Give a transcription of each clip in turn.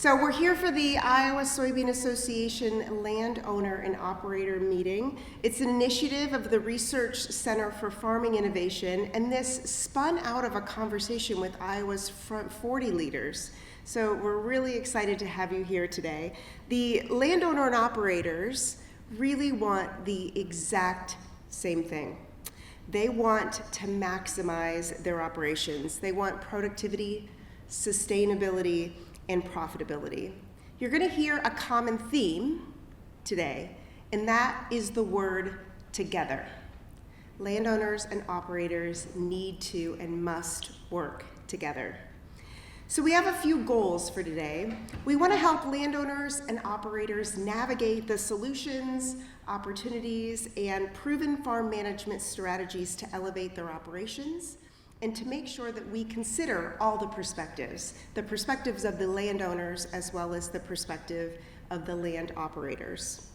So we're here for the Iowa Soybean Association Landowner and Operator Meeting. It's an initiative of the Research Center for Farming Innovation, and this spun out of a conversation with Iowa's Front 40 leaders. So we're really excited to have you here today. The landowner and operators really want the exact same thing. They want to maximize their operations. They want productivity, sustainability, and profitability. You're going to hear a common theme today, and that is the word together. Landowners and operators need to and must work together. So we have a few goals for today. We want to help landowners and operators navigate the solutions, opportunities, and proven farm management strategies to elevate their operations, and to make sure that we consider all the perspectives of the landowners as well as the perspective of the land operators.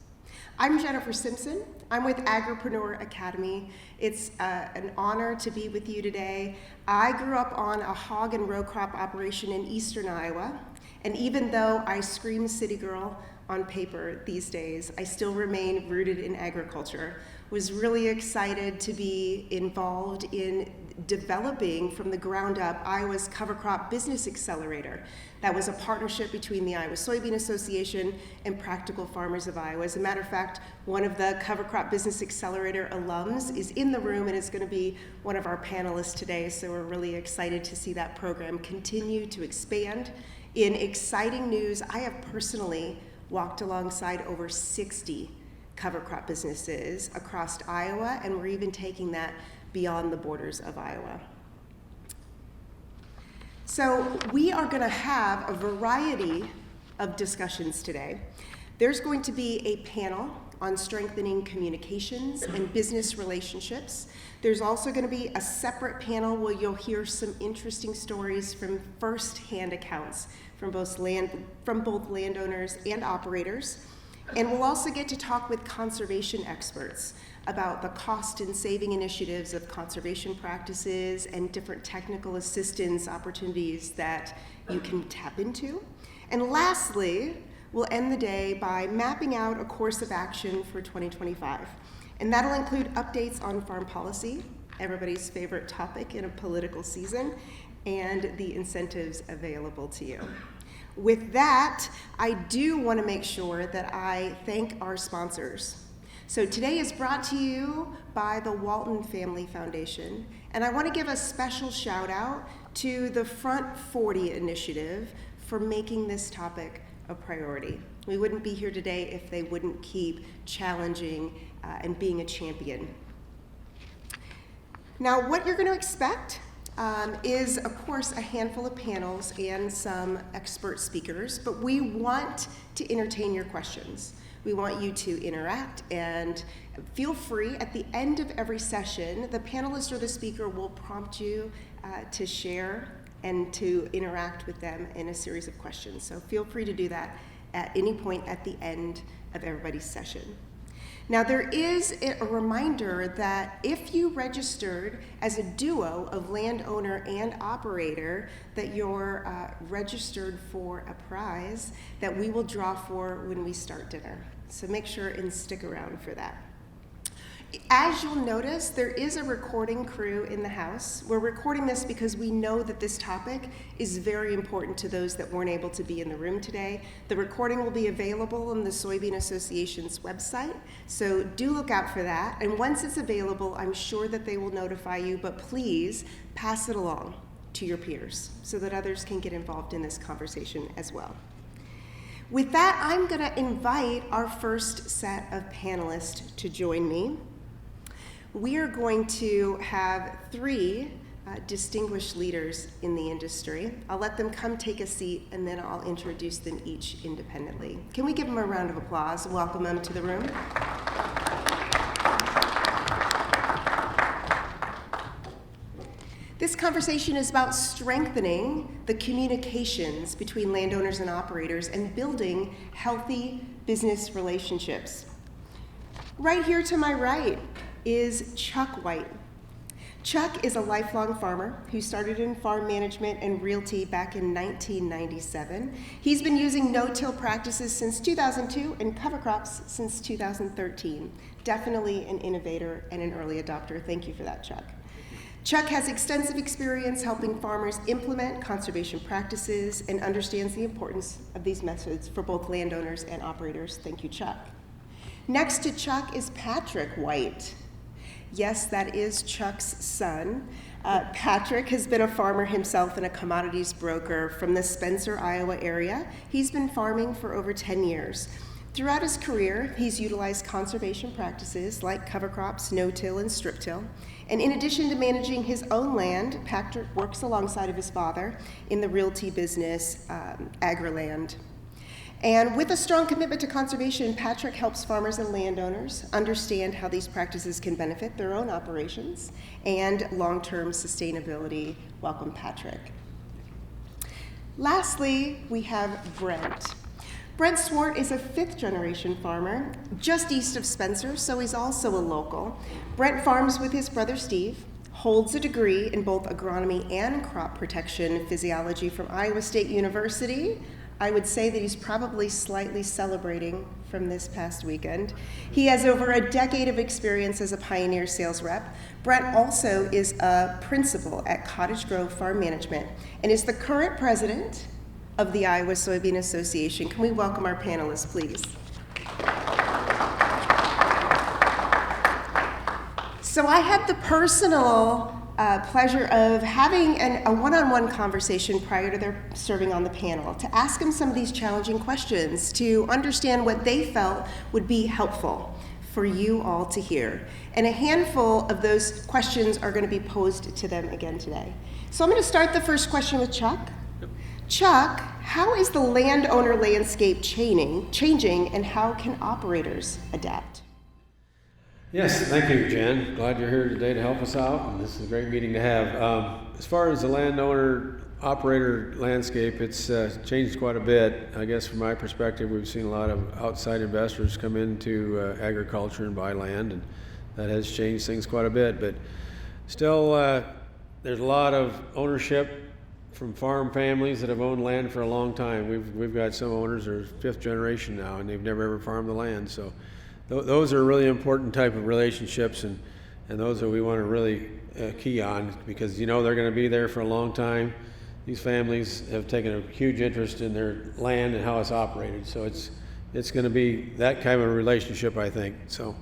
I'm Jennifer Simpson. I'm with Agripreneur Academy. It's an honor to be with you today. I grew up on a hog and row crop operation in eastern Iowa, and even though I scream city girl on paper these days, I still remain rooted in agriculture. Was really excited to be involved in developing from the ground up Iowa's Cover Crop Business Accelerator. That was a partnership between the Iowa Soybean Association and Practical Farmers of Iowa. As a matter of fact, one of the Cover Crop Business Accelerator alums is in the room and is going to be one of our panelists today, so we're really excited to see that program continue to expand. In exciting news, I have personally walked alongside over 60 cover crop businesses across Iowa, and we're even taking that beyond the borders of Iowa. So we are going to have a variety of discussions today. There's going to be a panel on strengthening communications and business relationships. There's also going to be a separate panel where you'll hear some interesting stories from first-hand accounts from both landowners and operators. And we'll also get to talk with conservation experts about the cost and saving initiatives of conservation practices and different technical assistance opportunities that you can tap into. And lastly, we'll end the day by mapping out a course of action for 2025. And that'll include updates on farm policy, everybody's favorite topic in a political season, and the incentives available to you. With that, I do want to make sure that I thank our sponsors. So today is brought to you by the Walton Family Foundation, and I want to give a special shout out to the Front 40 initiative for making this topic a priority. We wouldn't be here today if they wouldn't keep challenging and being a champion. Now, what you're going to expect is, of course, a handful of panels and some expert speakers, but we want to entertain your questions. We want you to interact, and feel free at the end of every session, the panelist or the speaker will prompt you to share and to interact with them in a series of questions. So feel free to do that at any point at the end of everybody's session. Now, there is a reminder that if you registered as a duo of landowner and operator, that you're registered for a prize that we will draw for when we start dinner. So make sure and stick around for that. As you'll notice, there is a recording crew in the house. We're recording this because we know that this topic is very important to those that weren't able to be in the room today. The recording will be available on the Soybean Association's website, so do look out for that. And once it's available, I'm sure that they will notify you, but please pass it along to your peers so that others can get involved in this conversation as well. With that, I'm going to invite our first set of panelists to join me. We are going to have three distinguished leaders in the industry. I'll let them come take a seat, and then I'll introduce them each independently. Can we give them a round of applause and welcome them to the room? This conversation is about strengthening the communications between landowners and operators and building healthy business relationships. Right here to my right is Chuck White. Chuck is a lifelong farmer who started in farm management and realty back in 1997. He's been using no-till practices since 2002 and cover crops since 2013. Definitely an innovator and an early adopter. Thank you for that, Chuck. Chuck has extensive experience helping farmers implement conservation practices and understands the importance of these methods for both landowners and operators. Thank you, Chuck. Next to Chuck is Patrick White. Yes, that is Chuck's son. Patrick has been a farmer himself and a commodities broker from the Spencer, Iowa area. He's been farming for over 10 years. Throughout his career, he's utilized conservation practices like cover crops, no-till, and strip-till. And in addition to managing his own land, Patrick works alongside of his father in the realty business, AgriLand. And with a strong commitment to conservation, Patrick helps farmers and landowners understand how these practices can benefit their own operations and long-term sustainability. Welcome, Patrick. Lastly, we have Brent. Brent Swart is a fifth-generation farmer just east of Spencer, so he's also a local. Brent farms with his brother Steve, holds a degree in both agronomy and crop protection physiology from Iowa State University. I would say that he's probably slightly celebrating from this past weekend. He has over a decade of experience as a pioneer sales rep. Brent also is a principal at Cottage Grove Farm Management and is the current president of the Iowa Soybean Association. Can we welcome our panelists, please? So I had the personal pleasure of having a one-on-one conversation prior to their serving on the panel to ask them some of these challenging questions to understand what they felt would be helpful for you all to hear. And a handful of those questions are going to be posed to them again today. So I'm going to start the first question with Chuck. Yep. Chuck, how is the landowner landscape changing and how can operators adapt? Yes, thank you, Jen. Glad you're here today to help us out, and this is a great meeting to have. As far as the landowner-operator landscape, it's changed quite a bit. I guess from my perspective, we've seen a lot of outside investors come into agriculture and buy land, and that has changed things quite a bit. But still, there's a lot of ownership from farm families that have owned land for a long time. We've got some owners that are fifth generation now, and they've never ever farmed the land. So those are really important type of relationships, and those that we want to really key on, because they're going to be there for a long time. These families have taken a huge interest in their land and how it's operated, so it's going to be that kind of a relationship, I think. So,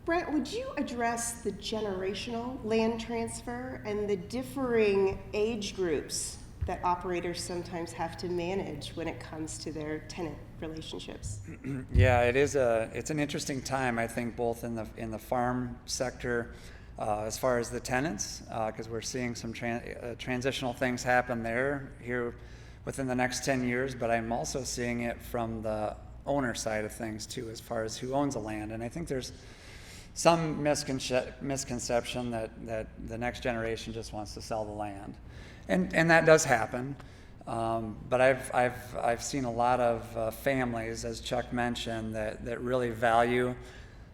Brent, would you address the generational land transfer and the differing age groups that operators sometimes have to manage when it comes to their tenant relationships? Yeah, it's an interesting time, I think, both in the farm sector as far as the tenants, because we're seeing some transitional things happen there here within the next 10 years, but I'm also seeing it from the owner side of things too, as far as who owns the land. And I think there's some misconception that the next generation just wants to sell the land. And that does happen, but I've seen a lot of families, as Chuck mentioned, that really value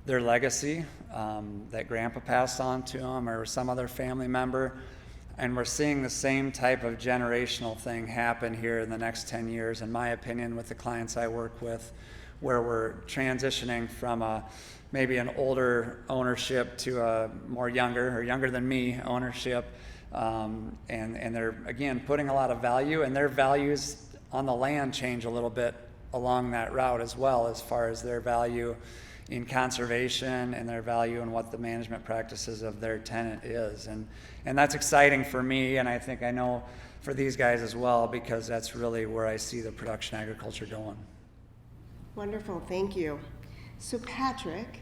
their legacy that Grandpa passed on to them or some other family member, and we're seeing the same type of generational thing happen here in the next 10 years, in my opinion, with the clients I work with, where we're transitioning from maybe an older ownership to a more younger than me ownership. And they're, again, putting a lot of value, and their values on the land change a little bit along that route as well, as far as their value in conservation and their value in what the management practices of their tenant is. And that's exciting for me, and I know for these guys as well, because that's really where I see the production agriculture going. Wonderful, thank you. So Patrick,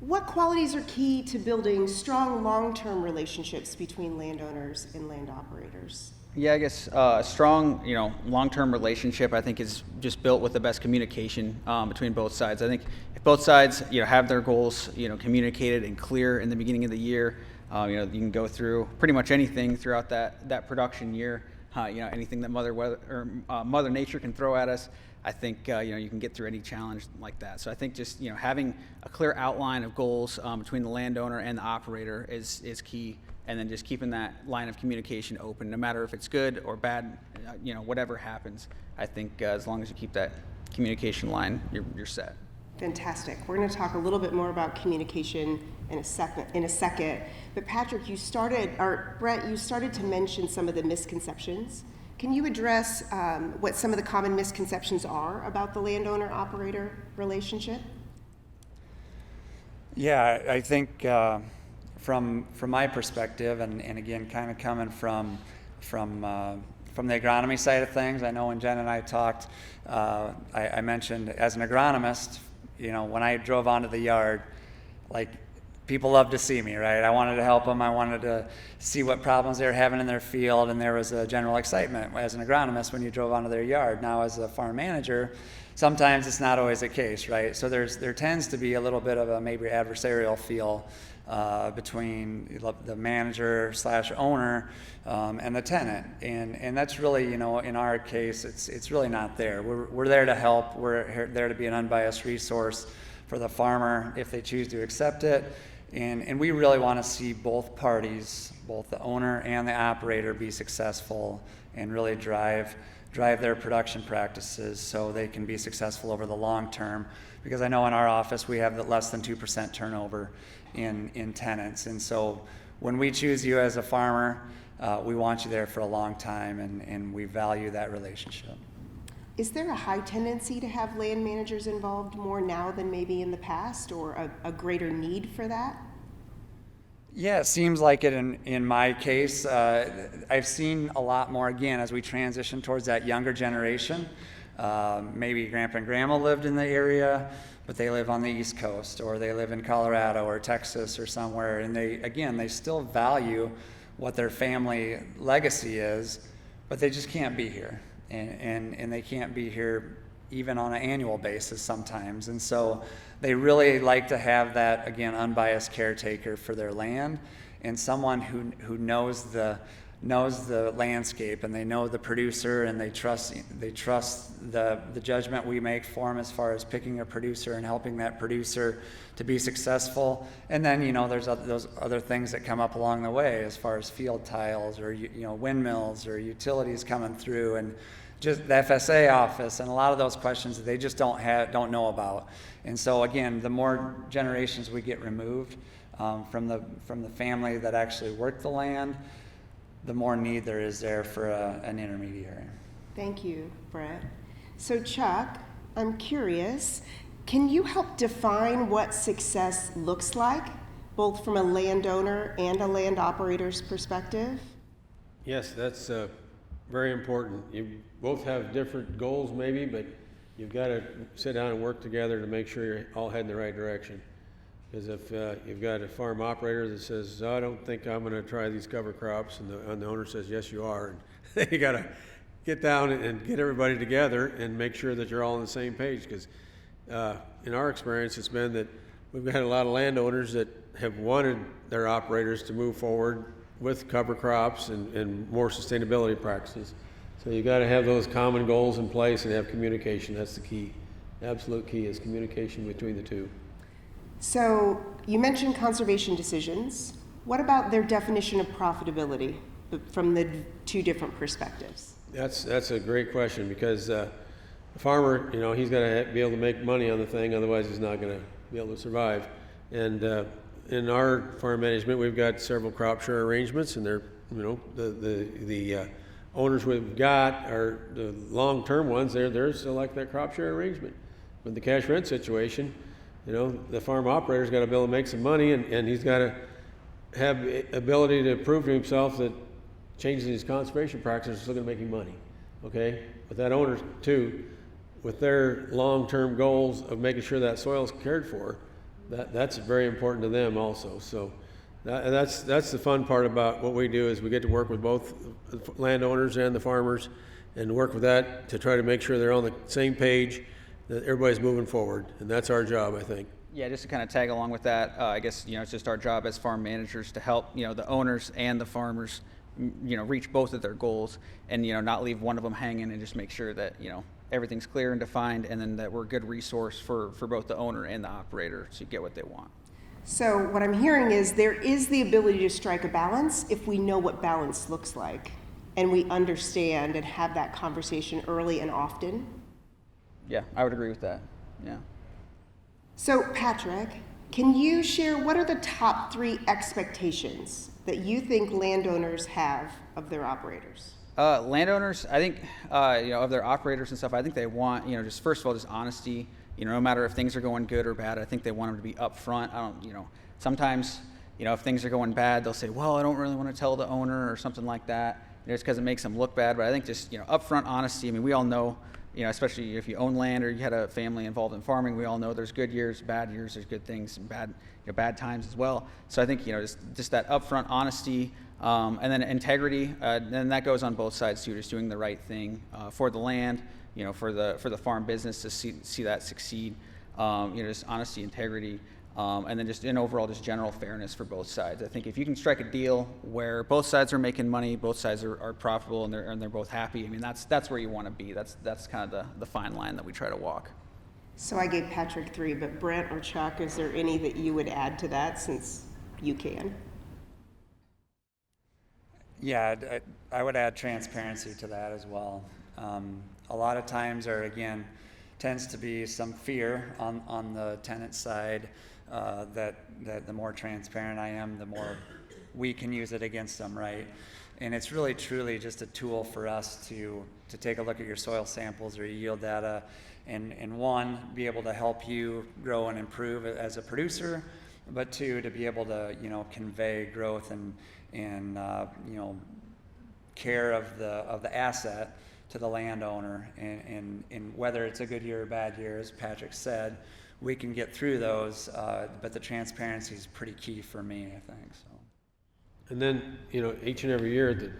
what qualities are key to building strong long-term relationships between landowners and land operators? Yeah, I guess a strong, long-term relationship, I think, is just built with the best communication between both sides. I think if both sides, have their goals, communicated and clear in the beginning of the year, you can go through pretty much anything throughout that production year. Anything that Mother Nature can throw at us, I think you can get through any challenge like that. So I think just having a clear outline of goals between the landowner and the operator is key, and then just keeping that line of communication open, no matter if it's good or bad, whatever happens. I think as long as you keep that communication line, you're set. Fantastic. We're going to talk a little bit more about communication in a second. But Patrick, Brett, you started to mention some of the misconceptions. Can you address what some of the common misconceptions are about the landowner-operator relationship? Yeah, I think from my perspective, and again, kind of coming from the agronomy side of things, I know when Jen and I talked, I mentioned as an agronomist, when I drove onto the yard, like, people love to see me, right? I wanted to help them. I wanted to see what problems they were having in their field, and there was a general excitement as an agronomist when you drove onto their yard. Now, as a farm manager, sometimes it's not always the case, right? So there tends to be a little bit of a maybe adversarial feel between the manager / owner and the tenant, and that's really, in our case, it's really not there. We're there to help. We're there to be an unbiased resource for the farmer if they choose to accept it. And we really want to see both parties, both the owner and the operator, be successful and really drive their production practices so they can be successful over the long term. Because I know in our office we have less than 2% turnover in tenants. And so when we choose you as a farmer, we want you there for a long time, and we value that relationship. Is there a high tendency to have land managers involved more now than maybe in the past, or a greater need for that? Yeah, it seems like it in my case. I've seen a lot more, again, as we transition towards that younger generation. Maybe grandpa and grandma lived in the area, but they live on the East Coast, or they live in Colorado or Texas or somewhere, and they still value what their family legacy is, but they just can't be here. And they can't be here even on an annual basis sometimes. And so they really like to have that, again, unbiased caretaker for their land, and someone who knows the landscape, and they know the producer, and they trust the judgment we make for them as far as picking a producer and helping that producer to be successful. And then there's those other things that come up along the way as far as field tiles, or windmills, or utilities coming through, and just the FSA office, and a lot of those questions that they just don't know about. And so again, the more generations we get removed from the family that actually worked the land, the more need there is there for an intermediary. Thank you, Brett. So Chuck, I'm curious, can you help define what success looks like, both from a landowner and a land operator's perspective? Yes, that's very important. You both have different goals maybe, but you've got to sit down and work together to make sure you're all heading the right direction. Because if you've got a farm operator that says, I don't think I'm going to try these cover crops, and the owner says, yes, you are, and you got to get down and get everybody together and make sure that you're all on the same page. Because in our experience, it's been that we've got a lot of landowners that have wanted their operators to move forward with cover crops and more sustainability practices. So you've got to have those common goals in place and have communication. That's the key. The absolute key is communication between the two. So you mentioned conservation decisions. What about their definition of profitability from the two different perspectives? That's a great question, because the farmer, he's got to be able to make money on the thing, otherwise he's not going to be able to survive. And in our farm management, we've got several crop share arrangements, and they're, the owners we've got are the long-term ones. They're still like that crop share arrangement. With the cash rent situation, the farm operator's got to be able to make some money, and he's got to have the ability to prove to himself that changing his conservation practices is still going to make him money. Okay? But that owner too, with their long-term goals of making sure that soil's cared for, that's very important to them also. So that's the fun part about what we do, is we get to work with both the landowners and the farmers, and work with that to try to make sure they're on the same page, that everybody's moving forward, and that's our job, I think. Yeah, just to kind of tag along with that, I guess it's just our job as farm managers to help the owners and the farmers reach both of their goals, and not leave one of them hanging, and just make sure that everything's clear and defined, and then that we're a good resource for both the owner and the operator to get what they want. So what I'm hearing is there is the ability to strike a balance if we know what balance looks like and we understand and have that conversation early and often. Yeah, I would agree with that. Yeah. So Patrick, can you share what are the top 3 expectations that you think landowners have of their operators? Landowners, I think, of their operators and stuff, I think they want, just first of all, just honesty. No matter if things are going good or bad, I think they want them to be upfront. Sometimes, if things are going bad, they'll say, well, I don't really want to tell the owner or something like that, just because it makes them look bad. But I think just, upfront honesty. I mean, we all know, especially if you own land or you had a family involved in farming, we all know there's good years, there's good things, and bad times as well. So I think, just that upfront honesty, and then integrity, and that goes on both sides too, just doing the right thing for the land, for the farm business to see that succeed, just honesty, integrity, and then just in overall just general fairness for both sides. I think if you can strike a deal where both sides are making money, both sides are profitable, and they're both happy, I mean, that's where you want to be. That's kind of the fine line that we try to walk. So I gave Patrick 3, but Brent or Chuck, is there any that you would add to that since you can? Yeah, I would add transparency to that as well. A lot of times tends to be some fear on the tenant side that the more transparent I am, the more we can use it against them, right? And it's really truly just a tool for us to take a look at your soil samples or your yield data and one, be able to help you grow and improve as a producer, but 2, to be able to, convey growth and care of the asset to the landowner, and whether it's a good year or bad year, as Patrick said, we can get through those, but the transparency is pretty key for me, I think. So. And then, each and every year, the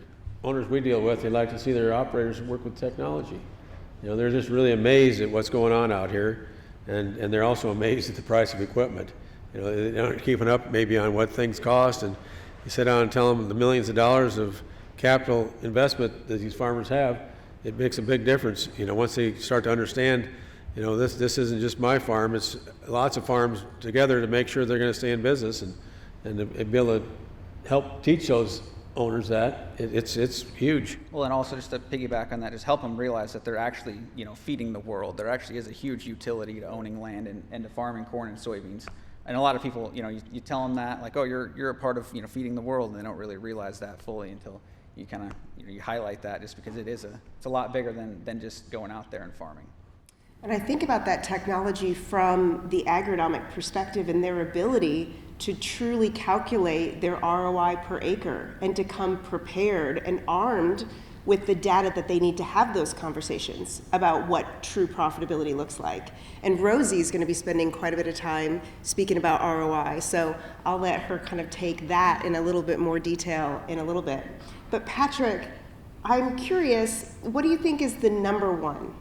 owners we deal with, they like to see their operators work with technology. They're just really amazed at what's going on out here, and they're also amazed at the price of equipment. They aren't keeping up maybe on what things cost, and you sit down and tell them the millions of dollars of capital investment that these farmers have, it makes a big difference. Once they start to understand, this isn't just my farm, it's lots of farms together to make sure they're going to stay in business, and to be able to help teach those owners that, it's huge. Well, and also just to piggyback on that, just help them realize that they're actually, feeding the world. There actually is a huge utility to owning land and to farming corn and soybeans. And a lot of people, you tell them that, like, oh, you're a part of, feeding the world, and they don't really realize that fully until you kind of, you highlight that, just because it's a lot bigger than just going out there and farming. And I think about that technology from the agronomic perspective and their ability to truly calculate their ROI per acre and to come prepared and armed with the data that they need to have those conversations about what true profitability looks like. And Rosie's going to be spending quite a bit of time speaking about ROI, so I'll let her kind of take that in a little bit more detail in a little bit. But Patrick, I'm curious, what do you think is the number one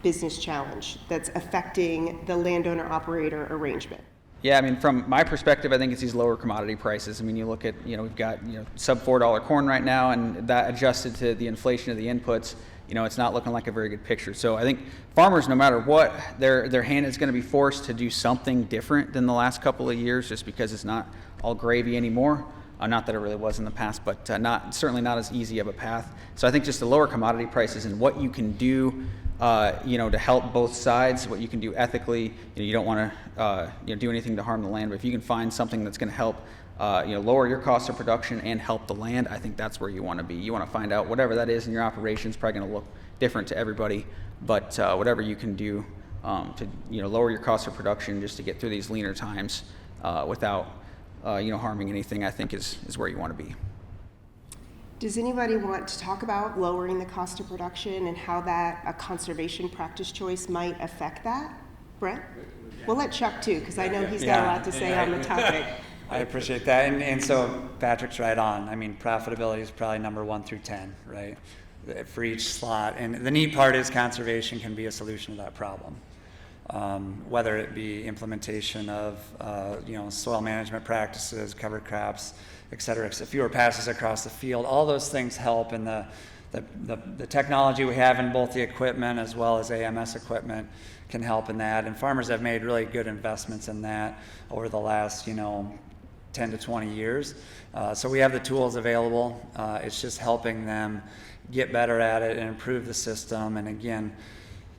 business challenge that's affecting the landowner-operator arrangement? Yeah, I mean, from my perspective, I think it's these lower commodity prices. I mean, you look at, we've got, sub $4 corn right now, and that adjusted to the inflation of the inputs, it's not looking like a very good picture. So I think farmers, no matter what, their hand is going to be forced to do something different than the last couple of years, just because it's not all gravy anymore. Not that it really was in the past, but certainly not as easy of a path. So I think just the lower commodity prices and what you can do, to help both sides, what you can do ethically. You don't want to do anything to harm the land, but if you can find something that's going to help, lower your cost of production and help the land, I think that's where you want to be. You want to find out whatever that is in your operation is probably going to look different to everybody, but whatever you can do to lower your cost of production just to get through these leaner times without harming anything, I think is where you want to be. Does anybody want to talk about lowering the cost of production and how that a conservation practice choice might affect that? Brent? We'll let Chuck too, because I know he's got a lot to say on the topic. I appreciate that. And so Patrick's right on. I mean, profitability is probably number 1 through 10, right? For each slot. And the neat part is conservation can be a solution to that problem. Whether it be implementation of soil management practices, cover crops, et cetera, fewer passes across the field, all those things help, and the technology we have in both the equipment as well as AMS equipment can help in that. And farmers have made really good investments in that over the last, 10 to 20 years. So we have the tools available. It's just helping them get better at it and improve the system. And again,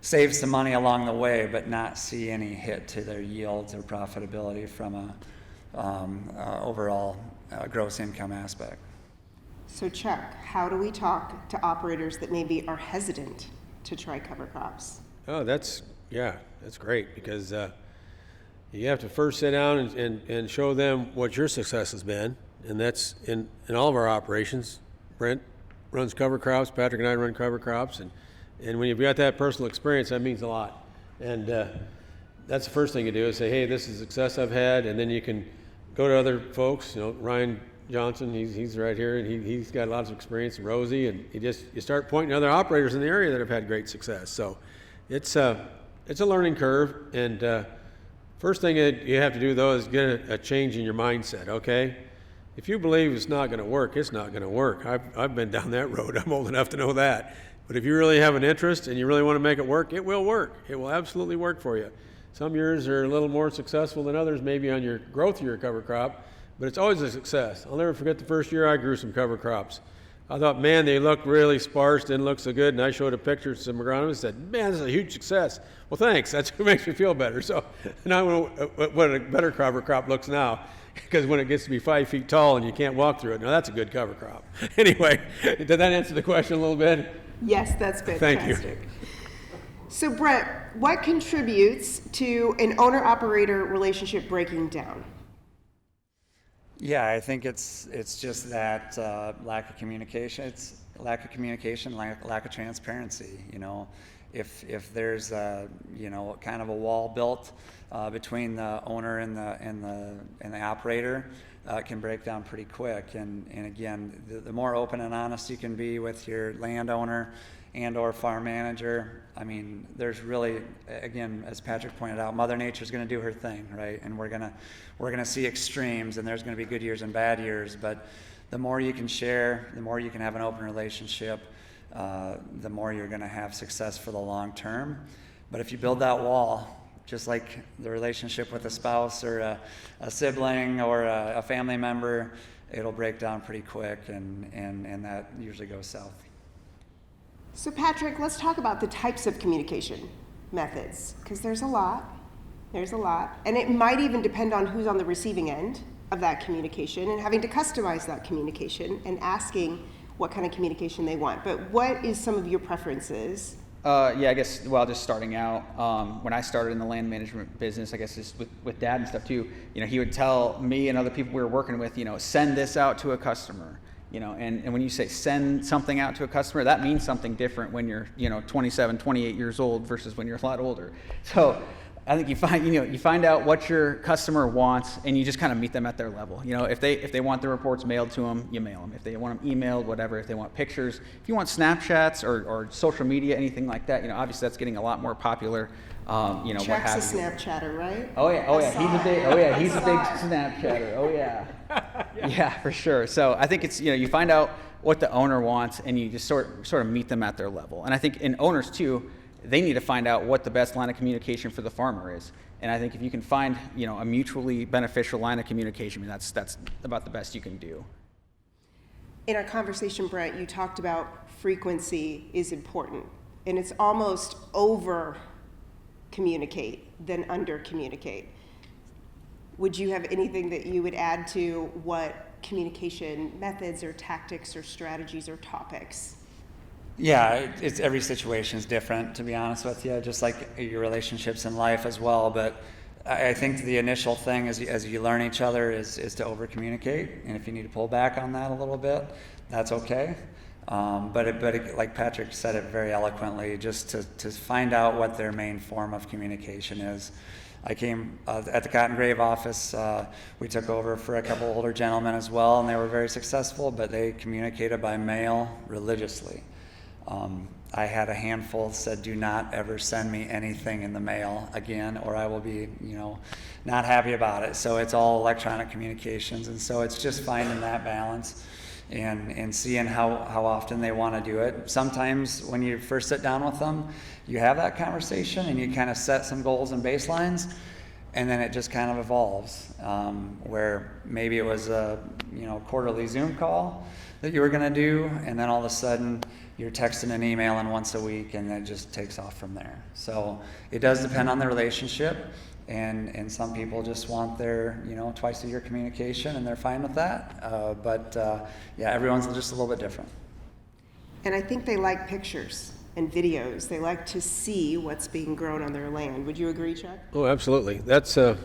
save some money along the way, but not see any hit to their yields or profitability from a overall gross income aspect. So Chuck, how do we talk to operators that maybe are hesitant to try cover crops? Oh, that's great, because you have to first sit down and show them what your success has been, and that's in all of our operations. Brent runs cover crops, Patrick and I run cover crops, and when you've got that personal experience, that means a lot. And that's the first thing you do is say, hey, this is success I've had, and then you can go to other folks. Ryan Johnson, he's right here, and he's got lots of experience, and Rosie, and you start pointing to other operators in the area that have had great success. So it's a learning curve, and first thing that you have to do, though, is get a change in your mindset, okay? If you believe it's not going to work, it's not going to work. I've been down that road. I'm old enough to know that. But if you really have an interest and you really want to make it work, it will work. It will absolutely work for you. Some years are a little more successful than others, maybe on your growth of your cover crop, but it's always a success. I'll never forget the first year I grew some cover crops. I thought, man, they look really sparse, didn't look so good, and I showed a picture to some agronomists and said, man, this is a huge success. Well, thanks. That's what makes me feel better. So now I know what a better cover crop looks now, because when it gets to be 5 feet tall and you can't walk through it, now that's a good cover crop. Anyway, did that answer the question a little bit? Yes, that's fantastic. Thank you. So Brent, what contributes to an owner-operator relationship breaking down? Yeah, I think it's just that lack of communication. It's lack of communication, lack of transparency. If there's kind of a wall built between the owner and the operator, it can break down pretty quick. And again, the more open and honest you can be with your landowner and/or farm manager, I mean, there's really, again, as Patrick pointed out, Mother Nature's going to do her thing, right? And we're gonna see extremes, and there's going to be good years and bad years. But the more you can share, the more you can have an open relationship, the more you're going to have success for the long term. But if you build that wall, just like the relationship with a spouse or a sibling or a family member, it'll break down pretty quick, and that usually goes south. So Patrick, let's talk about the types of communication methods, because there's a lot, and it might even depend on who's on the receiving end of that communication and having to customize that communication and asking what kind of communication they want. But what is some of your preferences? I guess, just starting out, when I started in the land management business, I guess just with Dad and stuff too, he would tell me and other people we were working with, send this out to a customer. And when you say send something out to a customer, that means something different when you're, 27, 28 years old versus when you're a lot older. So I think you find out what your customer wants, and you just kind of meet them at their level. If they want the reports mailed to them, you mail them. If they want them emailed, whatever. If they want pictures, if you want Snapchats or social media, anything like that, obviously that's getting a lot more popular. Chuck's what have a Snapchatter, right? Oh yeah, he's a big Snapchatter. Oh yeah. Yeah, for sure. So I think it's, you find out what the owner wants, and you just sort of meet them at their level. And I think in owners too, they need to find out what the best line of communication for the farmer is. And I think if you can find, a mutually beneficial line of communication, that's about the best you can do. In our conversation, Brent, you talked about frequency is important, and it's almost over communicate than under communicate. Would you have anything that you would add to what communication methods or tactics or strategies or topics? Yeah, it's every situation is different, to be honest with you, just like your relationships in life as well. But I think the initial thing as you learn each other is to over communicate, and if you need to pull back on that a little bit, that's okay. But like Patrick said it very eloquently, just to find out what their main form of communication is. I came at the Cotton Grave office. We took over for a couple older gentlemen as well, and they were very successful, but they communicated by mail religiously. I had a handful said, do not ever send me anything in the mail again, or I will be, not happy about it. So it's all electronic communications, and so it's just finding that balance. and seeing how often they want to do it. Sometimes when you first sit down with them, you have that conversation and you kind of set some goals and baselines, and then it just kind of evolves, where maybe it was a quarterly Zoom call that you were going to do, and then all of a sudden you're texting and emailing once a week, and it just takes off from there. So it does depend on the relationship, and some people just want their twice a year communication, and they're fine with that. But everyone's just a little bit different. And I think they like pictures and videos. They like to see what's being grown on their land. Would you agree, Chuck? Oh, absolutely. That's the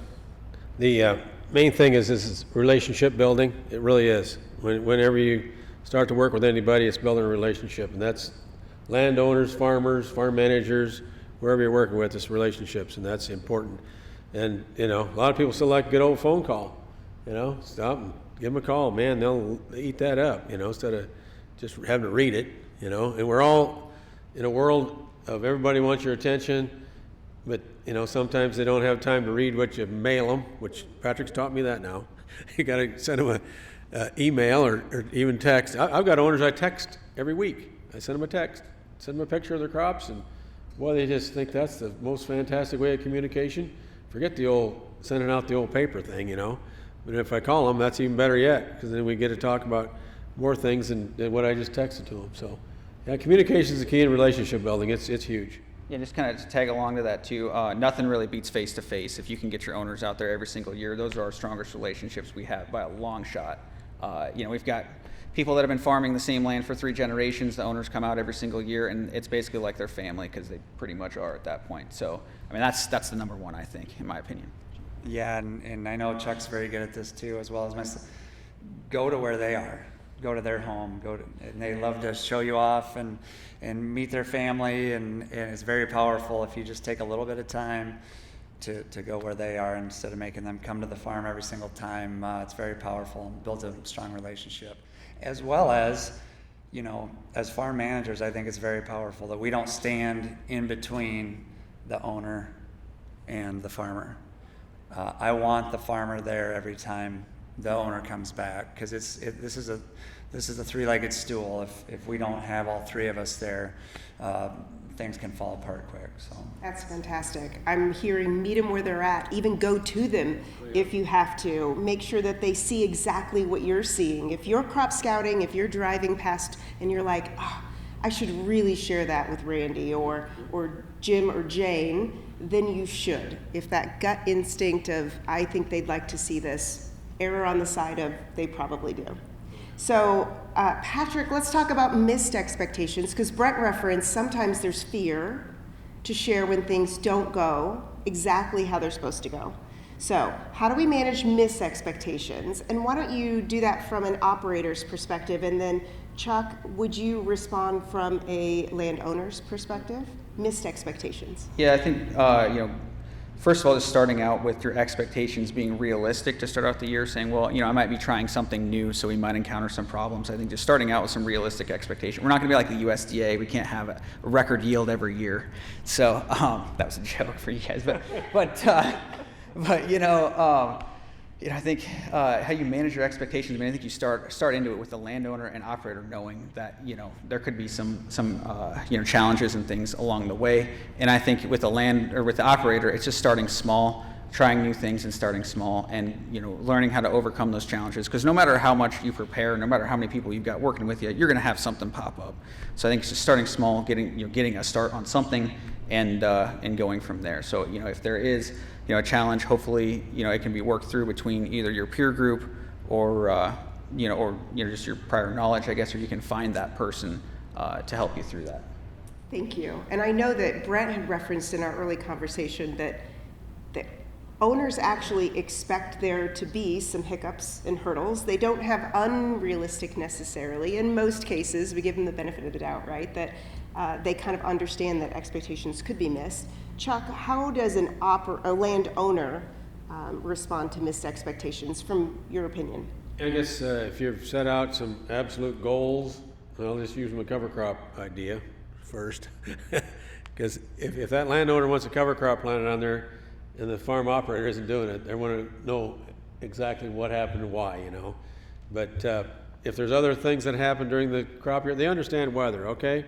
main thing is relationship building. It really is. Whenever you start to work with anybody, it's building a relationship, and that's landowners, farmers, farm managers, wherever you're working with, it's relationships, and that's important. And a lot of people still like a good old phone call. Stop and give them a call. Man, they'll eat that up. Instead of just having to read it. And we're all in a world of everybody wants your attention, but sometimes they don't have time to read what you mail them, which Patrick's taught me that now. You got to send them an email or even text. I've got owners I text every week. I send them a text, send them a picture of their crops, and boy, they just think that's the most fantastic way of communication. Forget the old sending out the old paper thing, But if I call them, that's even better yet, because then we get to talk about more things than what I just texted to them. So, yeah, communication is the key in relationship building. It's huge. Yeah, just kind of to tag along to that too, nothing really beats face-to-face. If you can get your owners out there every single year, those are our strongest relationships we have by a long shot. We've got people that have been farming the same land for 3 generations. The owners come out every single year, and it's basically like their family, because they pretty much are at that point. So, that's the number one, I think, in my opinion. Yeah, and I know Chuck's very good at this too, as well as myself. Go to where they are. Go to their home. And they love to show you off and meet their family, and it's very powerful if you just take a little bit of time to go where they are instead of making them come to the farm every single time. It's very powerful and builds a strong relationship. As well as, as farm managers, I think it's very powerful that we don't stand in between the owner and the farmer. I want the farmer there every time the owner comes back, because this is a 3-legged stool. If we don't have all 3 of us there, things can fall apart quick. So that's fantastic. I'm hearing meet them where they're at. Even go to them if you have to. Make sure that they see exactly what you're seeing. If you're crop scouting, if you're driving past and you're like, I should really share that with Randy or Jim or Jane, then you should. If that gut instinct of, I think they'd like to see this, error on the side of, they probably do. So, Patrick, let's talk about missed expectations, because Brett referenced sometimes there's fear to share when things don't go exactly how they're supposed to go. So, how do we manage missed expectations? And why don't you do that from an operator's perspective? And then, Chuck, would you respond from a landowner's perspective? Missed expectations. Yeah, I think, first of all, just starting out with your expectations being realistic to start out the year, saying, well, I might be trying something new, so we might encounter some problems. I think just starting out with some realistic expectation. We're not going to be like the USDA. We can't have a record yield every year. So that was a joke for you guys, I think how you manage your expectations. I think you start into it with the landowner and operator knowing that there could be some challenges and things along the way. And I think with the operator, it's just starting small, trying new things and starting small, and learning how to overcome those challenges. Because no matter how much you prepare, no matter how many people you've got working with you, you're going to have something pop up. So I think it's just starting small, getting a start on something, and going from there. So if there is a challenge, hopefully it can be worked through between either your peer group or just your prior knowledge, I guess, or you can find that person to help you through that. Thank you. And I know that Brent had referenced in our early conversation that owners actually expect there to be some hiccups and hurdles. They don't have unrealistic necessarily. In most cases, we give them the benefit of the doubt, right? That they kind of understand that expectations could be missed. Chuck, how does a landowner respond to missed expectations from your opinion? I guess if you've set out some absolute goals, I'll just use my cover crop idea first. Because if that landowner wants a cover crop planted on there and the farm operator isn't doing it, they want to know exactly what happened and why, But if there's other things that happen during the crop year, they understand weather, okay?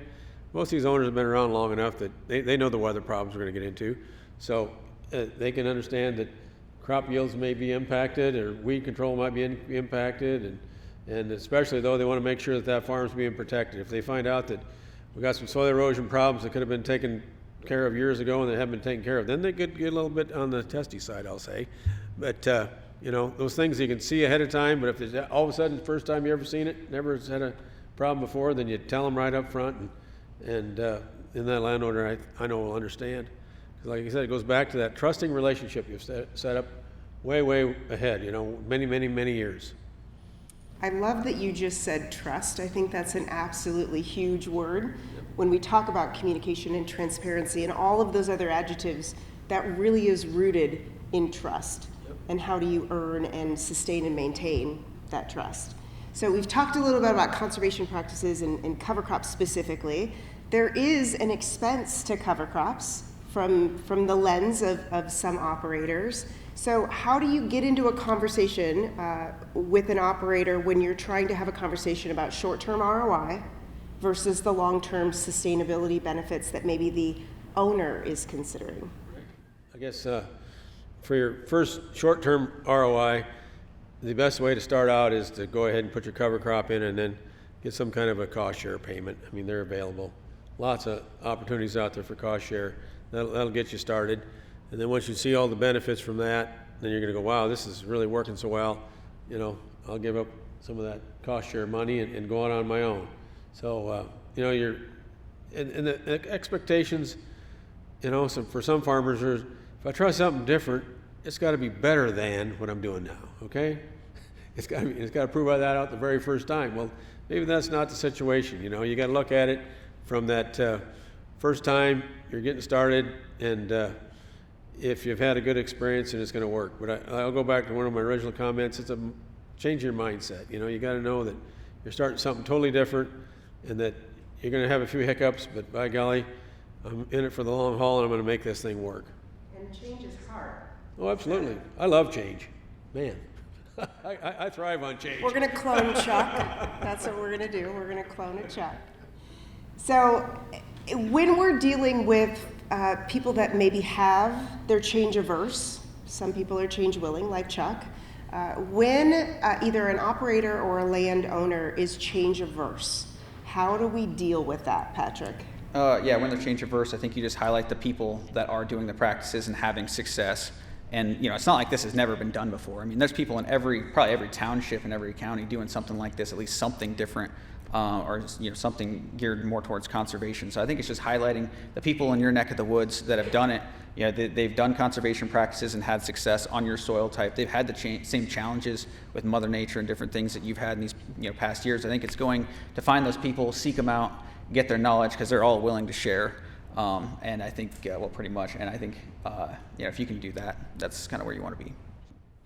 Most of these owners have been around long enough that they know the weather problems we're going to get into. So they can understand that crop yields may be impacted or weed control might be impacted. And especially though, they want to make sure that that farm's being protected. If they find out that we got some soil erosion problems that could have been taken care of years ago and they haven't been taken care of, then they could get a little bit on the testy side, I'll say. But you know, those things you can see ahead of time, but if it's all of a sudden the first time you ever seen it, never had a problem before, then you tell them right up front, and then that landowner I know will understand. Because like I said, it goes back to that trusting relationship you've set up way ahead, you know, many years. I love that you just said trust. I think that's an absolutely huge word. When we talk about communication and transparency and all of those other adjectives, that really is rooted in trust. And how do you earn and sustain and maintain that trust? So we've talked a little bit about conservation practices and cover crops specifically. There is an expense to cover crops from the lens of some operators. So how do you get into a conversation with an operator when you're trying to have a conversation about short-term ROI versus the long-term sustainability benefits that maybe the owner is considering? I guess for your first short-term ROI, the best way to start out is to go ahead and put your cover crop in and then get some kind of a cost share payment. I mean, they're available. Lots of opportunities out there for cost share. That'll get you started. And then once you see all the benefits from that, then you're going to go, wow, this is really working so well. You know, I'll give up some of that cost share money and go on my own. So, you know, and the expectations, you know, for some farmers are, if I try something different, it's got to be better than what I'm doing now, okay? It's got to prove that out the very first time. Well, maybe that's not the situation. You know, you got to look at it from that first time you're getting started, and if you've had a good experience, and it's going to work. But I'll go back to one of my original comments. It's change your mindset. You know, you got to know that you're starting something totally different, and that you're going to have a few hiccups, but by golly, I'm in it for the long haul, and I'm going to make this thing work. And change is hard. Oh, absolutely. I love change. Man, I thrive on change. We're going to clone Chuck. That's what we're going to do. We're going to clone a Chuck. So when we're dealing with people that maybe have their change averse, some people are change willing, like Chuck, when either an operator or a landowner is change averse, how do we deal with that, Patrick? Yeah, when they're change averse, I think you just highlight the people that are doing the practices and having success. And you know, it's not like this has never been done before. I mean, there's people in probably every township and every county doing something like this, at least something different, or you know, something geared more towards conservation. So I think it's just highlighting the people in your neck of the woods that have done it. You know, they've done conservation practices and had success on your soil type. They've had the same challenges with Mother Nature and different things that you've had in these past years. I think it's going to find those people, seek them out, get their knowledge, because they're all willing to share. And I think, well, pretty much. And I think, if you can do that, that's kind of where you want to be.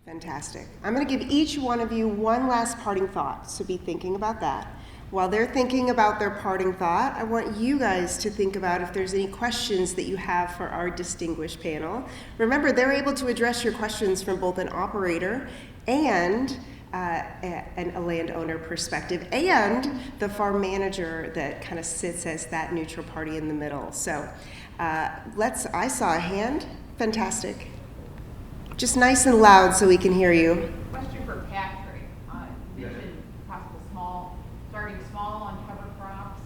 Fantastic. I'm going to give each one of you one last parting thought, so be thinking about that. While they're thinking about their parting thought, I want you guys to think about if there's any questions that you have for our distinguished panel. Remember, they're able to address your questions from both an operator and a landowner perspective, and the farm manager that kind of sits as that neutral party in the middle. So I saw a hand. Fantastic. Just nice and loud so we can hear you. Question for Patrick. You mentioned possible starting small on cover crops,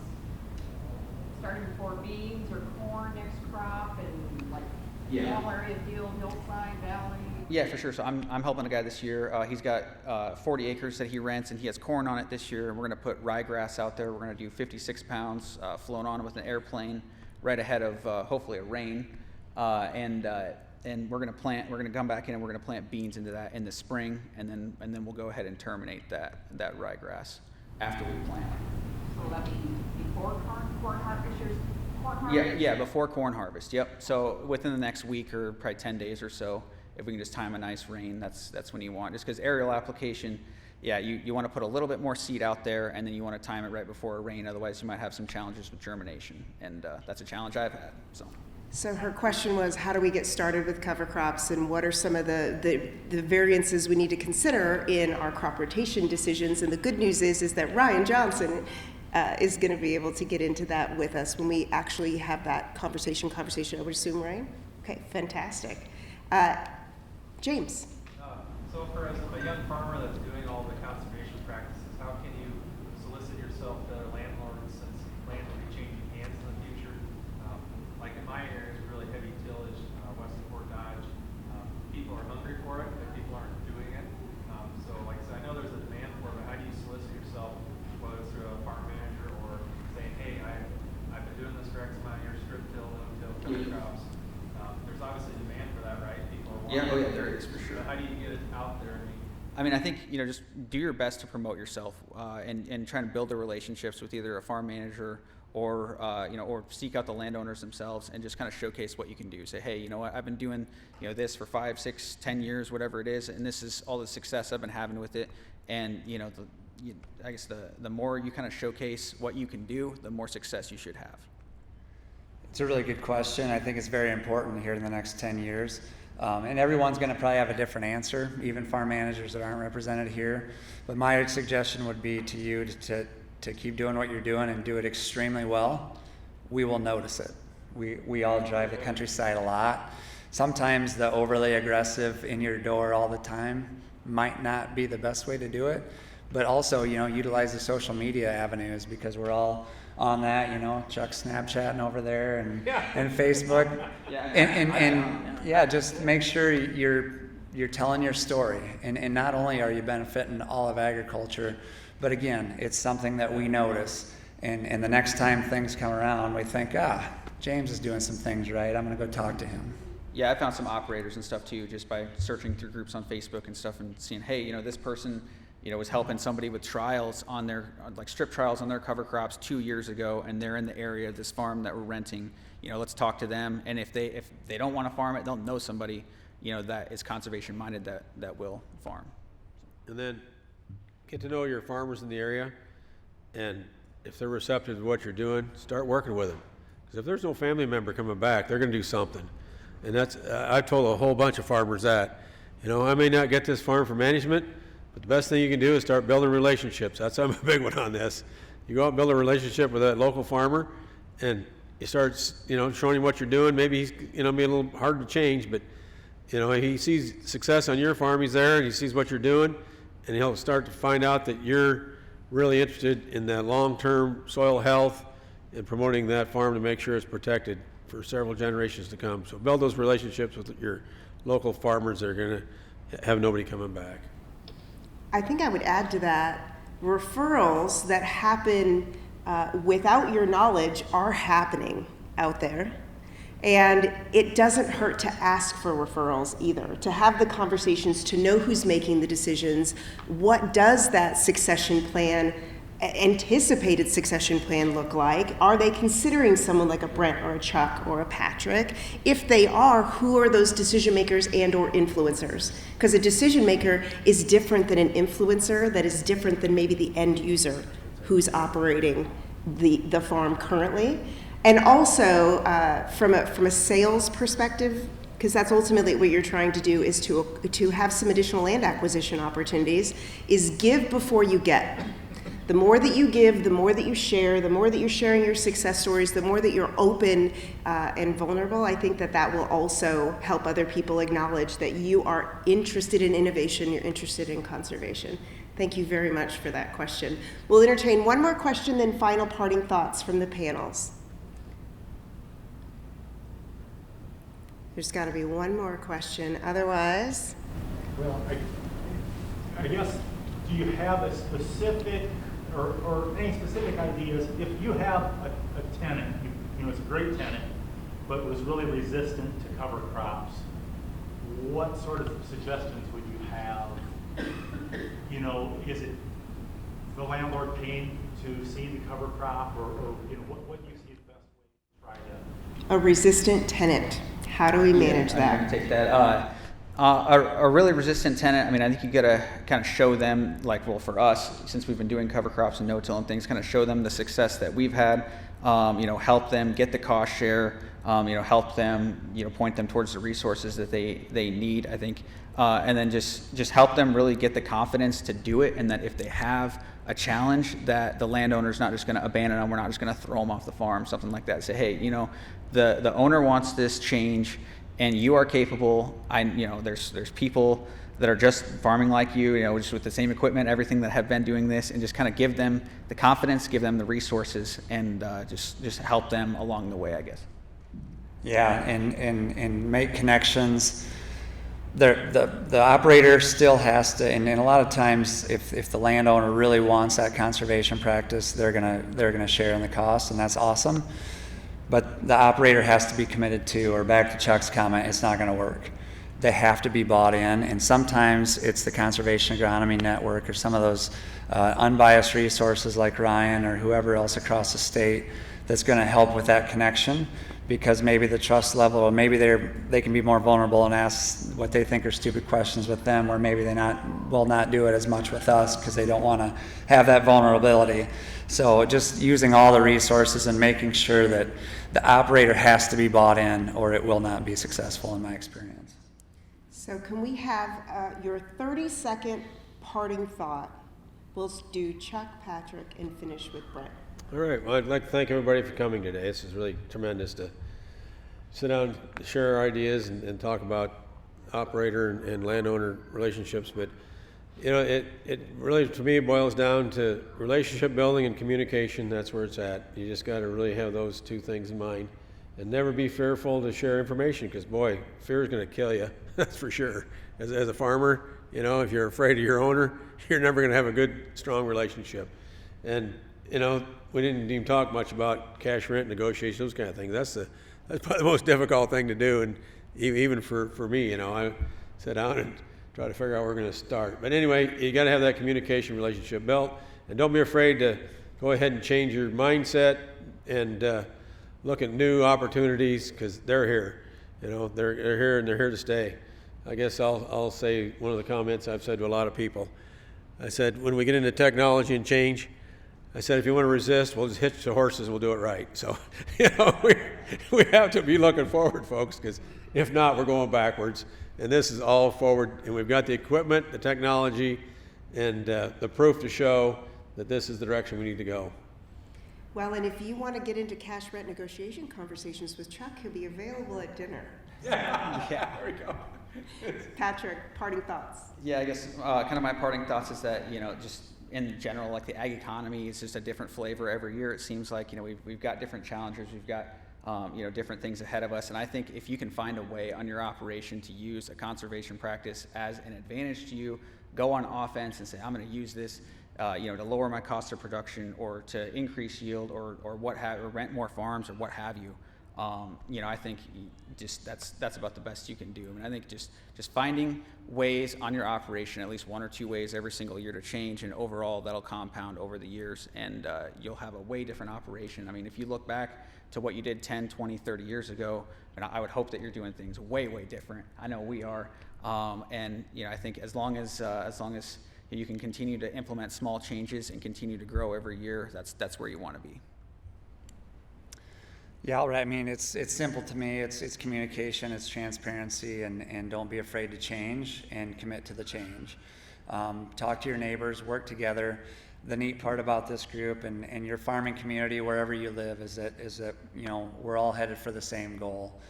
starting before beans or corn next crop, and like small area deal, hillside, valley. Yeah, for sure. So I'm helping a guy this year. He's got 40 acres that he rents, and he has corn on it this year. And we're going to put ryegrass out there. We're going to do 56 pounds flown on with an airplane right ahead of hopefully a rain. And we're going to plant. We're going to come back in and we're going to plant beans into that in the spring, and then we'll go ahead and terminate that ryegrass after we plant. So will that be before corn harvest? Corn harvest? Yeah, before corn harvest. Yep. So within the next week or probably 10 days or so, if we can just time a nice rain, that's when you want. Just because aerial application, yeah, you want to put a little bit more seed out there, and then you want to time it right before a rain. Otherwise, you might have some challenges with germination, and that's a challenge I've had. So. So her question was, how do we get started with cover crops, and what are some of the variances we need to consider in our crop rotation decisions? And the good news is that Ryan Johnson is going to be able to get into that with us when we actually have that conversation, I would assume, right? Okay, fantastic. James. So for a young farmer that's doing all the conservation practices, how can you solicit yourself to landlords since land will be changing hands in the future? Like in my area, it's really heavy tillage, west of Fort Dodge. People are hungry for it, but people aren't doing it. So like I said, I know there's a demand for it, but how do you solicit yourself, whether it's through a farm manager or saying, hey, I've been doing this for X amount of years, strip till, no-till, cover crops. There's obviously demand for that, right? People are wanting Yeah, there is for sure. How do you get it out there? I mean, I think, just do your best to promote yourself and try to build the relationships with either a farm manager or, or seek out the landowners themselves and just kind of showcase what you can do. Say, hey, you know what, I've been doing, this for 5, 6, 10 years, whatever it is, and this is all the success I've been having with it. And, I guess the more you kind of showcase what you can do, the more success you should have. It's a really good question. I think it's very important here in the next 10 years. And everyone's going to probably have a different answer, even farm managers that aren't represented here. But my suggestion would be to you to keep doing what you're doing and do it extremely well. We will notice it. We all drive the countryside a lot. Sometimes the overly aggressive in your door all the time might not be the best way to do it. But also, utilize the social media avenues, because we're all on that, Chuck's Snapchatting over there and Facebook. And just make sure you're telling your story. And not only are you benefiting all of agriculture, but again, it's something that we notice. And the next time things come around, we think, James is doing some things right. I'm going to go talk to him. Yeah, I found some operators and stuff too, just by searching through groups on Facebook and stuff and seeing, hey, this person, was helping somebody with trials on their, like strip trials on their cover crops 2 years ago, and they're in the area of this farm that we're renting. Let's talk to them, and if they don't want to farm it, they'll know somebody, that is conservation minded that will farm. And then get to know your farmers in the area, and if they're receptive to what you're doing, start working with them. Because if there's no family member coming back, they're going to do something. And that's, I've told a whole bunch of farmers that, I may not get this farm for management, but the best thing you can do is start building relationships. I'm a big one on this. You go out and build a relationship with that local farmer, and you start, showing him what you're doing. Maybe he's, be a little hard to change, but, he sees success on your farm. He's there, and he sees what you're doing, and he'll start to find out that you're really interested in that long-term soil health and promoting that farm to make sure it's protected for several generations to come. So build those relationships with your local farmers that are going to have nobody coming back. I think I would add to that, referrals that happen without your knowledge are happening out there. And it doesn't hurt to ask for referrals either, to have the conversations, to know who's making the decisions. What does that anticipated succession plan look like? Are they considering someone like a Brent or a Chuck or a Patrick? If they are, who are those decision makers and or influencers? Because a decision maker is different than an influencer, that is different than maybe the end user who's operating the farm currently. And also from a sales perspective, because that's ultimately what you're trying to do, is to have some additional land acquisition opportunities, is give before you get. The more that you give, the more that you share, the more that you're sharing your success stories, the more that you're open and vulnerable, I think that will also help other people acknowledge that you are interested in innovation, you're interested in conservation. Thank you very much for that question. We'll entertain one more question, then final parting thoughts from the panels. There's got to be one more question, otherwise. Well, I guess, do you have a specific or any specific ideas? If you have a tenant, it's a great tenant, but was really resistant to cover crops, what sort of suggestions would you have? Is it the landlord paying to see the cover crop, or what do you see as the best way to try to? A resistant tenant. How do we manage that? I can take that. A really resistant tenant, I mean, I think you gotta kind of show them, like, well, for us, since we've been doing cover crops and no-till and things, kind of show them the success that we've had, help them get the cost share, help them, point them towards the resources that they need, I think, and then just help them really get the confidence to do it, and that if they have a challenge, that the landowner's not just gonna abandon them, we're not just gonna throw them off the farm, something like that. Say, hey, the owner wants this change, and you are capable. There's people that are just farming like you, just with the same equipment, everything, that have been doing this, and just kind of give them the confidence, give them the resources, and just help them along the way, I guess. Yeah, and make connections. The operator still has to, and a lot of times, if the landowner really wants that conservation practice, they're gonna share in the cost, and that's awesome. But the operator has to be committed to, or back to Chuck's comment, it's not gonna work. They have to be bought in, and sometimes it's the Conservation Agronomy Network or some of those unbiased resources like Ryan or whoever else across the state that's gonna help with that connection, because maybe the trust level, or maybe they can be more vulnerable and ask what they think are stupid questions with them, or maybe they will not do it as much with us because they don't wanna have that vulnerability. So just using all the resources and making sure that the operator has to be bought in, or it will not be successful, in my experience. So can we have your 30-second parting thought? We'll do Chuck, Patrick, and finish with Brent. All right. Well, I'd like to thank everybody for coming today. This is really tremendous to sit down, share our ideas, and talk about operator and landowner relationships. But it really, to me, boils down to relationship building and communication. That's where it's at. You just got to really have those two things in mind, and never be fearful to share information, because boy, fear is going to kill you. That's for sure. As a farmer, if you're afraid of your owner, you're never going to have a good, strong relationship. And we didn't even talk much about cash rent negotiations, those kind of things. That's probably the most difficult thing to do, and even for me, I sit down and try to figure out where we're going to start. But anyway, you got to have that communication relationship built, and don't be afraid to go ahead and change your mindset and look at new opportunities, because they're here. They're here, and they're here to stay. I guess I'll say one of the comments I've said to a lot of people. I said, when we get into technology and change, I said, if you want to resist, we'll just hitch the horses and we'll do it right. So, we have to be looking forward, folks, because if not, we're going backwards. And this is all forward, and we've got the equipment, the technology, and the proof to show that this is the direction we need to go. Well, and if you want to get into cash rent negotiation conversations with Chuck, he'll be available at dinner. Yeah, there we go. Patrick, parting thoughts. Yeah, I guess kind of my parting thoughts is that, just in general, like the ag economy is just a different flavor every year. It seems like, we've got different challenges. We've got, different things ahead of us. And I think if you can find a way on your operation to use a conservation practice as an advantage to you, go on offense and say, I'm going to use this, to lower my cost of production, or to increase yield, or rent more farms, or what have you. I think just that's about the best you can do. I think just finding ways on your operation, at least one or two ways every single year to change, and overall that'll compound over the years, and you'll have a way different operation. If you look back to what you did 10, 20, 30 years ago, and I would hope that you're doing things way, way different. I know we are. I think as long as you can continue to implement small changes and continue to grow every year, that's where you want to be. Yeah, all right. It's simple to me. It's communication, it's transparency, and don't be afraid to change and commit to the change. Talk to your neighbors, work together. The neat part about this group and your farming community, wherever you live, is that we're all headed for the same goal.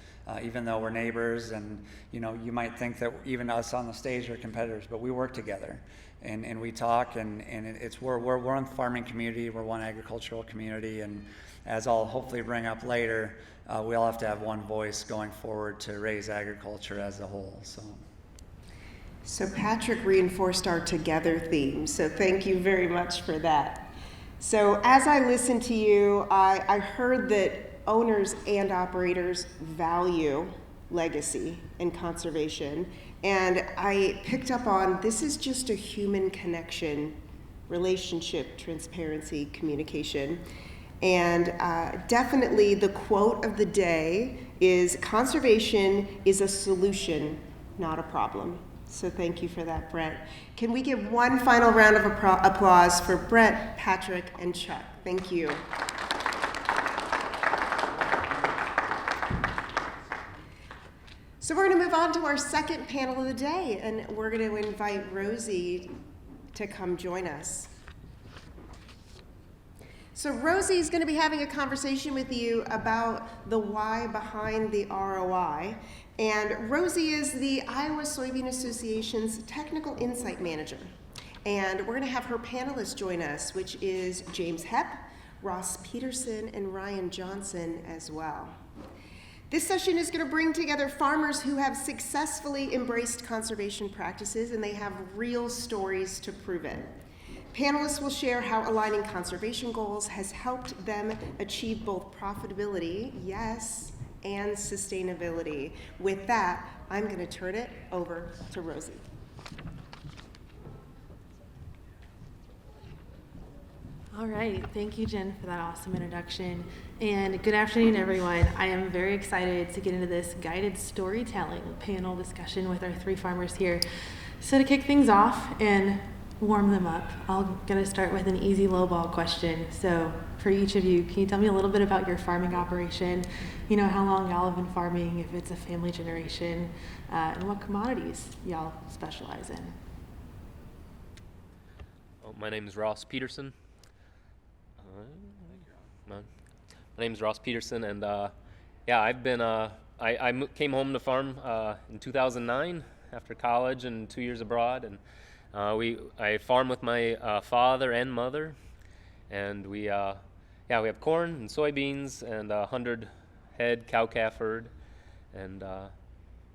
Even though we're neighbors, and you might think that even us on the stage are competitors, but we work together and we talk, and we're one farming community, we're one agricultural community, and as I'll hopefully bring up later, we all have to have one voice going forward to raise agriculture as a whole. So Patrick reinforced our together theme, so thank you very much for that. So as I listened to you, I heard that owners and operators value legacy and conservation, and I picked up on this is just a human connection, relationship, transparency, communication. And definitely the quote of the day is, conservation is a solution not a problem. So thank you for that, Brett. Can we give one final round of applause for Brett, Patrick, and Chuck? Thank you. So we're going to move on to our second panel of the day, and we're going to invite Rosie to come join us. So Rosie is going to be having a conversation with you about the why behind the ROI. And Rosie is the Iowa Soybean Association's Technical Insight Manager. And we're going to have her panelists join us, which is James Hepp, Ross Peterson, and Ryan Johnson as well. This session is going to bring together farmers who have successfully embraced conservation practices, and they have real stories to prove it. Panelists will share how aligning conservation goals has helped them achieve both profitability, yes, and sustainability. With that, I'm going to turn it over to Rosie. All right, thank you, Jen, for that awesome introduction. And good afternoon, everyone. I am very excited to get into this guided storytelling panel discussion with our three farmers here. So to kick things off and warm them up, I'm going to start with an easy lowball question. So for each of you, can you tell me a little bit about your farming operation? You know, how long y'all have been farming, if it's a family generation, and what commodities y'all specialize in? Oh, my name is Ross Peterson. My name is Ross Peterson, and yeah, I've been. I came home to farm in 2009 after college and 2 years abroad, and I farm with my father and mother, and we have corn and soybeans and 100 head cow-calf herd, and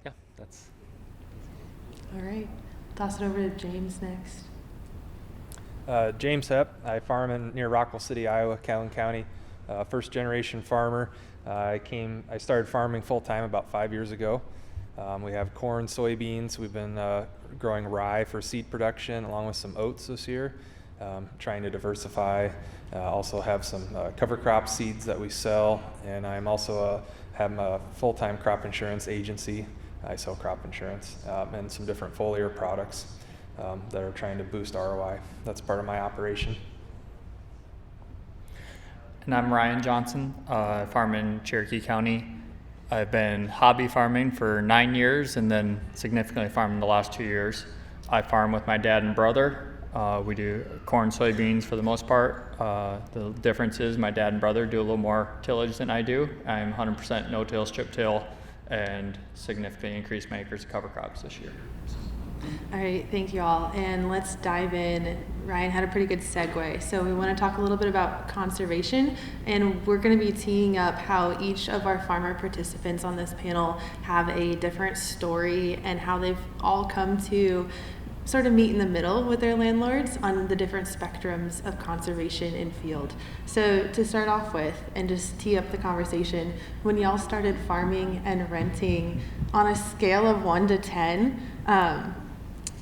yeah, that's. All right, toss it over to James next. James Hepp. I farm near Rockwell City, Iowa, Calhoun County. First generation farmer. I started farming full time about 5 years ago. We have corn, soybeans. We've been growing rye for seed production along with some oats this year, trying to diversify. Also have some cover crop seeds that we sell, and I'm also have a full-time crop insurance agency. I sell crop insurance and some different foliar products that are trying to boost ROI. That's part of my operation. And I'm Ryan Johnson. I farm in Cherokee County. I've been hobby farming for 9 years and then significantly farming the last 2 years. I farm with my dad and brother. We do corn, soybeans for the most part. The difference is my dad and brother do a little more tillage than I do. I'm 100% no-till, strip-till, and significantly increased my acres of cover crops this year. All right, thank you all. And let's dive in. Ryan had a pretty good segue. So we want to talk a little bit about conservation, and we're going to be teeing up how each of our farmer participants on this panel have a different story and how they've all come to sort of meet in the middle with their landlords on the different spectrums of conservation in field. So to start off with and just tee up the conversation, when y'all started farming and renting, on a scale of 1 to 10,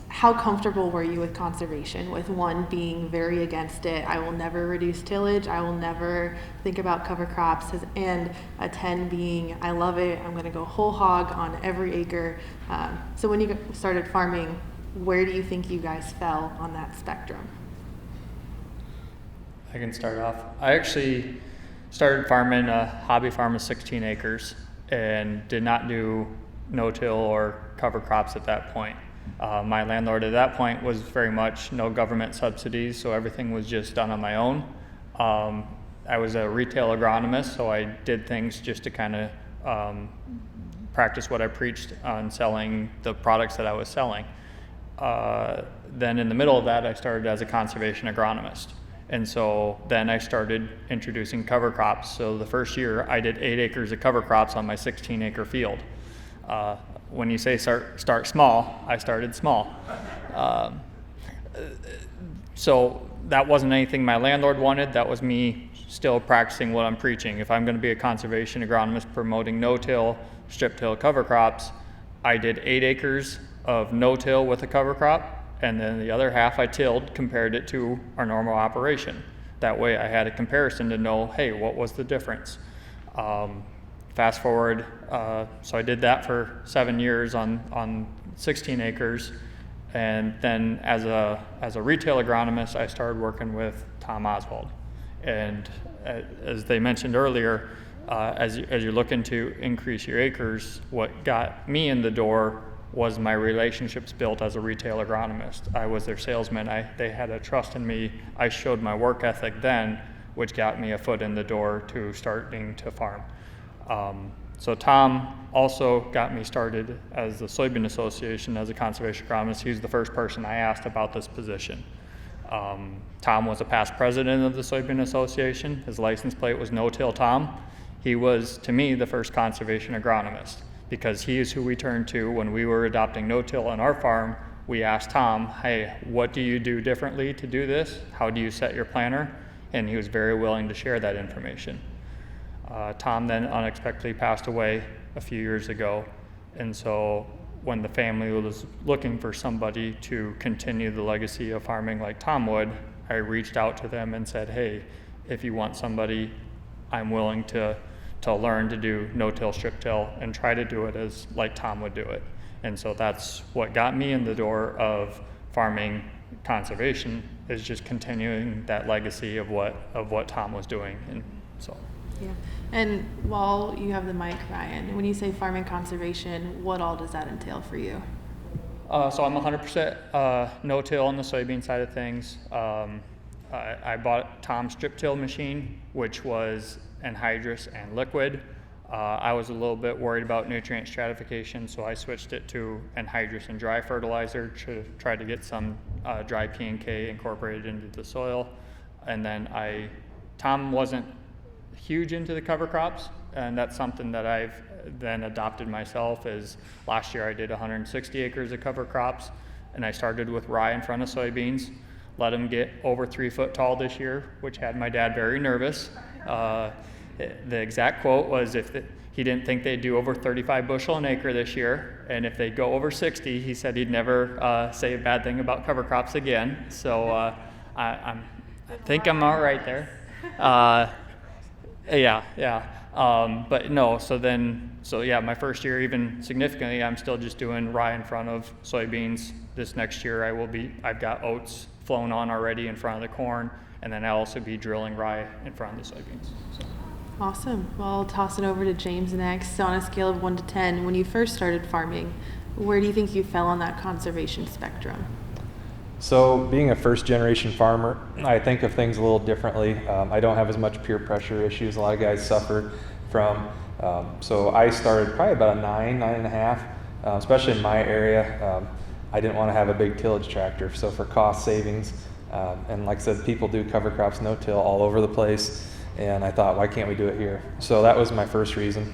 how comfortable were you with conservation, with 1 being very against it, I will never reduce tillage, I will never think about cover crops, and a 10 being, I love it, I'm going to go whole hog on every acre. So when you started farming, where do you think you guys fell on that spectrum? I can start off. I actually started farming a hobby farm of 16 acres and did not do no-till or cover crops at that point. My landlord at that point was very much no government subsidies, so everything was just done on my own. I was a retail agronomist, so I did things just to kind of practice what I preached on selling the products that I was selling. Then in the middle of that, I started as a conservation agronomist. And so then I started introducing cover crops. So the first year I did 8 acres of cover crops on my 16-acre field. When you say start small, I started small. So that wasn't anything my landlord wanted. That was me still practicing what I'm preaching. If I'm going to be a conservation agronomist promoting no-till, strip-till cover crops, I did 8 acres of no-till with a cover crop, and then the other half I tilled, compared it to our normal operation. That way I had a comparison to know, hey, what was the difference? Fast forward, so I did that for 7 years on 16 acres. And then as a retail agronomist, I started working with Tom Oswald. And as they mentioned earlier, as you're looking to increase your acres, what got me in the door was my relationships built as a retail agronomist. I was their salesman. They had a trust in me. I showed my work ethic then, which got me a foot in the door to starting to farm. So Tom also got me started as the Soybean Association as a conservation agronomist. He was the first person I asked about this position. Tom was a past president of the Soybean Association. His license plate was No-Till Tom. He was, to me, the first conservation agronomist, because he is who we turned to when we were adopting no-till on our farm. We asked Tom, hey, what do you do differently to do this? How do you set your planner? And he was very willing to share that information. Tom then unexpectedly passed away a few years ago, and so when the family was looking for somebody to continue the legacy of farming like Tom would, I reached out to them and said, hey, if you want somebody, I'm willing to learn to do no-till, strip-till, and try to do it as like Tom would do it. And so that's what got me in the door of farming conservation, is just continuing that legacy of what Tom was doing. And so. Yeah. And while you have the mic, Ryan, when you say farming conservation, what all does that entail for you? So I'm 100% no-till on the soybean side of things. I bought Tom's strip-till machine, which was anhydrous and liquid. I was a little bit worried about nutrient stratification, so I switched it to anhydrous and dry fertilizer to try to get some dry P and K incorporated into the soil. And then Tom wasn't huge into the cover crops, and that's something that I've then adopted myself. Is last year I did 160 acres of cover crops, and I started with rye in front of soybeans, let them get over 3 foot tall this year, which had my dad very nervous. The exact quote was he didn't think they'd do over 35 bushel an acre this year, and if they go over 60, he said he'd never say a bad thing about cover crops again. So I think I'm all right there. But no, so yeah, my first year, even significantly, I'm still just doing rye in front of soybeans. This next year I've got oats flown on already in front of the corn, and then I'll also be drilling rye in front of the soybeans. So. Awesome. Well, I'll toss it over to James next. On a scale of 1 to 10, when you first started farming, where do you think you fell on that conservation spectrum? So being a first generation farmer, I think of things a little differently. I don't have as much peer pressure issues a lot of guys suffer from. So I started probably about a 9.5, especially in my area. I didn't want to have a big tillage tractor, so for cost savings, and like I said, people do cover crops no-till all over the place, and I thought, why can't we do it here? So that was my first reason.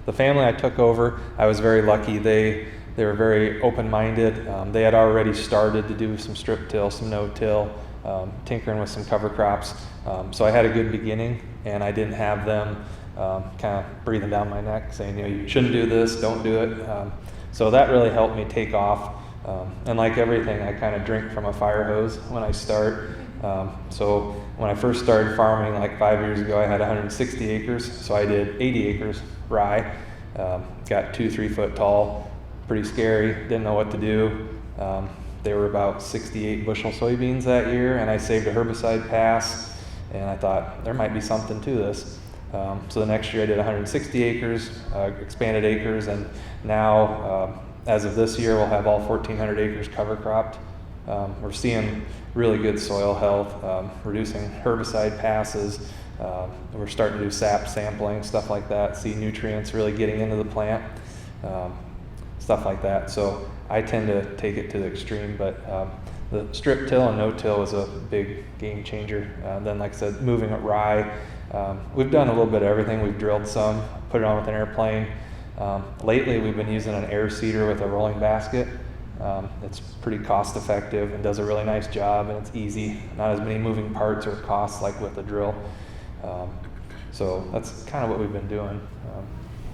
The family I took over, I was very lucky. They were very open-minded. They had already started to do some strip-till, some no-till, tinkering with some cover crops. So I had a good beginning, and I didn't have them kind of breathing down my neck saying, you shouldn't do this, don't do it. So that really helped me take off. And like everything, I kind of drink from a fire hose when I start. So when I first started farming like 5 years ago, I had 160 acres. So I did 80 acres rye, got 2-3 foot tall, pretty scary, didn't know what to do. They were about 68 bushel soybeans that year, and I saved a herbicide pass, and I thought there might be something to this. So the next year I did 160 acres, expanded acres, and now as of this year we'll have all 1,400 acres cover cropped. We're seeing really good soil health, reducing herbicide passes. We're starting to do sap sampling, stuff like that, see nutrients really getting into the plant, stuff like that. So I tend to take it to the extreme, but the strip till and no-till is a big game changer. Then like I said, moving at rye, we've done a little bit of everything. We've drilled some, put it on with an airplane. Lately we've been using an air seeder with a rolling basket. It's pretty cost effective and does a really nice job, and it's easy. Not as many moving parts or costs like with the drill. So that's kind of what we've been doing.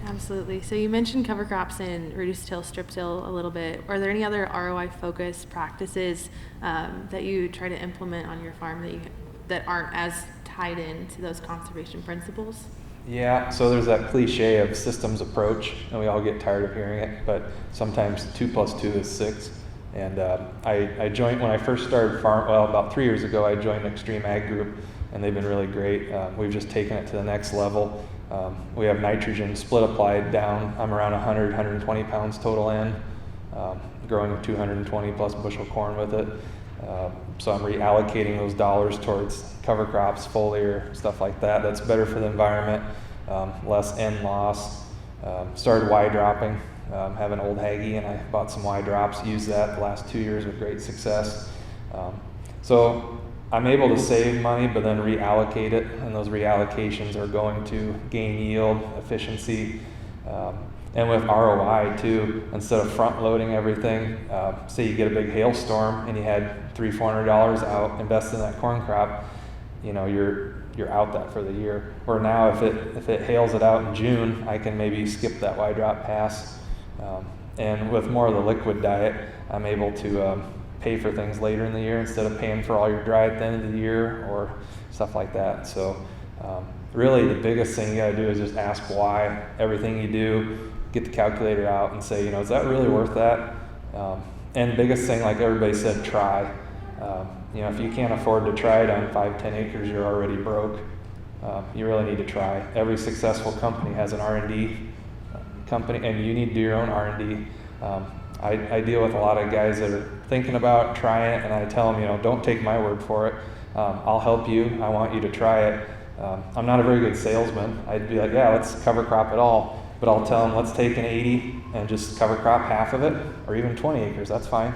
Absolutely. So you mentioned cover crops and reduced till, strip till a little bit. Are there any other ROI focused practices that you try to implement on your farm that aren't as tied into those conservation principles? Yeah, so there's that cliche of systems approach, and we all get tired of hearing it, but sometimes 2 + 2 is 6. And I joined, when I first started about 3 years ago, I joined Extreme Ag Group, and they've been really great. We've just taken it to the next level. We have nitrogen split applied down. I'm around 100, 120 pounds total in, growing 220 plus bushel corn with it. So I'm reallocating those dollars towards cover crops, foliar, stuff like that. That's better for the environment, less N loss. Started Y dropping. Have an old Haggie, and I bought some Y drops, used that the last 2 years with great success. So I'm able to save money, but then reallocate it, and those reallocations are going to gain yield, efficiency, and with ROI too. Instead of front loading everything, say you get a big hailstorm and you had $300-400 out invested in that corn crop, you're out that for the year. Or now if it hails it out in June, I can maybe skip that Y drop pass. And with more of the liquid diet, I'm able to pay for things later in the year instead of paying for all your dry at the end of the year or stuff like that. So really the biggest thing you gotta do is just ask why everything you do, get the calculator out and say, is that really worth that? And the biggest thing, like everybody said, try. If you can't afford to try it on 5-10 acres, you're already broke. You really need to try. Every successful company has an R&D company, and you need to do your own R&D. I deal with a lot of guys that are thinking about trying it, and I tell them, don't take my word for it. I'll help you. I want you to try it. I'm not a very good salesman. I'd be like, yeah, let's cover crop it all. But I'll tell them, let's take an 80 and just cover crop half of it, or even 20 acres. That's fine.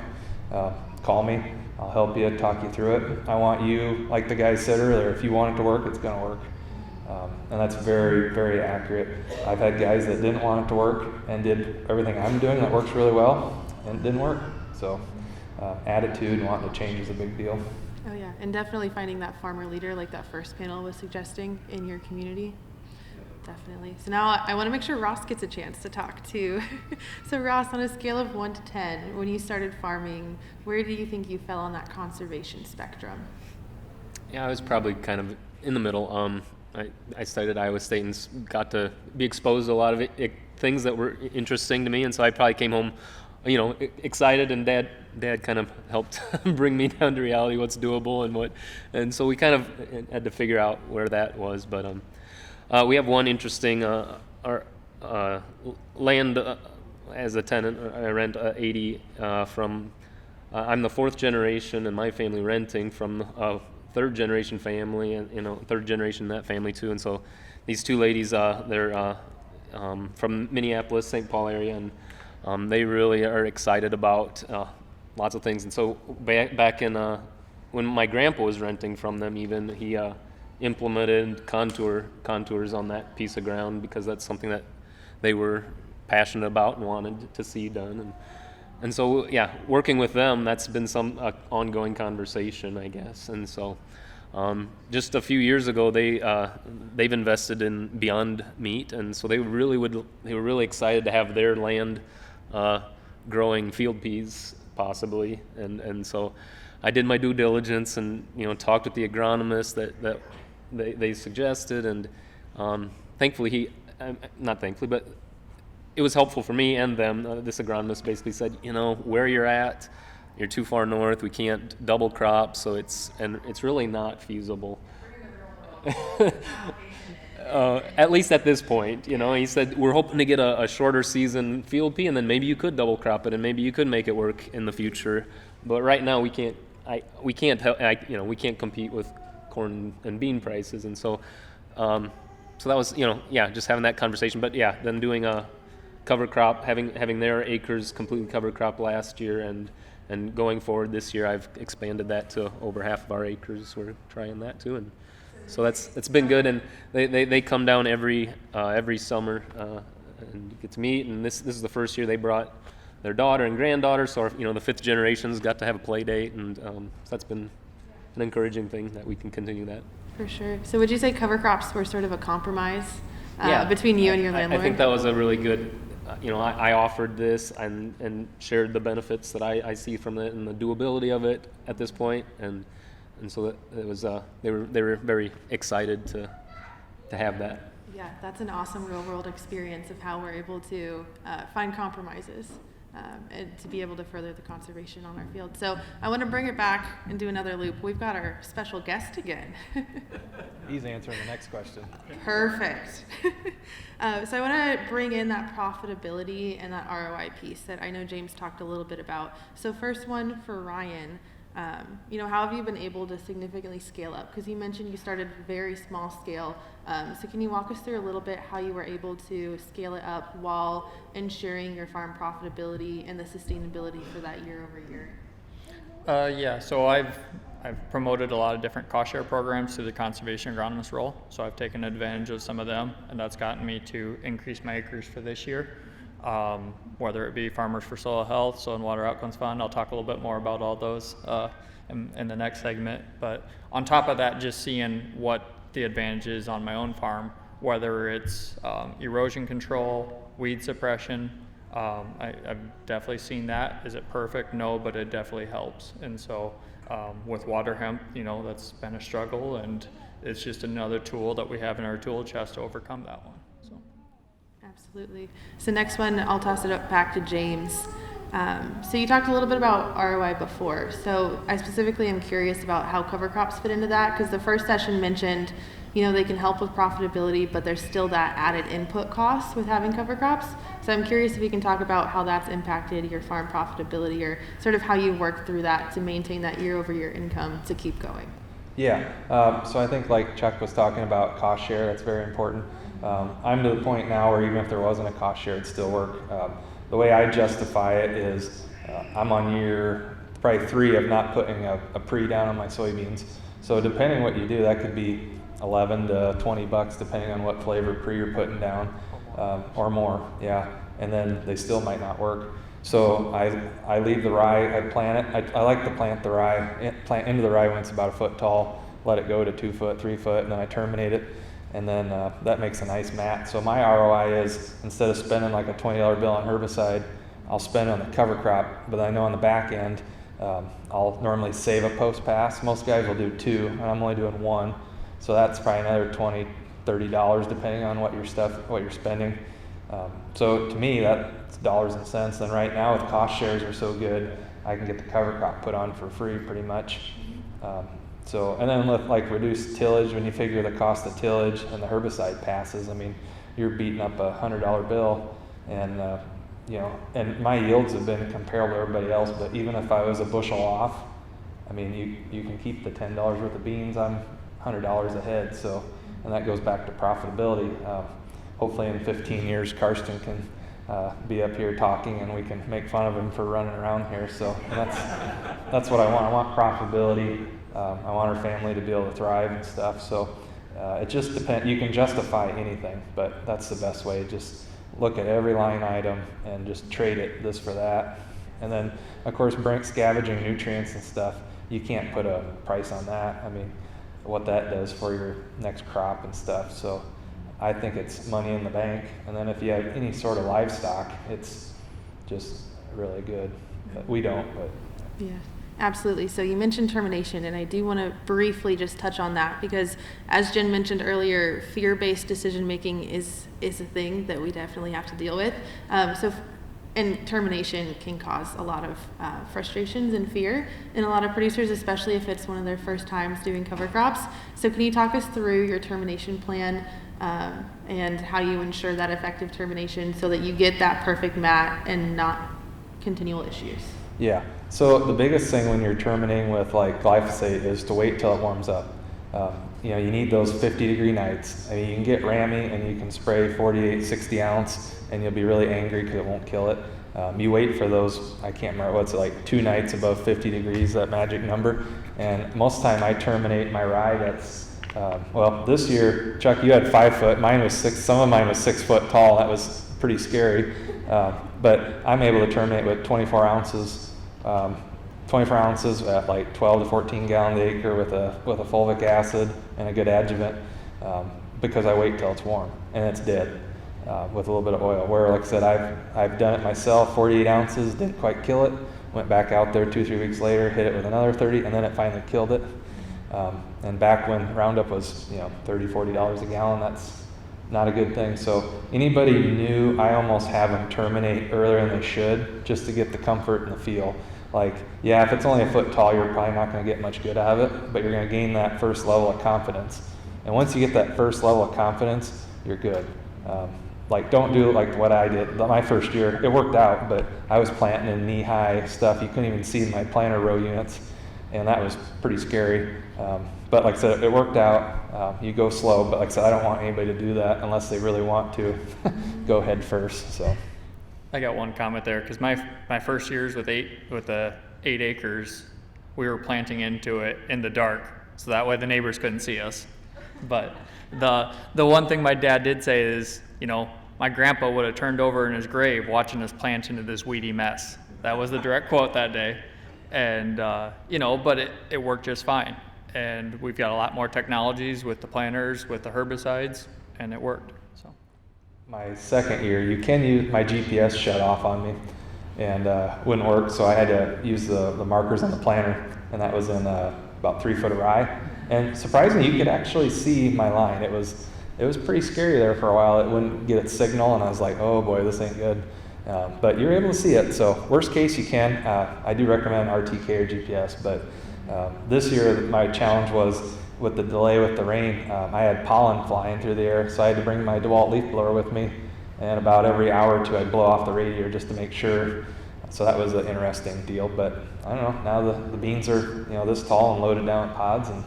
Call me. I'll help you, talk you through it. I want you, like the guy said earlier, if you want it to work, it's going to work. And that's very, very accurate. I've had guys that didn't want it to work and did everything I'm doing that works really well, and it didn't work. So attitude and wanting to change is a big deal. Oh yeah, and definitely finding that farmer leader like that first panel was suggesting in your community. Definitely. So now I want to make sure Ross gets a chance to talk too. So Ross, on a scale of 1 to 10, when you started farming, where do you think you fell on that conservation spectrum? Yeah, I was probably kind of in the middle. I studied at Iowa State and got to be exposed to a lot of things that were interesting to me, and so I probably came home, excited, and Dad kind of helped bring me down to reality, what's doable and so we kind of had to figure out where that was. But we have one interesting our land as a tenant. I rent 80 from. I'm the 4th generation in my family renting from a 3rd generation family, and 3rd generation in that family too. And so these 2 ladies, they're from Minneapolis, St. Paul area, and they really are excited about lots of things. And so back in when my grandpa was renting from them, even he implemented contours on that piece of ground because that's something that they were passionate about and wanted to see done. And so, yeah, working with them, that's been some ongoing conversation, I guess. And so, just a few years ago, they've invested in Beyond Meat, and so they were really excited to have their land growing field peas, possibly. And so, I did my due diligence and talked with the agronomist that they suggested, and thankfully but it was helpful for me and them. This agronomist basically said, where you're at, you're too far north. We can't double crop, so it's really not feasible. At least at this point, he said we're hoping to get a shorter season field pea, and then maybe you could double crop it, and maybe you could make it work in the future. But right now we can't. We can't compete with corn and bean prices, and so that was just having that conversation. But yeah, then doing a cover crop, having their acres completely cover crop last year, and going forward this year, I've expanded that to over half of our acres. We're trying that too, and so it's been good. And they come down every summer and get to meet. And this is the first year they brought their daughter and granddaughter, so the 5th generations got to have a play date, and so that's been an encouraging thing that we can continue that. For sure. So would you say cover crops were sort of a compromise Yeah, between you and your landlord? I think that was a really good, I offered this and shared the benefits that I see from it and the doability of it at this point, and so that it was they were very excited to have that. Yeah, that's an awesome real world experience of how we're able to find compromises and to be able to further the conservation on our field. So I want to bring it back and do another loop. We've got our special guest again. He's answering the next question. Perfect. So I want to bring in that profitability and that ROI piece that I know James talked a little bit about. So first one for Ryan. How have you been able to significantly scale up? Because you mentioned you started very small scale. So can you walk us through a little bit how you were able to scale it up while ensuring your farm profitability and the sustainability for that year over year? Yeah, so I've promoted a lot of different cost share programs through the conservation agronomist role. So I've taken advantage of some of them, and that's gotten me to increase my acres for this year. Whether it be Farmers for Soil Health, Soil and Water Outcomes Fund. I'll talk a little bit more about all those in the next segment. But on top of that, just seeing what the advantage is on my own farm, whether it's erosion control, weed suppression. I've definitely seen that. Is it perfect? No, but it definitely helps. And so with water hemp, that's been a struggle, and it's just another tool that we have in our tool chest to overcome that one. Absolutely. So next one, I'll toss it up back to James. So you talked a little bit about ROI before. So I specifically am curious about how cover crops fit into that, because the first session mentioned, they can help with profitability, but there's still that added input cost with having cover crops. So I'm curious if you can talk about how that's impacted your farm profitability, or sort of how you work through that to maintain that year over year income to keep going. Yeah, so I think like Chuck was talking about cost share, that's very important. I'm to the point now where even if there wasn't a cost share, it'd still work. The way I justify it is I'm on year probably 3 of not putting a pre down on my soybeans. So depending what you do, that could be $11 to $20 depending on what flavor pre you're putting down, or more. Yeah, and then they still might not work. So I leave the rye, I plant it. I like to plant into the rye when it's about a foot tall, let it go to 2 foot, 3 foot, and then I terminate it. And then that makes a nice mat. So my ROI is, instead of spending like a $20 bill on herbicide, I'll spend it on the cover crop. But I know on the back end, I'll normally save a post pass. Most guys will do 2, and I'm only doing 1. So that's probably another $20, $30 depending on what you're spending. So to me, that's dollars and cents. And right now with cost shares are so good, I can get the cover crop put on for free pretty much. And then with like reduced tillage, when you figure the cost of tillage and the herbicide passes, I mean, you're beating up a $100 bill, and and my yields have been comparable to everybody else. But even if I was a bushel off, I mean, you can keep the $10 worth of beans. I'm $100 ahead. So, and that goes back to profitability. Hopefully, in 15 years, Karsten can be up here talking, and we can make fun of him for running around here. So that's what I want. I want profitability. I want our family to be able to thrive and stuff. So it just depends. You can justify anything, but that's the best way. Just look at every line item and just trade it this for that. And then, of course, scavenging nutrients and stuff, you can't put a price on that. I mean, what that does for your next crop and stuff. So I think it's money in the bank. And then if you have any sort of livestock, it's just really good. But we don't, but. Yeah. Absolutely. So you mentioned termination, and I do want to briefly just touch on that, because as Jen mentioned earlier, fear-based decision-making is a thing that we definitely have to deal with. And termination can cause a lot of frustrations and fear in a lot of producers, especially if it's one of their first times doing cover crops. So can you talk us through your termination plan and how you ensure that effective termination so that you get that perfect mat and not continual issues? Yeah. So the biggest thing when you're terminating with like glyphosate is to wait till it warms up. You need those 50-degree nights. I mean, you can get rammy and you can spray 48, 60 ounce, and you'll be really angry because it won't kill it. You wait for those, I can't remember what's it, like 2 nights above 50 degrees, that magic number. And most of the time I terminate my rye that's, this year, Chuck, you had 5 foot. Mine was 6. Some of mine was 6 foot tall. That was pretty scary. But I'm able to terminate with 24 ounces. 24 ounces at like 12 to 14 gallons an acre with a fulvic acid and a good adjuvant, because I wait till it's warm and it's dead with a little bit of oil. Where, like I said, I've done it myself. 48 ounces, didn't quite kill it. Went back out there 2-3 weeks later, hit it with another 30, and then it finally killed it. And back when Roundup was $30, $40 a gallon, not a good thing. So anybody new, I almost have them terminate earlier than they should, just to get the comfort and the feel. Like, yeah, if it's only a foot tall, you're probably not going to get much good out of it, but you're going to gain that first level of confidence. And once you get that first level of confidence, you're good. Like, don't do it like what I did. My first year, it worked out, but I was planting in knee-high stuff. You couldn't even see my planter row units, and that was pretty scary. But like I said, it worked out. You go slow, but like I said, I don't want anybody to do that unless they really want to go head first. So I got one comment there, because my first years with the 8 acres, we were planting into it in the dark, so that way the neighbors couldn't see us. But the one thing my dad did say is, you know, my grandpa would have turned over in his grave watching us plant into this weedy mess. That was the direct quote that day. And, you know, but it worked just fine. And we've got a lot more technologies with the planters, with the herbicides, and it worked. So my second year, you can use, my GPS shut off on me and wouldn't work, so I had to use the markers on the planter, and that was in about 3 foot of rye. And surprisingly, you could actually see my line. It was pretty scary there for a while. It wouldn't get its signal, and I was like, oh boy, this ain't good. But you're able to see it, so worst case you can. I do recommend RTK or GPS, but this year my challenge was with the delay with the rain. I had pollen flying through the air, so I had to bring my DeWalt leaf blower with me, and about every hour or two I'd blow off the radiator just to make sure. So that was an interesting deal, but I don't know, now the beans are, you know, this tall and loaded down with pods and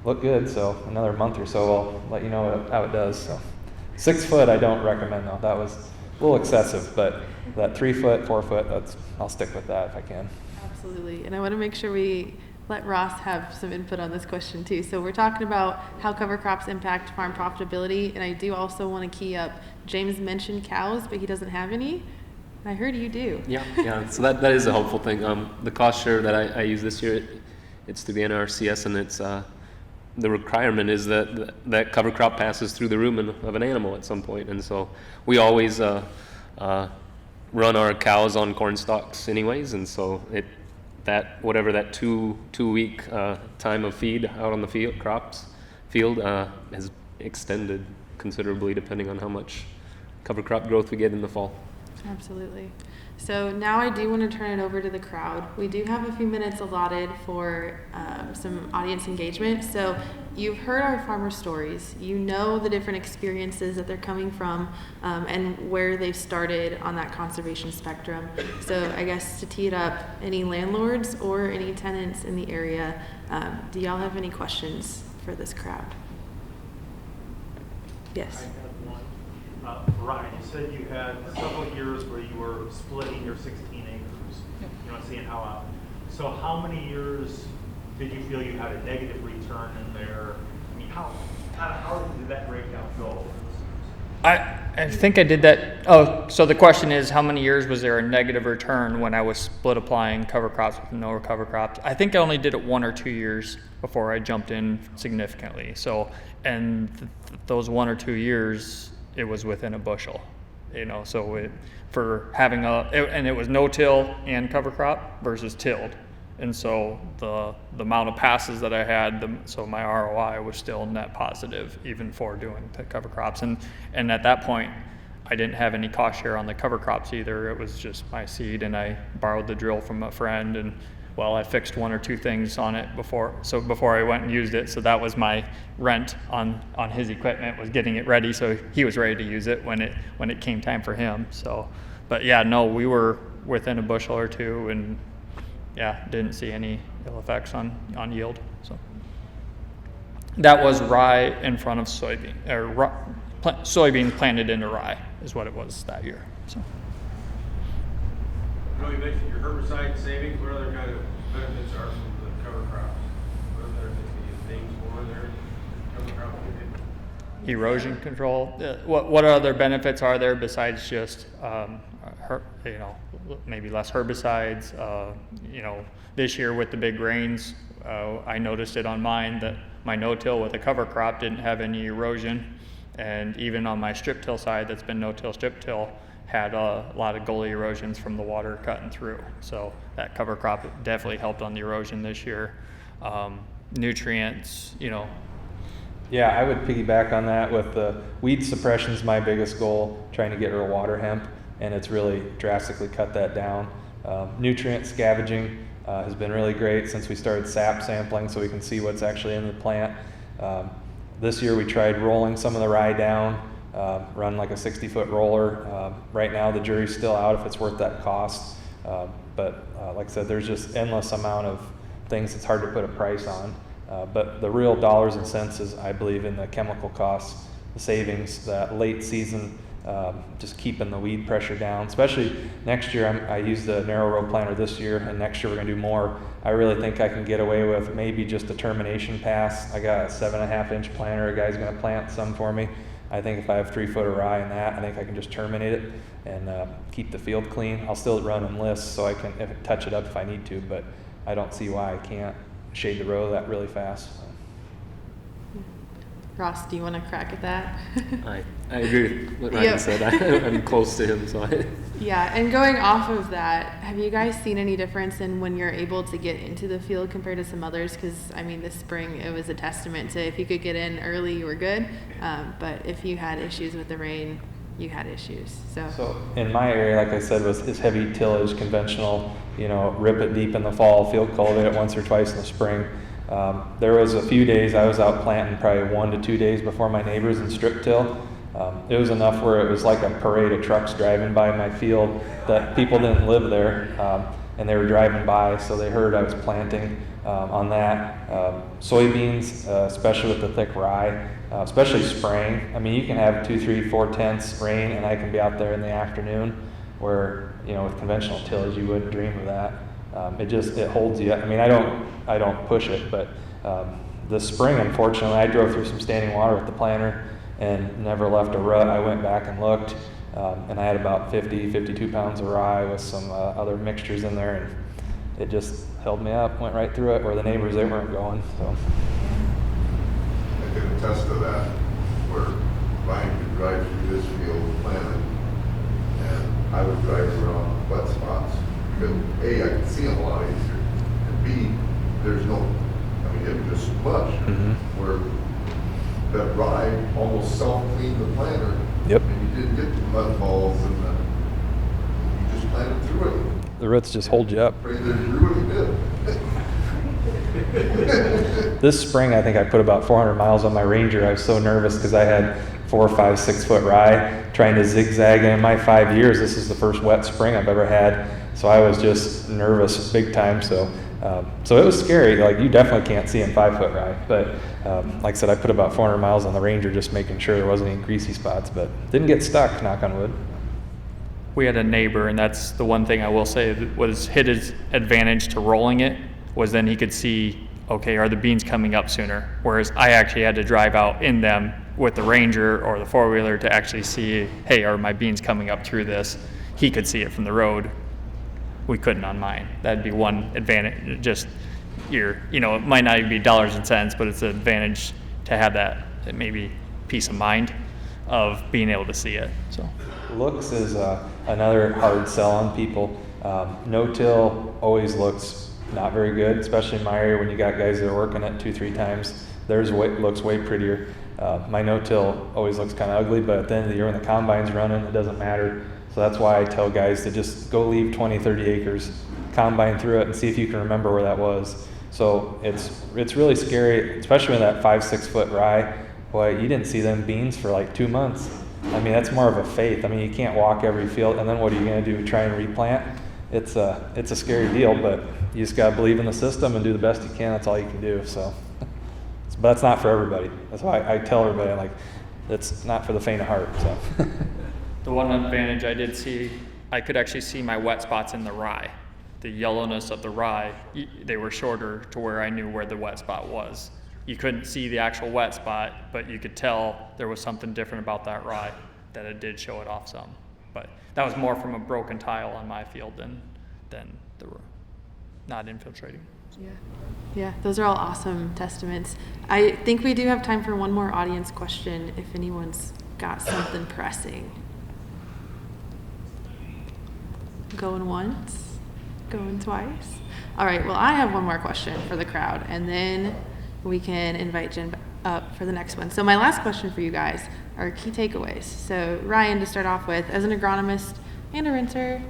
look good, so another month or so I'll let you know how it does. So 6 foot I don't recommend though. That was a little excessive, but that 3 foot, 4 foot, I'll stick with that if I can. Absolutely. And I want to make sure we let Ross have some input on this question too. So we're talking about how cover crops impact farm profitability, and I do also want to key up, James mentioned cows, but he doesn't have any. I heard you do. Yeah. So that is a helpful thing. The cost share that I use this year, it's to the NRCS, and it's the requirement is that cover crop passes through the rumen of an animal at some point, and so we always run our cows on corn stalks anyways, and so whatever that two week time of feed out on the field has extended considerably depending on how much cover crop growth we get in the fall. Absolutely. So now I do want to turn it over to the crowd. We do have a few minutes allotted for some audience engagement. So you've heard our farmer stories. You know the different experiences that they're coming from and where they've started on that conservation spectrum. So I guess to tee it up, any landlords or any tenants in the area, do y'all have any questions for this crowd? Yes. Ryan, you said you had several years where you were splitting your 16 acres, you know, seeing how out. So how many years did you feel you had a negative return in there? I mean, how did that breakdown go? I think I did that. Oh, so the question is, how many years was there a negative return when I was split applying cover crops with no cover crops? I think I only did it 1 or 2 years before I jumped in significantly. So, and those 1 or 2 years, it was within a bushel, you know, so it was no-till and cover crop versus tilled. And so the amount of passes that I had, so my ROI was still net positive even for doing the cover crops. And at that point, I didn't have any cost share on the cover crops either. It was just my seed, and I borrowed the drill from a friend, and well, I fixed 1 or 2 things on it before I went and used it. So that was my rent on his equipment, was getting it ready so he was ready to use it when it came time for him. So, but yeah, no, we were within a bushel or 2, and yeah, didn't see any ill effects on yield. So that was rye in front of soybean, or soybean planted into rye is what it was that year. So. I know you mentioned your herbicide savings. What other kind of benefits are from the cover crops? What other benefits do you think more there? Cover crop Erosion control. What other benefits are there besides just maybe less herbicides? This year with the big rains, I noticed it on mine that my no-till with a cover crop didn't have any erosion, and even on my strip till side that's been no-till strip till had a lot of gully erosions from the water cutting through. So that cover crop definitely helped on the erosion this year. Nutrients, Yeah, I would piggyback on that with the weed suppression is my biggest goal, trying to get rid of water hemp, and it's really drastically cut that down. Nutrient scavenging has been really great since we started sap sampling, so we can see what's actually in the plant. This year we tried rolling some of the rye down, run like a 60-foot roller. Right now the jury's still out if it's worth that cost, but like I said, there's just endless amount of things it's hard to put a price on. But the real dollars and cents is, I believe, in the chemical costs, the savings, that late season, just keeping the weed pressure down. Especially next year, I used the narrow row planter this year, and next year we're gonna do more. I really think I can get away with maybe just a termination pass. I got a 7.5-inch planter, a guy's gonna plant some for me. I think if I have 3 foot of rye in that, I think I can just terminate it and keep the field clean. I'll still run enlist so I can touch it up if I need to, but I don't see why I can't shade the row that really fast. Ross, do you want to crack at that? I agree with what Ryan said. I'm close to him, so Yeah, and going off of that, have you guys seen any difference in when you're able to get into the field compared to some others? Because, I mean, this spring, it was a testament to if you could get in early, you were good. But if you had issues with the rain, you had issues. So in my area, like I said, is heavy tillage, conventional, rip it deep in the fall, field cultivate it once or twice in the spring. There was a few days I was out planting, probably 1 to 2 days before my neighbors in strip till. It was enough where it was like a parade of trucks driving by my field that people didn't live there, and they were driving by, so they heard I was planting on that. Soybeans, especially with the thick rye, especially spraying. I mean, you can have 2, 3, 4 tenths rain, and I can be out there in the afternoon, where with conventional tillage you wouldn't dream of that. It holds you. I mean, I don't push it, but this spring, unfortunately, I drove through some standing water with the planter and never left a rut. I went back and looked, and I had about 52 pounds of rye with some other mixtures in there, and it just held me up, went right through it, where the neighbors, they weren't going. So I can attest to that, where Ryan could drive through this field planting, and I would drive around wet spots. Because A, I can see them a lot easier, and B, there's no, it was just much, where that rye almost self-cleaned the planter. Yep. And you didn't get the mud balls, and you just planted through it. the roots just hold you up. They really did. This spring, I think I put about 400 miles on my Ranger. I was so nervous because I had 4, 5, 6 foot rye trying to zigzag. And in my 5 years, this is the first wet spring I've ever had. So I was just nervous big time. So it was scary. Like, you definitely can't see in 5 foot rye. But like I said, I put about 400 miles on the Ranger just making sure there wasn't any greasy spots, but didn't get stuck, knock on wood. We had a neighbor, and that's the one thing I will say that was his advantage to rolling it, was then he could see, okay, are the beans coming up sooner? Whereas I actually had to drive out in them with the Ranger or the four-wheeler to actually see, hey, are my beans coming up through this? He could see it from the road. We couldn't on mine. That'd be one advantage. Just it might not even be dollars and cents, but it's an advantage to have that maybe peace of mind of being able to see it. So Looks is another hard sell on people. No-till always looks not very good, especially in my area when you got guys that are working it 2-3 times. Theirs looks way prettier. My no-till always looks kind of ugly, but at the end of the year when the combine's running, it doesn't matter. So that's why I tell guys to just go leave 20-30 acres, combine through it, and see if you can remember where that was. So it's really scary, especially with that 5-6 foot rye. Boy, you didn't see them beans for like 2 months. I mean, that's more of a faith. I mean, you can't walk every field, and then what are you going to do, try and replant? It's a scary deal, but you just got to believe in the system and do the best you can. That's all you can do. So, but that's not for everybody. That's why I tell everybody, like, it's not for the faint of heart. So. the one advantage I did see, I could actually see my wet spots in the rye. The yellowness of the rye, they were shorter to where I knew where the wet spot was. You couldn't see the actual wet spot, but you could tell there was something different about that rye, that it did show it off some. But that was more from a broken tile on my field than the not infiltrating. Yeah, those are all awesome testaments. I think we do have time for one more audience question if anyone's got something pressing. Going once, going twice. All right, well, I have one more question for the crowd, and then we can invite Jen up for the next one. So my last question for you guys are key takeaways. So Ryan, to start off with, as an agronomist and a renter,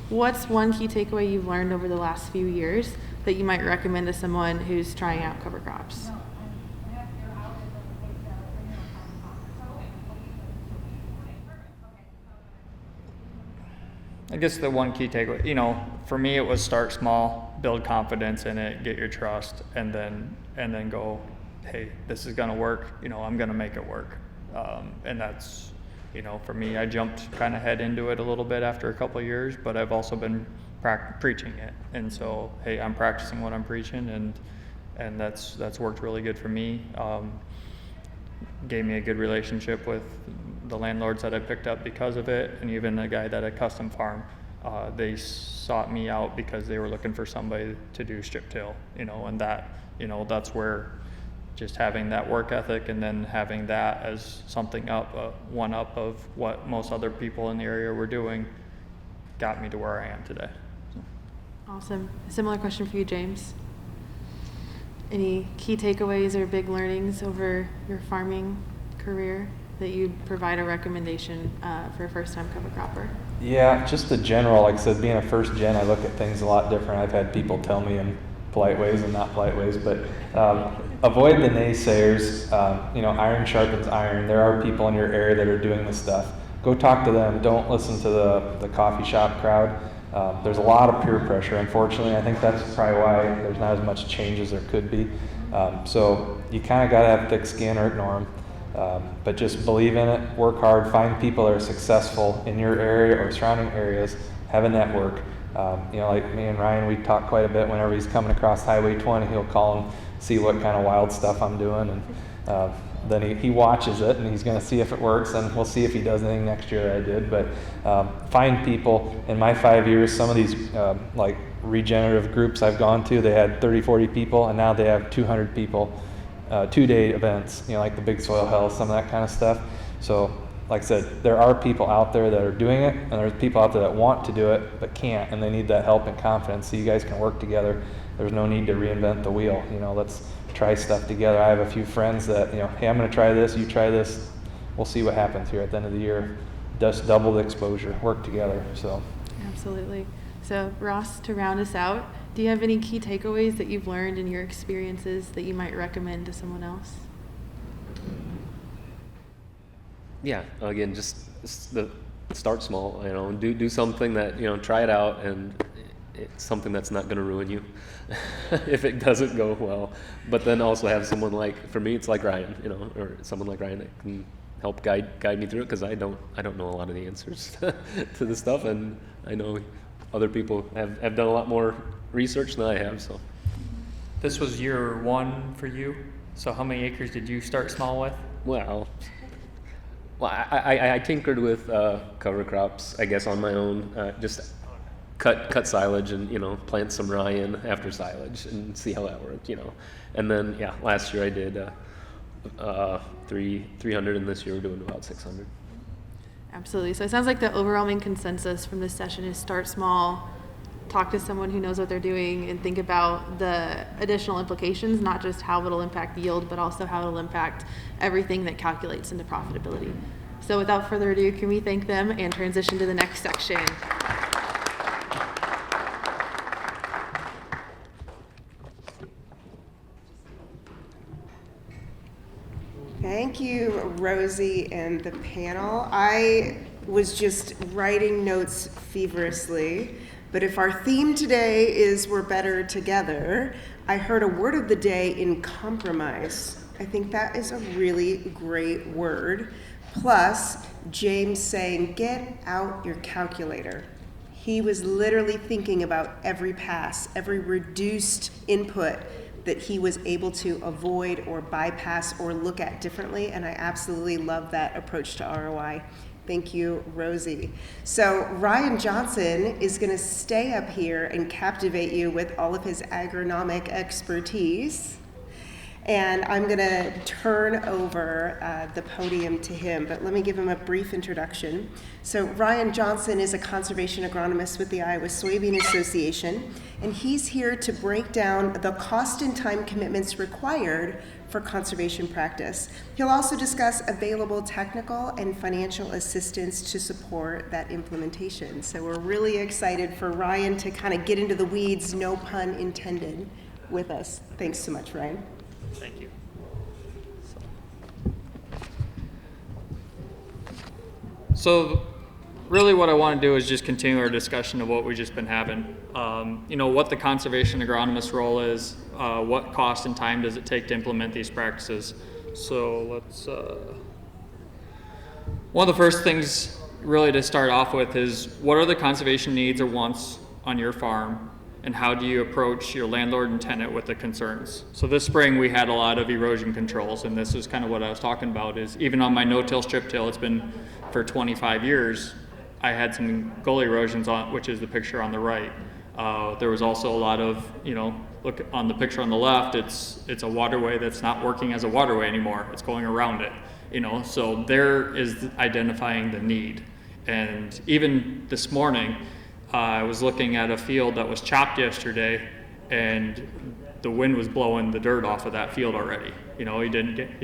what's one key takeaway you've learned over the last few years that you might recommend to someone who's trying out cover crops? I guess the one key takeaway, for me, it was start small, build confidence in it, get your trust, and then go, hey, this is going to work. I'm going to make it work. And that's, for me, I jumped kind of head into it a little bit after a couple of years, but I've also been preaching it. And so, hey, I'm practicing what I'm preaching, and that's worked really good for me. Gave me a good relationship with the landlords that I picked up because of it, and even the guy that I custom farm, they sought me out because they were looking for somebody to do strip till, and that, that's where just having that work ethic and then having that as something one up of what most other people in the area were doing got me to where I am today. So. Awesome. Similar question for you, James. Any key takeaways or big learnings over your farming career that you'd provide a recommendation for a first-time cover cropper? Yeah, just the general, like I said, being a first gen, I look at things a lot different. I've had people tell me in polite ways and not polite ways, but avoid the naysayers. Iron sharpens iron. There are people in your area that are doing this stuff. Go talk to them. Don't listen to the coffee shop crowd. There's a lot of peer pressure, unfortunately. I think that's probably why there's not as much change as there could be. So you kind of got to have thick skin or ignore them. But just believe in it, work hard, find people that are successful in your area or surrounding areas, have a network. Like me and Ryan, we talk quite a bit whenever he's coming across Highway 20, he'll call and see what kind of wild stuff I'm doing. And then he watches it and he's going to see if it works, and we'll see if he does anything next year that I did. But find people. In my 5 years, some of these like regenerative groups I've gone to, they had 30, 40 people, and now they have 200 people. 2-day events, like the Big Soil Health, some of that kind of stuff. So, like I said, there are people out there that are doing it, and there's people out there that want to do it but can't, and they need that help and confidence. So you guys can work together. There's no need to reinvent the wheel. Let's try stuff together. I have a few friends that, hey, I'm going to try this, you try this. We'll see what happens here at the end of the year. Just double the exposure, work together. So. Absolutely. So, Ross, to round us out, do you have any key takeaways that you've learned in your experiences that you might recommend to someone else? Yeah, again, just start small, do something that, try it out, and it's something that's not going to ruin you if it doesn't go well. But then also have someone for me, it's like Ryan, or someone like Ryan that can help guide me through it, because I don't know a lot of the answers to this stuff, and I know other people have done a lot more research than I have. So This was year one for you. So how many acres did you start small with? Well, I tinkered with cover crops, I guess, on my own. Just cut silage and plant some rye in after silage and see how that worked. And then last year I did 300, and this year we're doing about 600. Absolutely. So it sounds like the overwhelming consensus from this session is start small, talk to someone who knows what they're doing, and think about the additional implications, not just how it'll impact yield, but also how it'll impact everything that calculates into profitability. So without further ado, can we thank them and transition to the next section? Thank you, Rosie and the panel. I was just writing notes feverishly, but if our theme today is we're better together, I heard a word of the day in compromise. I think that is a really great word. Plus, James saying, get out your calculator. He was literally thinking about every pass, every reduced input that he was able to avoid or bypass or look at differently, and I absolutely love that approach to ROI. Thank you, Rosie. So Ryan Johnson is gonna stay up here and captivate you with all of his agronomic expertise. And I'm going to turn over the podium to him, but let me give him a brief introduction. So Ryan Johnson is a conservation agronomist with the Iowa Soybean Association, and he's here to break down the cost and time commitments required for conservation practice. He'll also discuss available technical and financial assistance to support that implementation. So we're really excited for Ryan to kind of get into the weeds, no pun intended, with us. Thanks so much, Ryan. Thank you. So really what I want to do is just continue our discussion of what we've just been having. What the conservation agronomist role is, what cost and time does it take to implement these practices. So let's, one of the first things really to start off with is what are the conservation needs or wants on your farm, and how do you approach your landlord and tenant with the concerns? So this spring we had a lot of erosion controls, and this is kind of what I was talking about, is even on my no-till strip till, it's been for 25 years, I had some gully erosions on, which is the picture on the right. There was also a lot of, look on the picture on the left, it's a waterway that's not working as a waterway anymore. It's going around it, so there is identifying the need. And even this morning, I was looking at a field that was chopped yesterday, and the wind was blowing the dirt off of that field already. He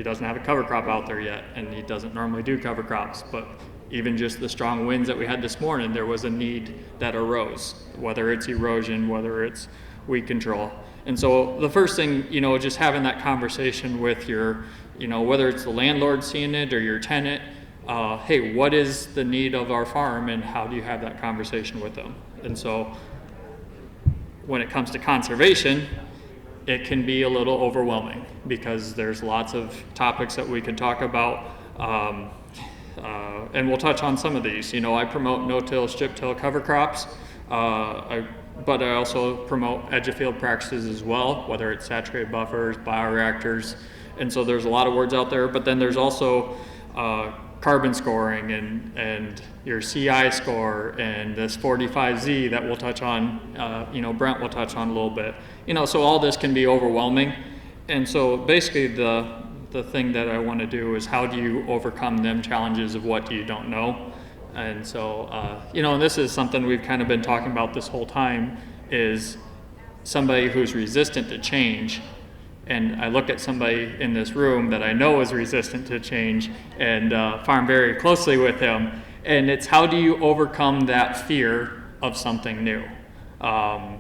doesn't have a cover crop out there yet, and he doesn't normally do cover crops, but even just the strong winds that we had this morning, there was a need that arose, whether it's erosion, whether it's weed control. And so the first thing, just having that conversation with your, whether it's the landlord seeing it or your tenant, hey, what is the need of our farm, and how do you have that conversation with them? And so when it comes to conservation, it can be a little overwhelming because there's lots of topics that we could talk about, and we'll touch on some of these. I promote no-till, strip-till cover crops, but I also promote edge of field practices as well, whether it's saturated buffers, bioreactors, and so there's a lot of words out there. But then there's also carbon scoring and your CI score and this 45Z that we'll touch on, Brent will touch on a little bit. So all this can be overwhelming. And so basically the thing that I want to do is how do you overcome them challenges of what you don't know? And so, and this is something we've kind of been talking about this whole time, is somebody who's resistant to change. And I look at somebody in this room that I know is resistant to change and farm very closely with him. And it's how do you overcome that fear of something new? How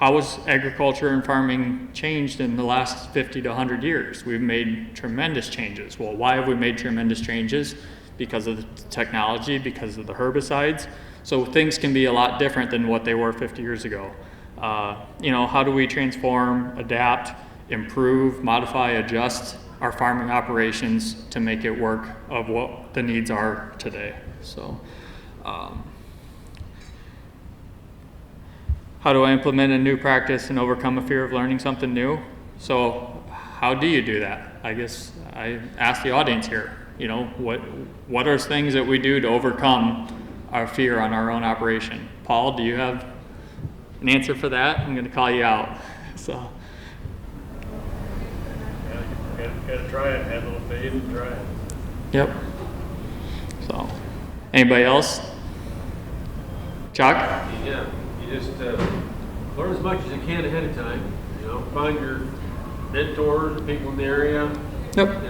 has agriculture and farming changed in the last 50 to 100 years? We've made tremendous changes. Well, why have we made tremendous changes? Because of the technology, because of the herbicides. So things can be a lot different than what they were 50 years ago. How do we transform, adapt, improve, modify, adjust our farming operations to make it work of what the needs are today? So, how do I implement a new practice and overcome a fear of learning something new? So, how do you do that? I guess I ask the audience here, what are things that we do to overcome our fear on our own operation? Paul, do you have an answer for that? I'm going to call you out. So. Gotta try it. Have a little faith and try it. Yep. So, anybody else? Chuck? Yeah, you just learn as much as you can ahead of time. Find your mentors, people in the area. Yep.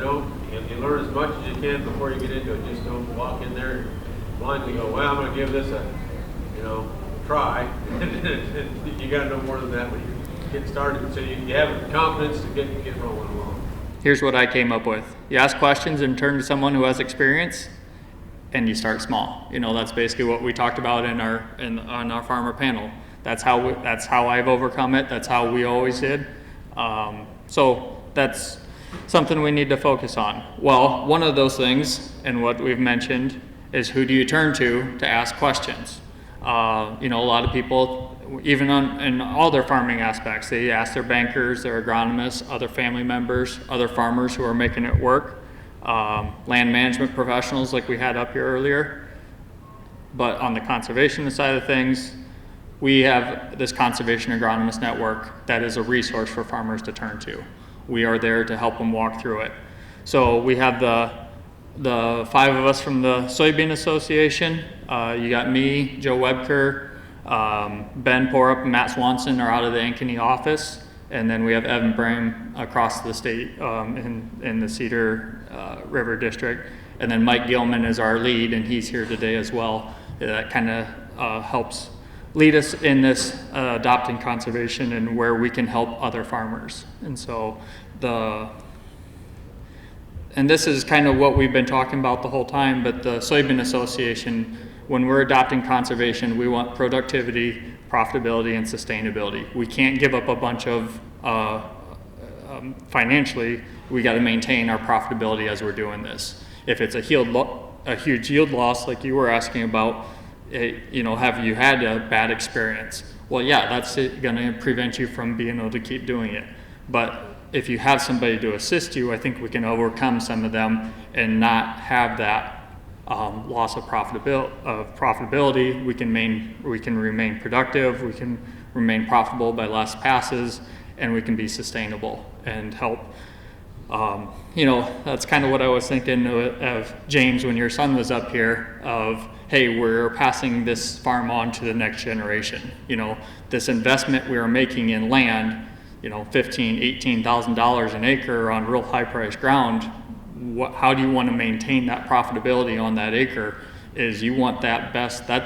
You learn as much as you can before you get into it. Just don't walk in there and blindly go, well, I'm going to give this a, try. You got to know more than that when you get started, so you have the confidence to get rolling along. Here's what I came up with. You ask questions and turn to someone who has experience, and you start small. That's basically what we talked about on our farmer panel. That's how I've overcome it. That's how we always did. So that's something we need to focus on. Well, one of those things, and what we've mentioned, is who do you turn to ask questions? A lot of people, even in all their farming aspects, they ask their bankers, their agronomists, other family members, other farmers who are making it work, land management professionals like we had up here earlier. But on the conservation side of things, we have this conservation agronomist network that is a resource for farmers to turn to. we are there to help them walk through it. So we have the 5 of us from the Soybean Association. You got me, Joe Webker, Ben Porup, and Matt Swanson are out of the Ankeny office. And then we have Evan Brame across the state in the Cedar River District. And then Mike Gilman is our lead, and he's here today as well. That kind of helps lead us in this adopting conservation and where we can help other farmers. And so and this is kind of what we've been talking about the whole time, but the Soybean Association, when we're adopting conservation, we want productivity, profitability, and sustainability. We can't give up a bunch of, financially, we got to maintain our profitability as we're doing this. If it's a huge yield loss, like you were asking about, have you had a bad experience? Well, yeah, that's going to prevent you from being able to keep doing it. But if you have somebody to assist you, I think we can overcome some of them and not have that loss of profitability. We can remain productive, we can remain profitable by less passes, and we can be sustainable and help. That's kind of what I was thinking of James when your son was up here of, hey, we're passing this farm on to the next generation. This investment we are making in land, $15,000, $18,000 an acre on real high priced ground. How do you want to maintain that profitability on that acre? Is you want that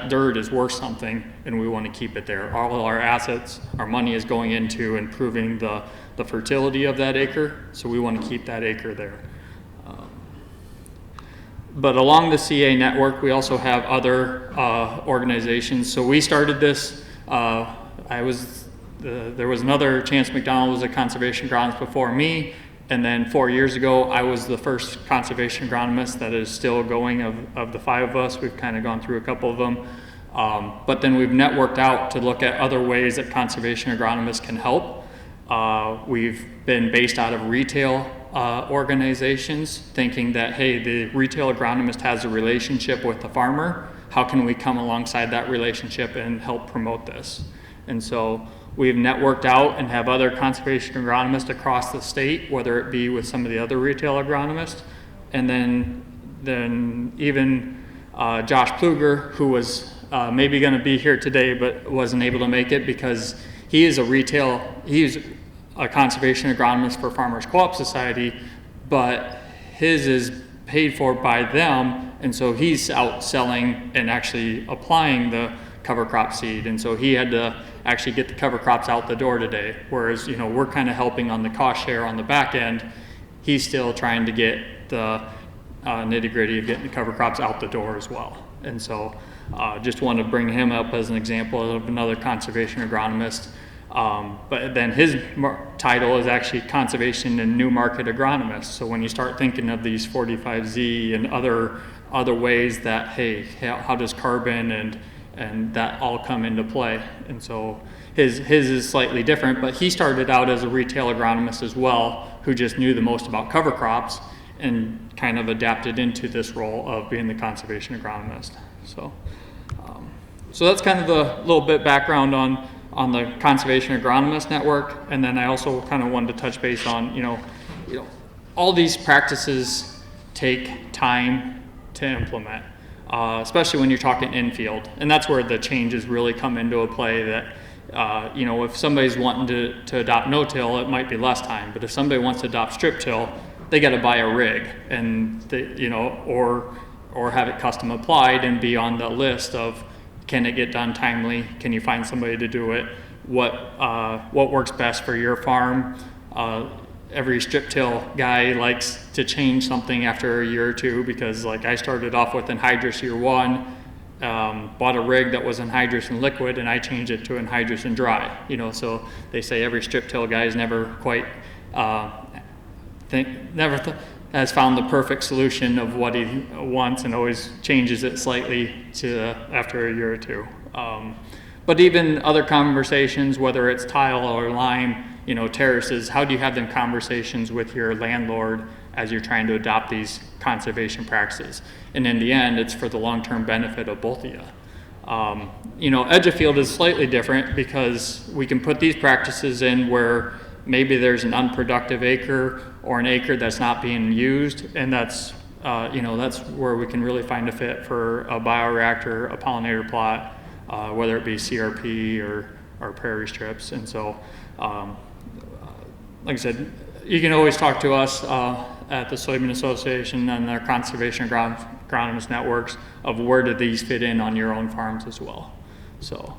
dirt is worth something, and we want to keep it there. All our assets, our money is going into improving the fertility of that acre, so we want to keep that acre there. But along the CA network, we also have other organizations. So we started this, there was another, Chance McDonald was a conservation agronomist before me, and then 4 years ago, I was the first conservation agronomist that is still going of the 5 of us. We've kind of gone through a couple of them. But then we've networked out to look at other ways that conservation agronomists can help. We've been based out of retail organizations, thinking that, hey, the retail agronomist has a relationship with the farmer. How can we come alongside that relationship and help promote this? And so we've networked out and have other conservation agronomists across the state, whether it be with some of the other retail agronomists. And then even Josh Pluger, who was maybe going to be here today but wasn't able to make it because he's a conservation agronomist for Farmers Co-op Society, but his is paid for by them, and so he's out selling and actually applying the cover crop seed, and so he had to actually get the cover crops out the door today, whereas we're kind of helping on the cost share on the back end. He's still trying to get the nitty-gritty of getting the cover crops out the door as well. And so just want to bring him up as an example of another conservation agronomist. But then his title is actually Conservation and New Market Agronomist. So when you start thinking of these 45Z and other ways that, hey, how does carbon and that all come into play? And so his is slightly different, but he started out as a retail agronomist as well, who just knew the most about cover crops and kind of adapted into this role of being the conservation agronomist. So that's kind of the little bit background on the Conservation Agronomist Network. And then I also kind of wanted to touch base on, all these practices take time to implement, especially when you're talking infield. And that's where the changes really come into a play that, if somebody's wanting to adopt no-till, it might be less time. But if somebody wants to adopt strip-till, they got to buy a rig and, or have it custom applied and be on the list of, can it get done timely? Can you find somebody to do it? What works best for your farm? Every strip-till guy likes to change something after a year or two because, like, I started off with anhydrous year 1, bought a rig that was anhydrous and liquid, and I changed it to anhydrous and dry. So they say every strip-till guy is never quite has found the perfect solution of what he wants and always changes it slightly to after a year or two. But even other conversations, whether it's tile or lime, terraces, how do you have them conversations with your landlord as you're trying to adopt these conservation practices? And in the end, it's for the long-term benefit of both of you. Edge of field is slightly different because we can put these practices in where maybe there's an unproductive acre or an acre that's not being used, and that's that's where we can really find a fit for a bioreactor, a pollinator plot, whether it be CRP or prairie strips. And so, like I said, you can always talk to us at the Soybean Association and our conservation agronomist networks of where do these fit in on your own farms as well. So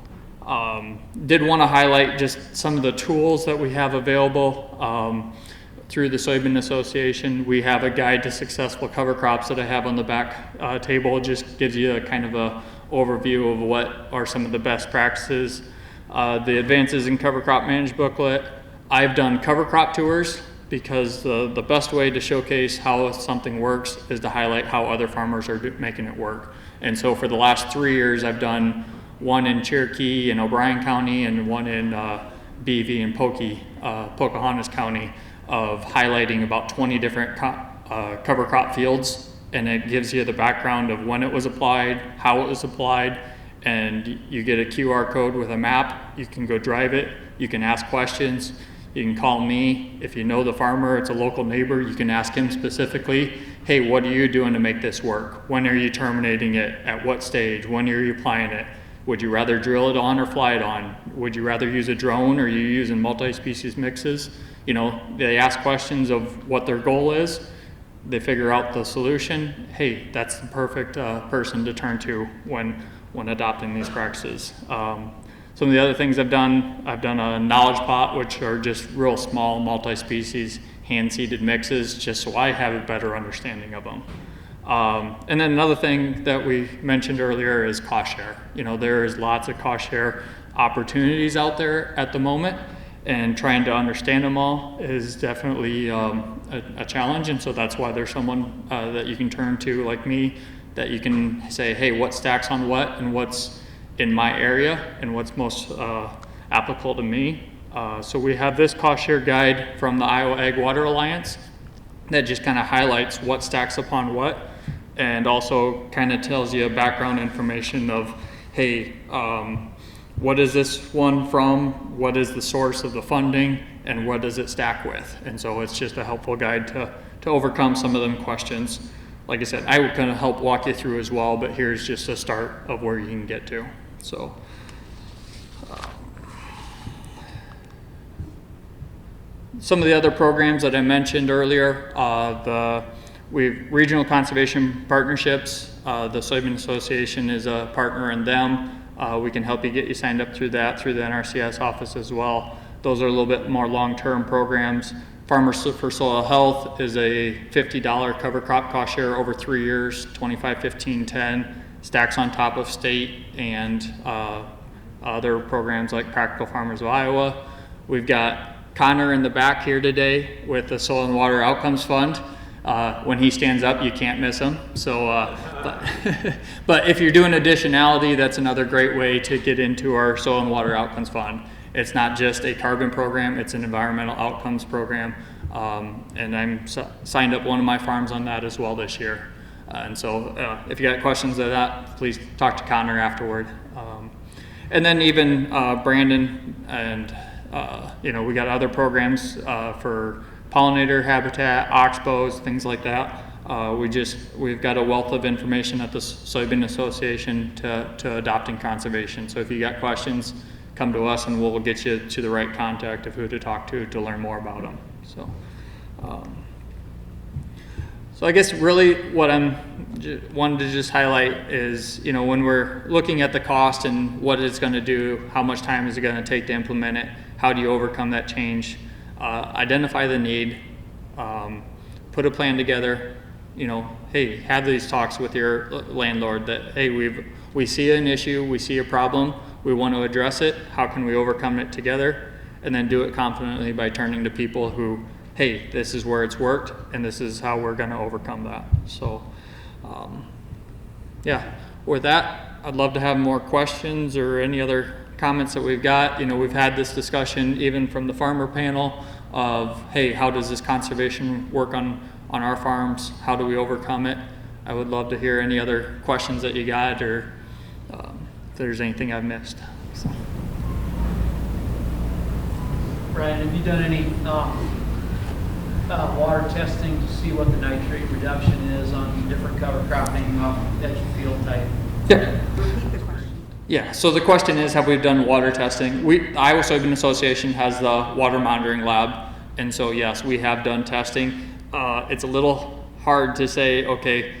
did want to highlight just some of the tools that we have available through the Soybean Association. We have a guide to successful cover crops that I have on the back table. It just gives you a kind of a overview of what are some of the best practices. The Advances in Cover Crop Management booklet. I've done cover crop tours because the best way to showcase how something works is to highlight how other farmers are making it work. And so for the last 3 years, I've done one in Cherokee and O'Brien County and one in BV and Pocahontas County of highlighting about 20 different cover crop fields. And it gives you the background of when it was applied, how it was applied, and you get a QR code with a map. You can go drive it, you can ask questions, you can call me. If you know the farmer, it's a local neighbor, you can ask him specifically, hey, what are you doing to make this work? When are you terminating it? At what stage? When are you applying it? Would you rather drill it on or fly it on? Would you rather use a drone, or are you using multi-species mixes? You know, they ask questions of what their goal is. They figure out the solution. Hey, that's the perfect person to turn to when adopting these practices. Some of the other things I've done a knowledge pot, which are just real small multi-species hand-seeded mixes, just so I have a better understanding of them. And then another thing that we mentioned earlier is cost share. You know, there is lots of cost share opportunities out there at the moment, and trying to understand them all is definitely a challenge. And so that's why there's someone that you can turn to like me, that you can say, hey, what stacks on what and what's in my area and what's most applicable to me. So we have this cost share guide from the Iowa Ag Water Alliance that just kind of highlights what stacks upon what, and also kind of tells you background information of, hey, what is this one from, what is the source of the funding, and what does it stack with? And so it's just a helpful guide to overcome some of them questions. Like I said, I would kind of help walk you through as well, but here's just a start of where you can get to. So some of the other programs that I mentioned earlier, we've regional conservation partnerships. The Soybean Association is a partner in them. We can help you get you signed up through that, through the NRCS office as well. Those are a little bit more long-term programs. Farmers for Soil Health is a $50 cover crop cost share over 3 years, 25, 15, 10, stacks on top of state and other programs like Practical Farmers of Iowa. We've got Connor in the back here today with the Soil and Water Outcomes Fund. When he stands up, you can't miss him. So, but if you're doing additionality, that's another great way to get into our Soil and Water Outcomes Fund. It's not just a carbon program, it's an environmental outcomes program. And I'm signed up one of my farms on that as well this year. And so if you got questions of that, please talk to Connor afterward. And then even Brandon and, we got other programs for pollinator habitat, oxbows, things like that. We've got a wealth of information at the Soybean Association to adopting conservation. So if you got questions, come to us and we'll get you to the right contact of who to talk to learn more about them. So, so I guess really what I'm wanted to just highlight is, when we're looking at the cost and what it's going to do, how much time is it going to take to implement it, how do you overcome that change, identify the need, put a plan together, hey, have these talks with your landlord that, hey, we see an issue, we see a problem, we want to address it, how can we overcome it together, and then do it confidently by turning to people who, hey, this is where it's worked and this is how we're going to overcome that. So with that, I'd love to have more questions or any other comments that we've got. We've had this discussion even from the farmer panel of, hey, how does this conservation work on our farms? How do we overcome it? I would love to hear any other questions that you got, or if there's anything I've missed. So. Ryan, have you done any water testing to see what the nitrate reduction is on different cover cropping edge field type? Yep. Yeah, so the question is, have we done water testing? The Iowa Soybean Association has the water monitoring lab, and so yes, we have done testing. It's a little hard to say, okay,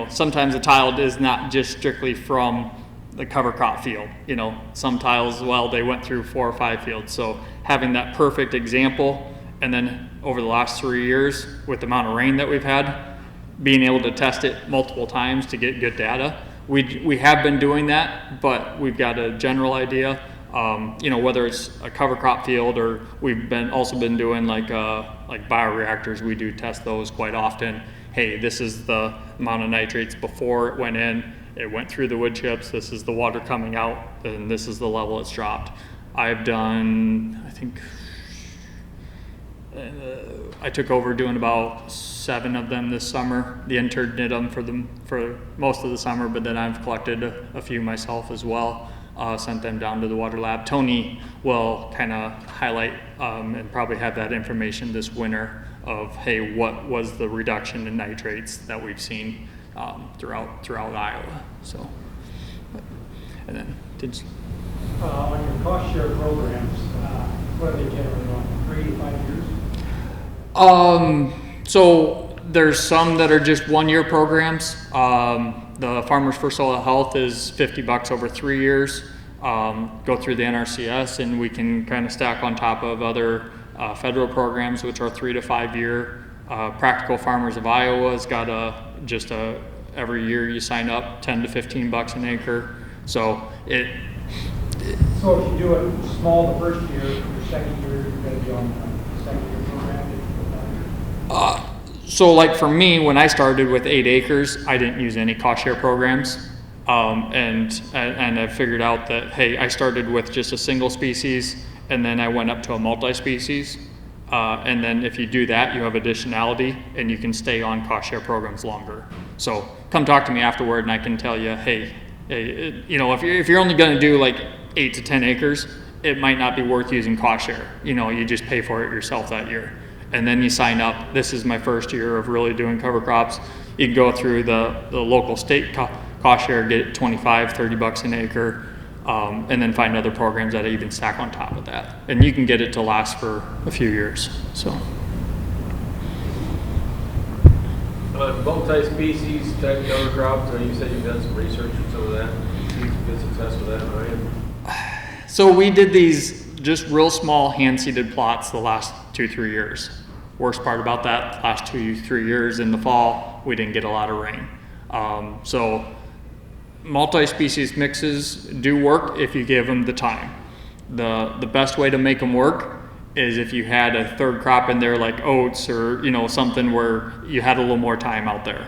sometimes a tile is not just strictly from the cover crop field. Some tiles, well, they went through 4 or 5 fields. So having that perfect example, and then over the last 3 years, with the amount of rain that we've had, being able to test it multiple times to get good data. We have been doing that, but we've got a general idea, whether it's a cover crop field or we've also been doing like bioreactors. We do test those quite often. Hey, this is the amount of nitrates before it went in. It went through the wood chips. This is the water coming out, and this is the level it's dropped. I've done, I think, I took over doing about 7 of them this summer. The intern did them for most of the summer, but then I've collected a few myself as well, sent them down to the water lab. Tony will kind of highlight and probably have that information this winter of, hey, what was the reduction in nitrates that we've seen throughout Iowa. So, and then on your cost share programs, what are they generally on, 3 to 5 years? So there's some that are just 1-year programs. The Farmers for Soil Health is $50 over 3 years. Go through the NRCS, and we can kind of stack on top of other federal programs, which are 3 to 5 year. Practical Farmers of Iowa has got every year you sign up $10 to $15 an acre. So if you do it small the first year, the second year you're going to be on the second year program. So like for me, when I started with 8 acres, I didn't use any cost share programs. And I figured out that, hey, I started with just a single species, and then I went up to a multi-species. And then if you do that, you have additionality, and you can stay on cost share programs longer. So come talk to me afterward, and I can tell you, hey, if you're only going to do like 8 to 10 acres, it might not be worth using cost share. You just pay for it yourself that year. And then you sign up. This is my first year of really doing cover crops. You can go through the local state cost share, get $25, $30 an acre, and then find other programs that even stack on top of that. And you can get it to last for a few years. So. Multi-species type cover crops, you said you've done some research on some of that. You get success with that, Ryan? So we did these just real small hand-seeded plots the last 2-3 years. Worst part about that, last 2-3 years in the fall, we didn't get a lot of rain. So multi-species mixes do work if you give them the time. The best way to make them work is if you had a third crop in there like oats or something where you had a little more time out there.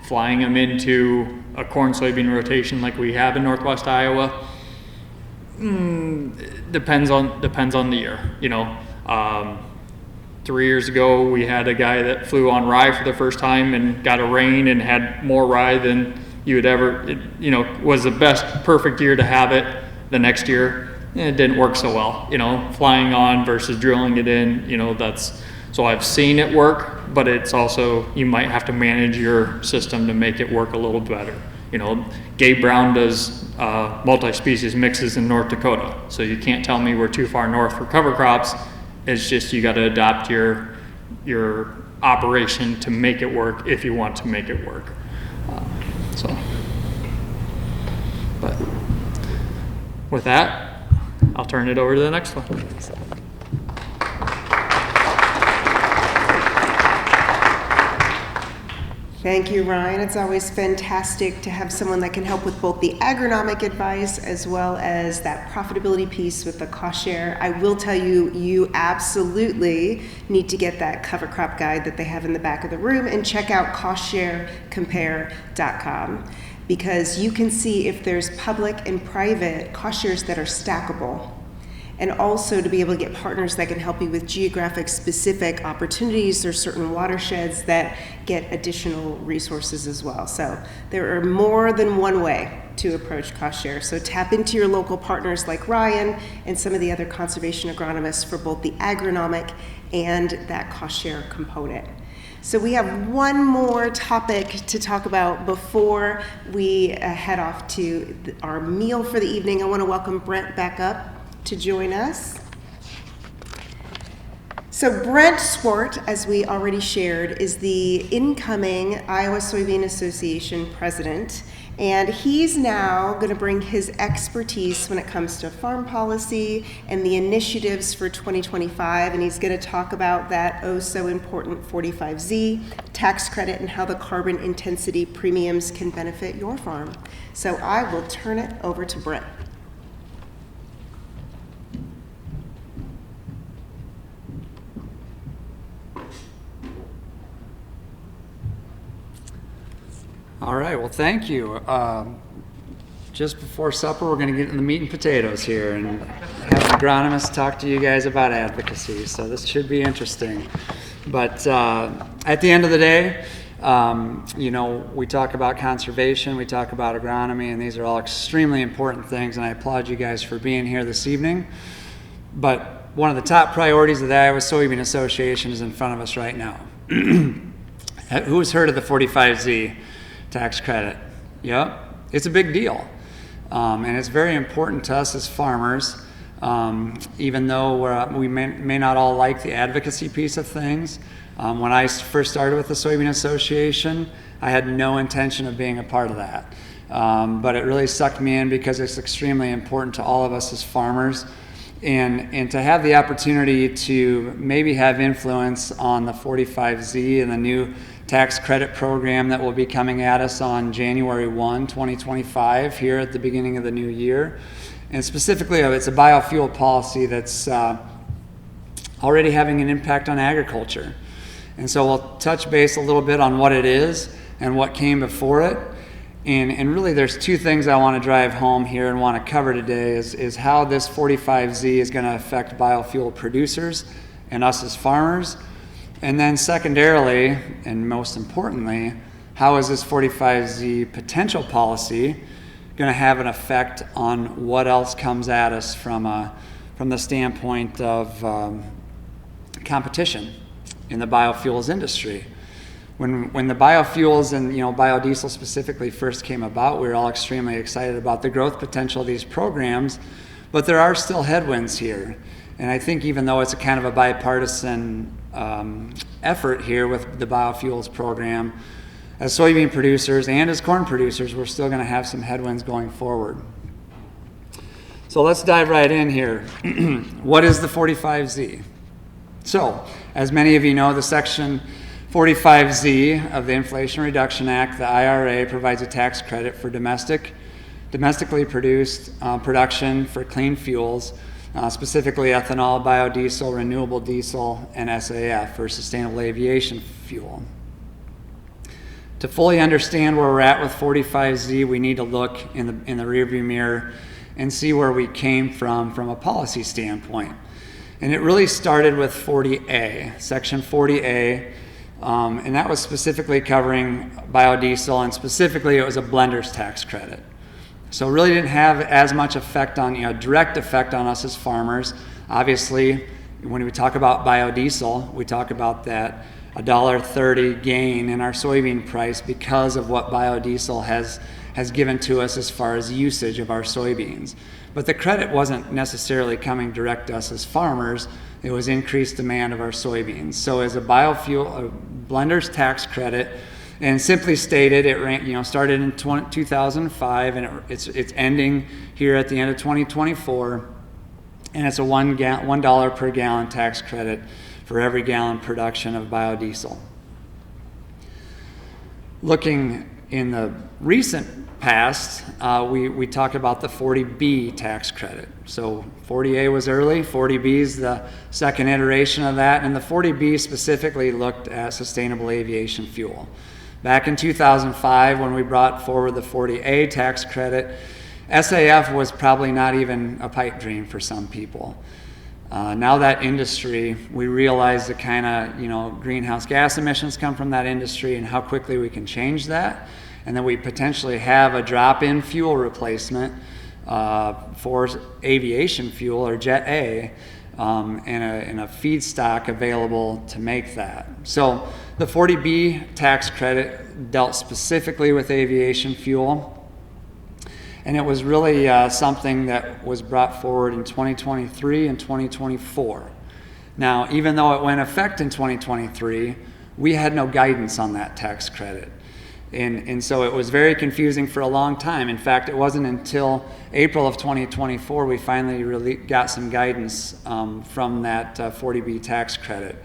Flying them into a corn soybean rotation like we have in Northwest Iowa, depends on the year. 3 years ago, we had a guy that flew on rye for the first time and got a rain and had more rye than you would ever, was the best, perfect year to have it. The next year, it didn't work so well, flying on versus drilling it in, so I've seen it work, but it's also, you might have to manage your system to make it work a little better. Gabe Brown does multi-species mixes in North Dakota, so you can't tell me we're too far north for cover crops. It's just you got to adopt your operation to make it work if you want to make it work. But with that, I'll turn it over to the next one. Thank you, Ryan. It's always fantastic to have someone that can help with both the agronomic advice as well as that profitability piece with the cost share. I will tell you, you absolutely need to get that cover crop guide that they have in the back of the room and check out costsharecompare.com, because you can see if there's public and private cost shares that are stackable. and also to be able to get partners that can help you with geographic specific opportunities or certain watersheds that get additional resources as well. So there are more than one way to approach cost share. So tap into your local partners like Ryan and some of the other conservation agronomists for both the agronomic and that cost share component. So we have one more topic to talk about before we head off to our meal for the evening. I want to welcome Brent back up to join us. So Brent Swart, as we already shared, is the incoming Iowa Soybean Association president, and he's now going to bring his expertise when it comes to farm policy and the initiatives for 2025, and he's going to talk about that oh so important 45Z tax credit and how the carbon intensity premiums can benefit your farm. So I will turn it over to Brent. All right, well, thank you. Just before supper, we're going to get into the meat and potatoes here and have an agronomist talk to you guys about advocacy. So this should be interesting. But at the end of the day, you know, we talk about conservation, we talk about agronomy, and these are all extremely important things, and I applaud you guys for being here this evening. But one of the top priorities of the Iowa Soybean Association is in front of us right now. Who's heard of the 45Z tax credit? Yep, it's a big deal. And it's very important to us as farmers, even though we may not all like the advocacy piece of things. When I first started with the Soybean Association, I had no intention of being a part of that. But it really sucked me in because it's extremely important to all of us as farmers. And to have the opportunity to maybe have influence on the 45Z and the new tax credit program that will be coming at us on January 1, 2025, here at the beginning of the new year. And specifically, it's a biofuel policy that's already having an impact on agriculture. And so we'll touch base a little bit on what it is and what came before it. And really there's two things I want to drive home here and want to cover today is how this 45Z is going to affect biofuel producers and us as farmers. And then secondarily, and most importantly, how is this 45Z potential policy going to have an effect on what else comes at us from the standpoint of competition in the biofuels industry? When the biofuels and biodiesel specifically first came about, we were all extremely excited about the growth potential of these programs, but there are still headwinds here. And I think even though it's a kind of a bipartisan effort here with the biofuels program, as soybean producers and as corn producers, we're still going to have some headwinds going forward. So let's dive right in here. What is the 45Z? So, as many of you know, the Section 45Z of the Inflation Reduction Act, the IRA, provides a tax credit for domestically produced production for clean fuels, specifically ethanol, biodiesel, renewable diesel, and SAF, for sustainable aviation fuel. To fully understand where we're at with 45Z, we need to look in the rearview mirror and see where we came from a policy standpoint. And it really started with 40A, Section 40A, and that was specifically covering biodiesel, and specifically it was a blender's tax credit. So it really didn't have as much effect on, direct effect on us as farmers. Obviously, when we talk about biodiesel, we talk about that $1.30 gain in our soybean price because of what biodiesel has given to us as far as usage of our soybeans. But the credit wasn't necessarily coming direct to us as farmers. It was increased demand of our soybeans. So as a biofuel, a blender's tax credit, and simply stated, it started in 2005, and it's ending here at the end of 2024, and it's a $1 per gallon tax credit for every gallon production of biodiesel. Looking in the recent past, we talked about the 40B tax credit. So 40A was early, 40B is the second iteration of that, and the 40B specifically looked at sustainable aviation fuel. Back in 2005, when we brought forward the 40A tax credit, SAF was probably not even a pipe dream for some people. Now that industry, we realize the kind of greenhouse gas emissions come from that industry and how quickly we can change that, and then we potentially have a drop-in fuel replacement for aviation fuel or Jet A, and a feedstock available to make that. So the 40B tax credit dealt specifically with aviation fuel. And it was really something that was brought forward in 2023 and 2024. Now, even though it went into effect in 2023, we had no guidance on that tax credit. And so it was very confusing for a long time. In fact, it wasn't until April of 2024 we finally really got some guidance from that 40B tax credit.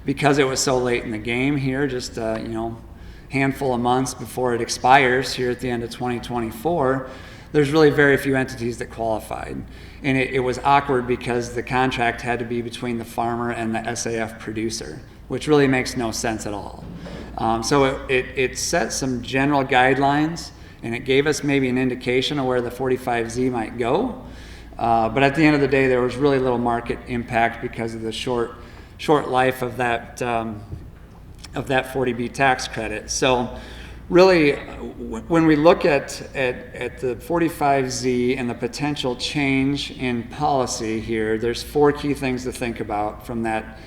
Because it was so late in the game here, just handful of months before it expires here at the end of 2024, there's really very few entities that qualified. And it was awkward because the contract had to be between the farmer and the SAF producer, which really makes no sense at all. So it set some general guidelines, and it gave us maybe an indication of where the 45Z might go. But at the end of the day, there was really little market impact because of the short life of that 40B tax credit. So really, when we look at the 45Z and the potential change in policy here, there's 4 key things to think about from that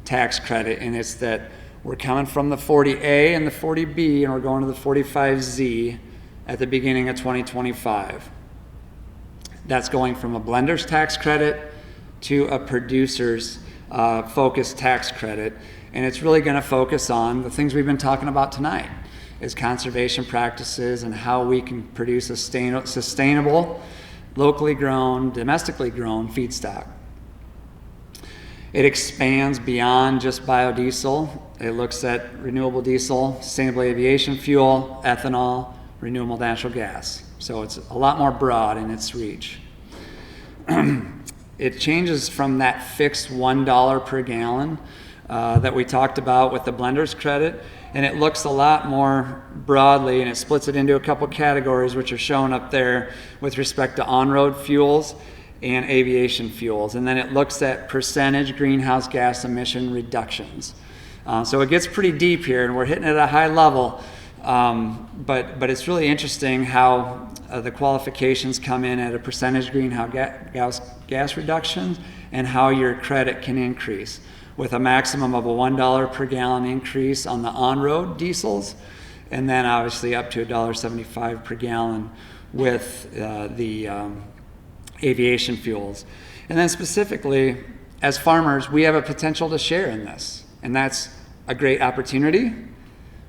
tax credit, and it's that we're coming from the 40A and the 40B, and we're going to the 45Z at the beginning of 2025. That's going from a blender's tax credit to a producer's focused tax credit, and it's really going to focus on the things we've been talking about tonight, is conservation practices and how we can produce a sustainable, locally grown, domestically grown feedstock. It expands beyond just biodiesel. It looks at renewable diesel, sustainable aviation fuel, ethanol, renewable natural gas. So it's a lot more broad in its reach. It changes from that fixed $1 per gallon that we talked about with the blender's credit, and it looks a lot more broadly, and it splits it into a couple categories which are shown up there with respect to on-road fuels and aviation fuels. And then it looks at percentage greenhouse gas emission reductions. So it gets pretty deep here, and we're hitting it at a high level, but it's really interesting how the qualifications come in at a percentage greenhouse gas reduction and how your credit can increase, with a maximum of a $1 per gallon increase on the on-road diesels, and then obviously up to $1.75 per gallon with the aviation fuels. And then specifically, as farmers, we have a potential to share in this, and that's a great opportunity,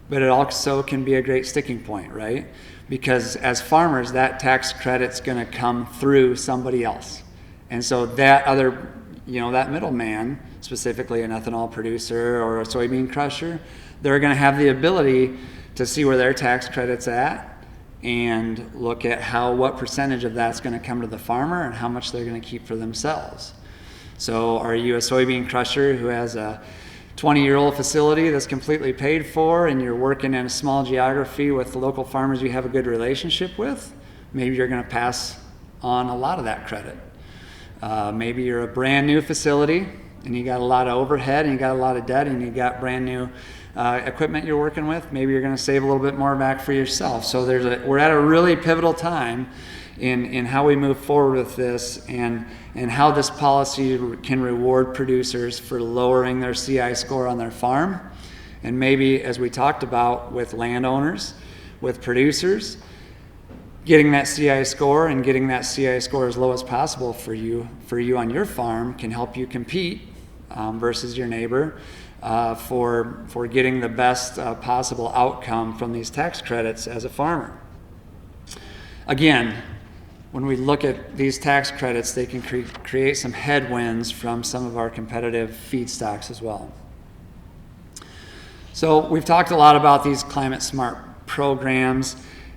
but it also can be a great sticking point, right? Because as farmers, that tax credit's gonna come through somebody else. And so that other, that middleman, specifically an ethanol producer or a soybean crusher, they're going to have the ability to see where their tax credit's at and look at what percentage of that's going to come to the farmer and how much they're going to keep for themselves. So are you a soybean crusher who has a 20-year-old facility that's completely paid for, and you're working in a small geography with the local farmers you have a good relationship with? Maybe you're going to pass on a lot of that credit. Maybe you're a brand new facility and you got a lot of overhead and you got a lot of debt and you got brand new equipment you're working with. Maybe you're going to save a little bit more back for yourself. So we're at a really pivotal time in how we move forward with this, and how this policy can reward producers for lowering their CI score on their farm. And maybe, as we talked about with landowners, with producers, getting that CI score and getting that CI score as low as possible for you on your farm can help you compete versus your neighbor for getting the best possible outcome from these tax credits as a farmer. Again, when we look at these tax credits, they can create some headwinds from some of our competitive feedstocks as well. So we've talked a lot about these climate smart programs,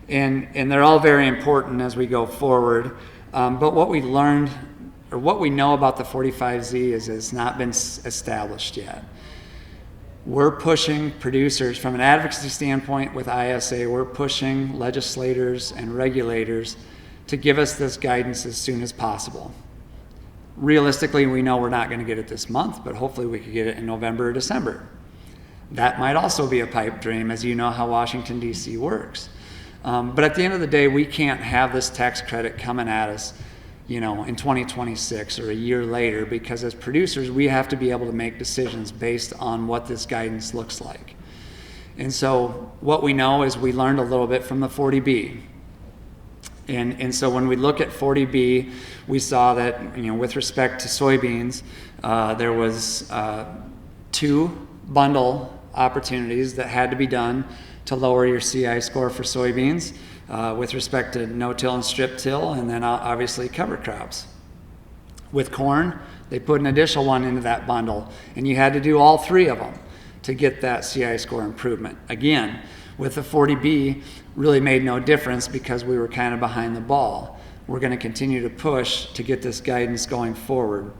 and they're all very important as we go forward. But what we learned, or what we know about the 45Z is it's not been established yet. We're pushing producers from an advocacy standpoint with ISA, we're pushing legislators and regulators to give us this guidance as soon as possible. Realistically, we know we're not going to get it this month, but hopefully we could get it in November or December. That might also be a pipe dream, as you know how Washington, D.C. works. But at the end of the day, we can't have this tax credit coming at us, in 2026 or a year later, because as producers, we have to be able to make decisions based on what this guidance looks like. And so what we know is we learned a little bit from the 40B. And so when we look at 40B, we saw that, with respect to soybeans, there was 2 bundle opportunities that had to be done to lower your CI score for soybeans, with respect to no-till and strip-till, and then obviously cover crops. With corn, they put an additional one into that bundle, and you had to do all 3 of them to get that CI score improvement. Again, with the 40B, really made no difference because we were kind of behind the ball. We're going to continue to push to get this guidance going forward.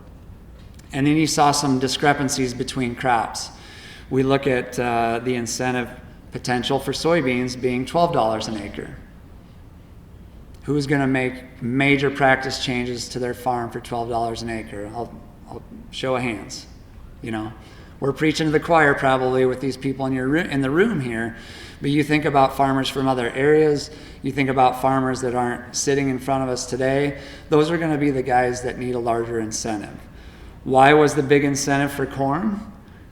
And then you saw some discrepancies between crops. We look at the incentive potential for soybeans being $12 an acre. Who's going to make major practice changes to their farm for $12 an acre? I'll show of hands. We're preaching to the choir probably with these people in the room here, but you think about farmers from other areas, you think about farmers that aren't sitting in front of us today, those are going to be the guys that need a larger incentive. Why was the big incentive for corn?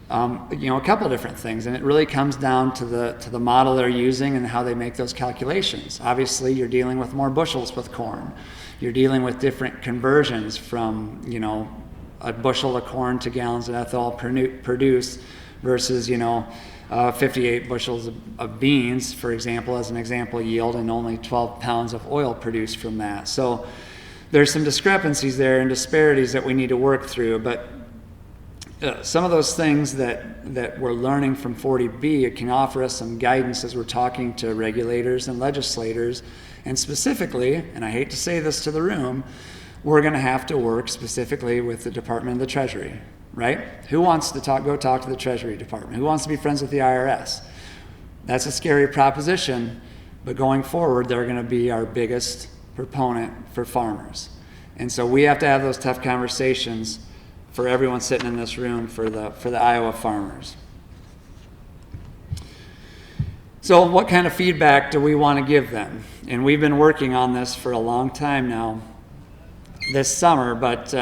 A couple different things, and it really comes down to the model they're using and how they make those calculations. Obviously, you're dealing with more bushels with corn. You're dealing with different conversions from, a bushel of corn to gallons of ethanol produced versus, 58 bushels of beans, for example, as an example yield, and only 12 pounds of oil produced from that. So there's some discrepancies there and disparities that we need to work through, but some of those things that we're learning from 40B, it can offer us some guidance as we're talking to regulators and legislators. And specifically, and I hate to say this to the room, we're going to have to work specifically with the Department of the Treasury, right? Who wants to go talk to the Treasury Department? Who wants to be friends with the IRS? That's a scary proposition, but going forward, they're going to be our biggest proponent for farmers. And so we have to have those tough conversations for everyone sitting in this room for the Iowa farmers. So what kind of feedback do we want to give them? And we've been working on this for a long time now this summer, but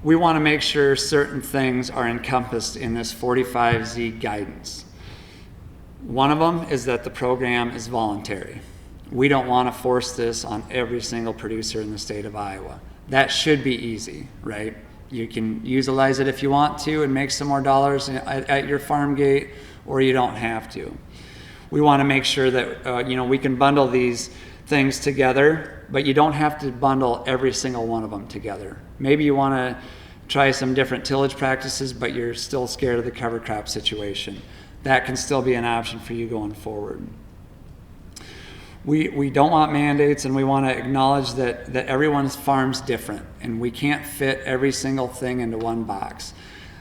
we want to make sure certain things are encompassed in this 45Z guidance. One of them is that the program is voluntary. We don't want to force this on every single producer in the state of Iowa. That should be easy, right? You can utilize it if you want to and make some more dollars at your farm gate, or you don't have to. We want to make sure that we can bundle these things together, but you don't have to bundle every single one of them together. Maybe you want to try some different tillage practices, but you're still scared of the cover crop situation. That can still be an option for you going forward. We don't want mandates, and we want to acknowledge that everyone's farm's different, and we can't fit every single thing into one box.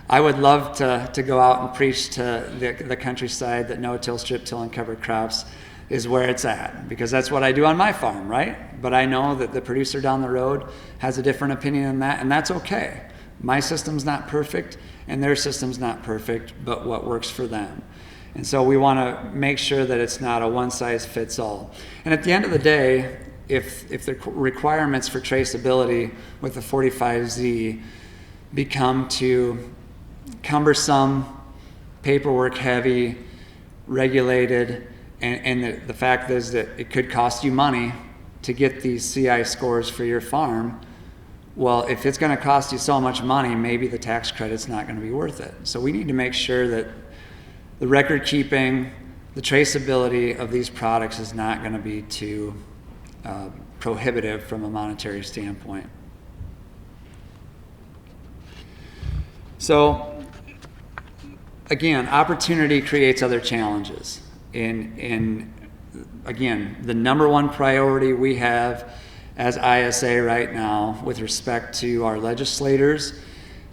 I would love to go out and preach to the countryside that no-till, strip-till, and cover crops is where it's at, because that's what I do on my farm, right? But I know that the producer down the road has a different opinion than that, and that's okay. My system's not perfect, and their system's not perfect, but what works for them. And so we want to make sure that it's not a one-size-fits-all. And at the end of the day, if the requirements for traceability with the 45Z become too cumbersome, paperwork heavy, regulated, and the fact is that it could cost you money to get these CI scores for your farm, well, if it's going to cost you so much money, maybe the tax credit's not going to be worth it. So we need to make sure that the record keeping, the traceability of these products is not going to be too prohibitive from a monetary standpoint. So again, opportunity creates other challenges. And again, the number one priority we have as ISA right now with respect to our legislators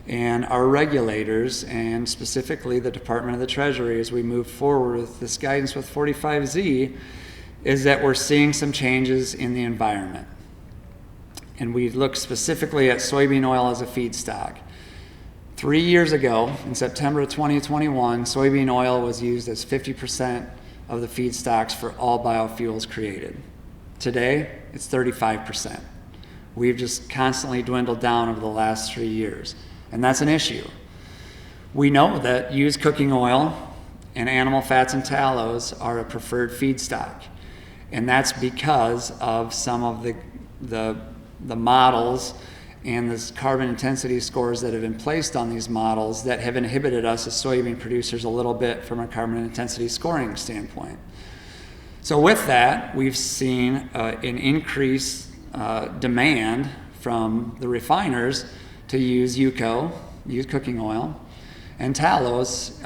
and our regulators, and specifically the Department of the Treasury as we move forward with this guidance with 45Z, is that we're seeing some changes in the environment. And we look specifically at soybean oil as a feedstock. 3 years ago, in September of 2021, soybean oil was used as 50% of the feedstocks for all biofuels created. Today, it's 35%. We've just constantly dwindled down over the last 3 years, and that's an issue. We know that used cooking oil and animal fats and tallows are a preferred feedstock, and that's because of some of the models and the carbon intensity scores that have been placed on these models that have inhibited us as soybean producers a little bit from a carbon intensity scoring standpoint. So with that, we've seen an increased demand from the refiners to use UCO, used cooking oil, and tallows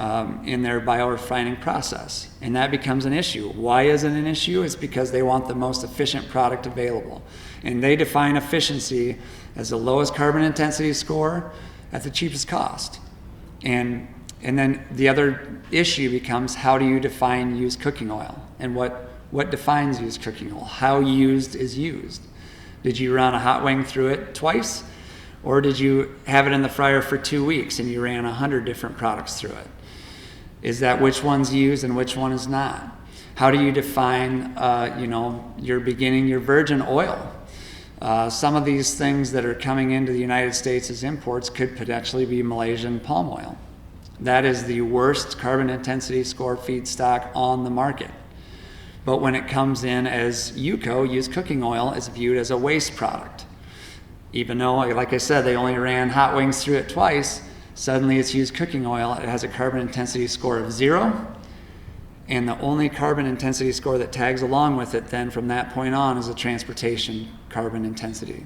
in their biorefining process. And that becomes an issue. Why is it an issue? It's because they want the most efficient product available. And they define efficiency as the lowest carbon intensity score at the cheapest cost. And then the other issue becomes, how do you define used cooking oil? And what defines used cooking oil? How used is used? Did you run a hot wing through it twice? Or did you have it in the fryer for 2 weeks and you ran 100 different products through it? Is that which one's used and which one is not? How do you define, your virgin oil? Some of these things that are coming into the United States as imports could potentially be Malaysian palm oil. That is the worst carbon intensity score feedstock on the market. But when it comes in as UCO, used cooking oil, is viewed as a waste product. Even though, like I said, they only ran hot wings through it twice, suddenly it's used cooking oil. It has a carbon intensity score of 0, and the only carbon intensity score that tags along with it then from that point on is a transportation carbon intensity.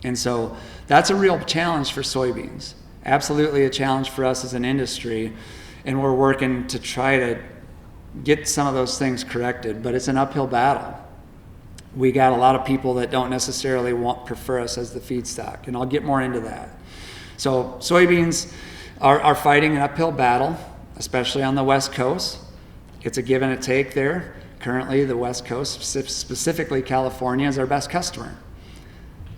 And so that's a real challenge for soybeans. Absolutely a challenge for us as an industry, and we're working to try to get some of those things corrected, but it's an uphill battle. We got a lot of people that don't necessarily prefer us as the feedstock, and I'll get more into that. So soybeans are fighting an uphill battle, especially on the West Coast. It's a give and a take there. Currently, the West Coast, specifically California, is our best customer.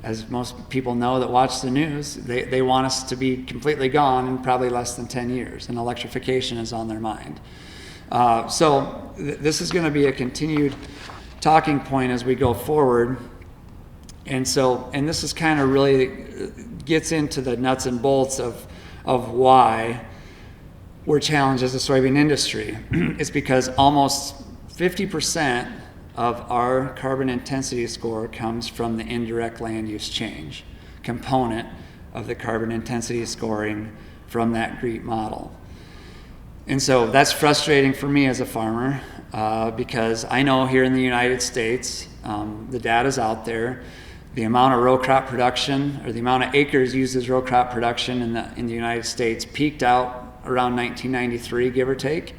As most people know that watch the news, they want us to be completely gone in probably less than 10 years, and electrification is on their mind. So this is going to be a continued talking point as we go forward. And this is kind of really gets into the nuts and bolts of why we're challenged as a soybean industry. It's because almost 50% of our carbon intensity score comes from the indirect land use change component of the carbon intensity scoring from that GREET model. And so that's frustrating for me as a farmer because I know here in the United States, the data's out there, the amount of row crop production or the amount of acres used as row crop production in the United States peaked out around 1993, give or take,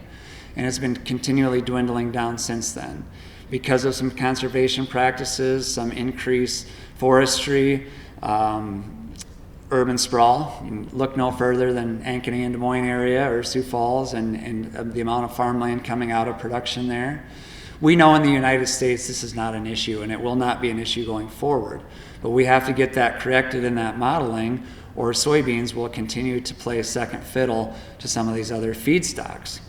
and it's been continually dwindling down since then because of some conservation practices, some increased forestry, urban sprawl. You look no further than Ankeny and Des Moines area or Sioux Falls and the amount of farmland coming out of production there. We know in the United States this is not an issue, and it will not be an issue going forward, but we have to get that corrected in that modeling, or soybeans will continue to play second fiddle to some of these other feedstocks.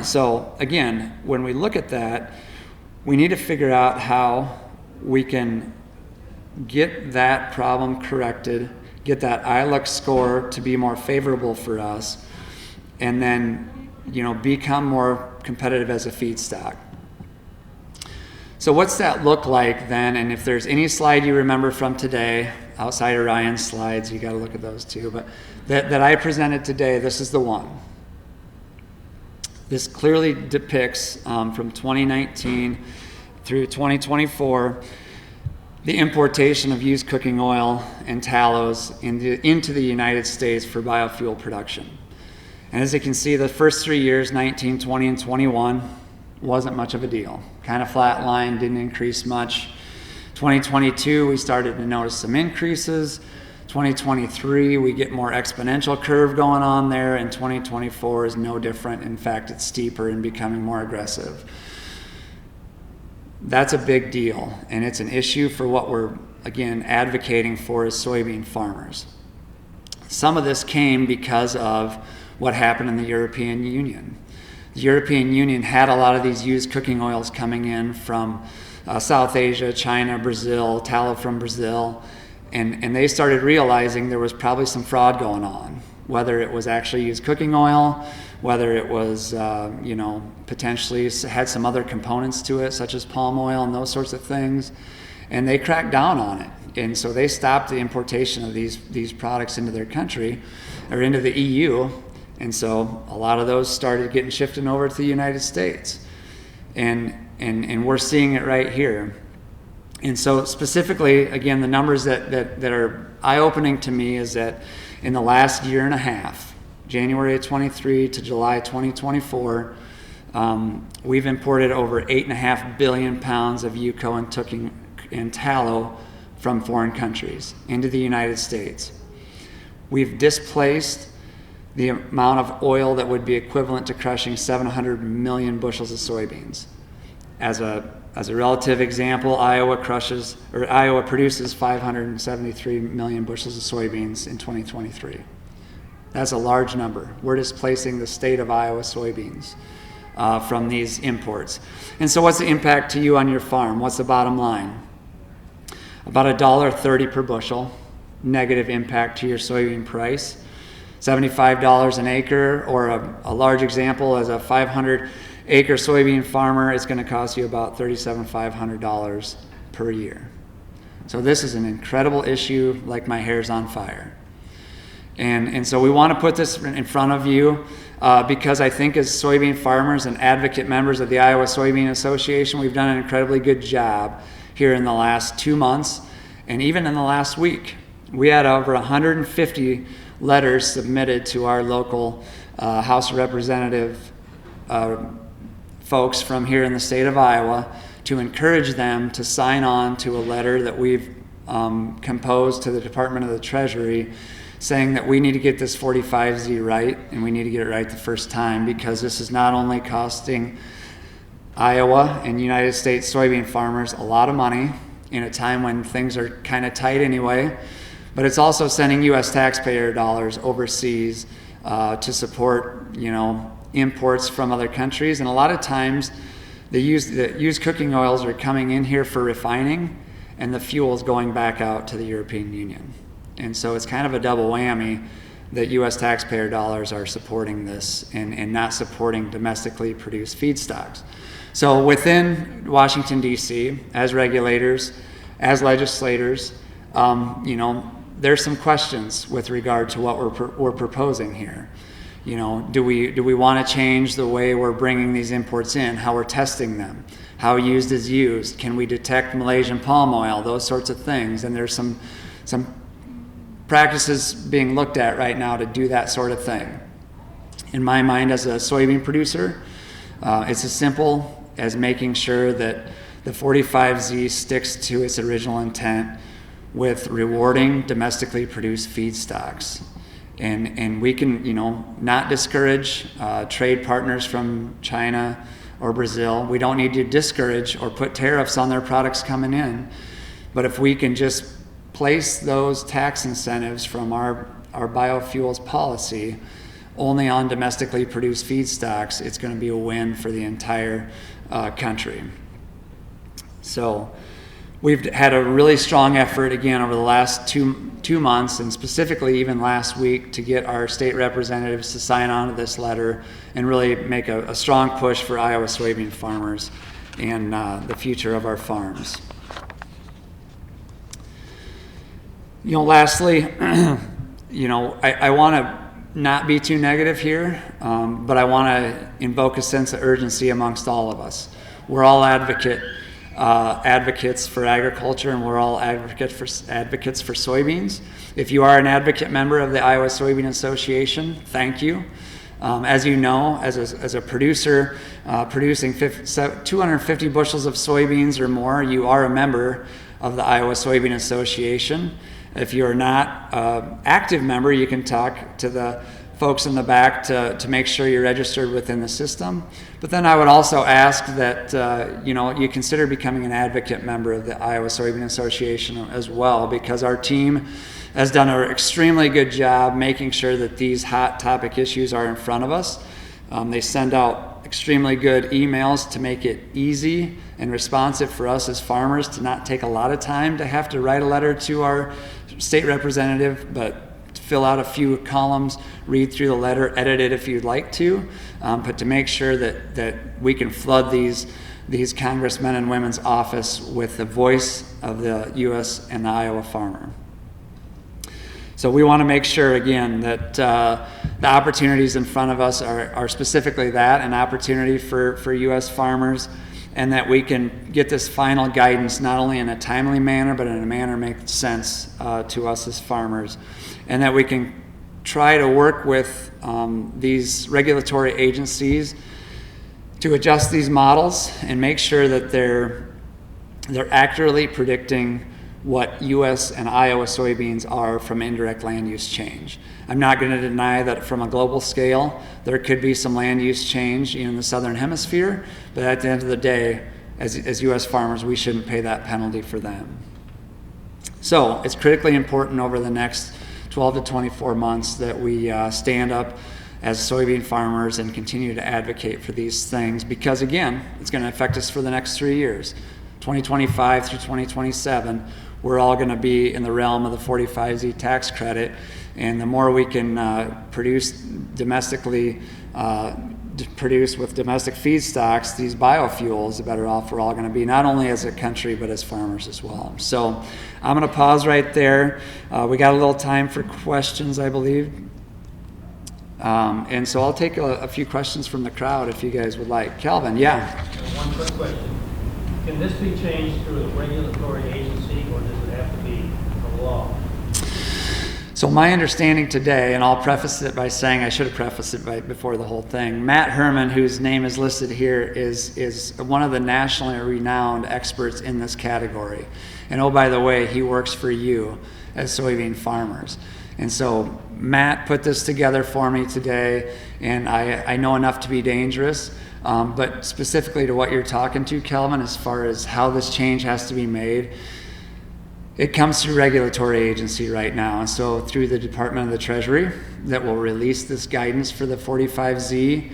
So again, when we look at that, we need to figure out how we can get that problem corrected, get that ILUC score to be more favorable for us, and then become more competitive as a feedstock. So what's that look like then? And if there's any slide you remember from today, outside of Ryan's slides, you got to look at those too, but that I presented today, this is the one. This clearly depicts from 2019 through 2024 the importation of used cooking oil and tallows into the United States for biofuel production. And as you can see, the first 3 years, 19, 20, and 21, wasn't much of a deal. Kind of flat line, didn't increase much. 2022, we started to notice some increases. 2023, we get more exponential curve going on there, and 2024 is no different. In fact, it's steeper and becoming more aggressive. That's a big deal, and it's an issue for what we're, again, advocating for as soybean farmers. Some of this came because of what happened in the European Union. The European Union had a lot of these used cooking oils coming in from South Asia, China, Brazil, tallow from Brazil, and they started realizing there was probably some fraud going on, whether it was actually used cooking oil, whether it was, potentially had some other components to it, such as palm oil and those sorts of things, and they cracked down on it. And so they stopped the importation of these products into their country, or into the EU, and so a lot of those started getting shifted over to the United States. And we're seeing it right here. And so specifically, again, the numbers that are eye-opening to me is that in the last year and a half, January of 23 to July 2024, we've imported over 8.5 billion pounds of UCO and tallow from foreign countries into the United States. We've displaced the amount of oil that would be equivalent to crushing 700 million bushels of soybeans. As a relative example, Iowa produces 573 million bushels of soybeans in 2023. That's a large number. We're displacing the state of Iowa soybeans from these imports. And so what's the impact to you on your farm? What's the bottom line? About $1.30 per bushel, negative impact to your soybean price. $75 an acre, or a large example as a 500-acre soybean farmer, it's going to cost you about $37,500 per year. So this is an incredible issue, like my hair's on fire. And so we want to put this in front of you because I think as soybean farmers and advocate members of the Iowa Soybean Association, we've done an incredibly good job here in the last 2 months, and even in the last week. We had over 150 letters submitted to our local House of Representative folks from here in the state of Iowa to encourage them to sign on to a letter that we've composed to the Department of the Treasury, saying that we need to get this 45Z right, and we need to get it right the first time, because this is not only costing Iowa and United States soybean farmers a lot of money in a time when things are kind of tight anyway, but it's also sending U.S. taxpayer dollars overseas to support, imports from other countries. And a lot of times the used cooking oils are coming in here for refining, and the fuel is going back out to the European Union. And so it's kind of a double whammy that U.S. taxpayer dollars are supporting this and not supporting domestically produced feedstocks. So within Washington, D.C., as regulators, as legislators, there's some questions with regard to what we're proposing here. Do we want to change the way we're bringing these imports in, how we're testing them, how used is used? Can we detect Malaysian palm oil? Those sorts of things. And there's some practices being looked at right now to do that sort of thing. In my mind, as a soybean producer, it's as simple as making sure that the 45Z sticks to its original intent with rewarding domestically produced feedstocks. And we can, not discourage trade partners from China or Brazil. We don't need to discourage or put tariffs on their products coming in. But if we can just place those tax incentives from our biofuels policy only on domestically produced feedstocks, it's going to be a win for the entire country. So we've had a really strong effort, again, over the last two months, and specifically even last week, to get our state representatives to sign on to this letter and really make a strong push for Iowa soybean farmers and the future of our farms. Lastly, I want to not be too negative here, but I want to invoke a sense of urgency amongst all of us. We're all advocates for agriculture, and we're all advocates for soybeans. If you are an advocate member of the Iowa Soybean Association, thank you. As you know, as a producer producing 250 bushels of soybeans or more, you are a member of the Iowa Soybean Association. If you're not an active member, you can talk to the folks in the back to make sure you're registered within the system. But then I would also ask that you consider becoming an advocate member of the Iowa Soybean Association as well, because our team has done an extremely good job making sure that these hot topic issues are in front of us. They send out extremely good emails to make it easy and responsive for us as farmers to not take a lot of time to have to write a letter to our state representative, but fill out a few columns, read through the letter, edit it if you'd like to, but to make sure that we can flood these congressmen and women's office with the voice of the U.S. and the Iowa farmer. So we want to make sure, again, that the opportunities in front of us are specifically that, an opportunity for U.S. farmers, and that we can get this final guidance not only in a timely manner, but in a manner that makes sense to us as farmers, and that we can try to work with these regulatory agencies to adjust these models and make sure that they're accurately predicting what U.S. and Iowa soybeans are from indirect land use change. I'm not going to deny that from a global scale, there could be some land use change in the southern hemisphere, but at the end of the day, as U.S. farmers, we shouldn't pay that penalty for them. So it's critically important over the next 12 to 24 months that we stand up as soybean farmers and continue to advocate for these things, because again, it's going to affect us for the next 3 years. 2025 through 2027, we're all going to be in the realm of the 45Z tax credit, and the more we can produce domestically, produce with domestic feedstocks, these biofuels, the better off we're all going to be, not only as a country, but as farmers as well. So I'm going to pause right there. We got a little time for questions, I believe. And so I'll take a few questions from the crowd if you guys would like. Calvin, yeah? One quick question. Can this be changed through a regulatory agency, or does it have to be a law? So my understanding today, and I'll preface it by saying, I should have prefaced it before the whole thing, Matt Herman, whose name is listed here, is one of the nationally renowned experts in this category. And oh, by the way, he works for you as soybean farmers. And so Matt put this together for me today, and I know enough to be dangerous. But specifically to what you're talking to, Kelvin, as far as how this change has to be made, it comes through regulatory agency right now. And so through the Department of the Treasury that will release this guidance for the 45Z,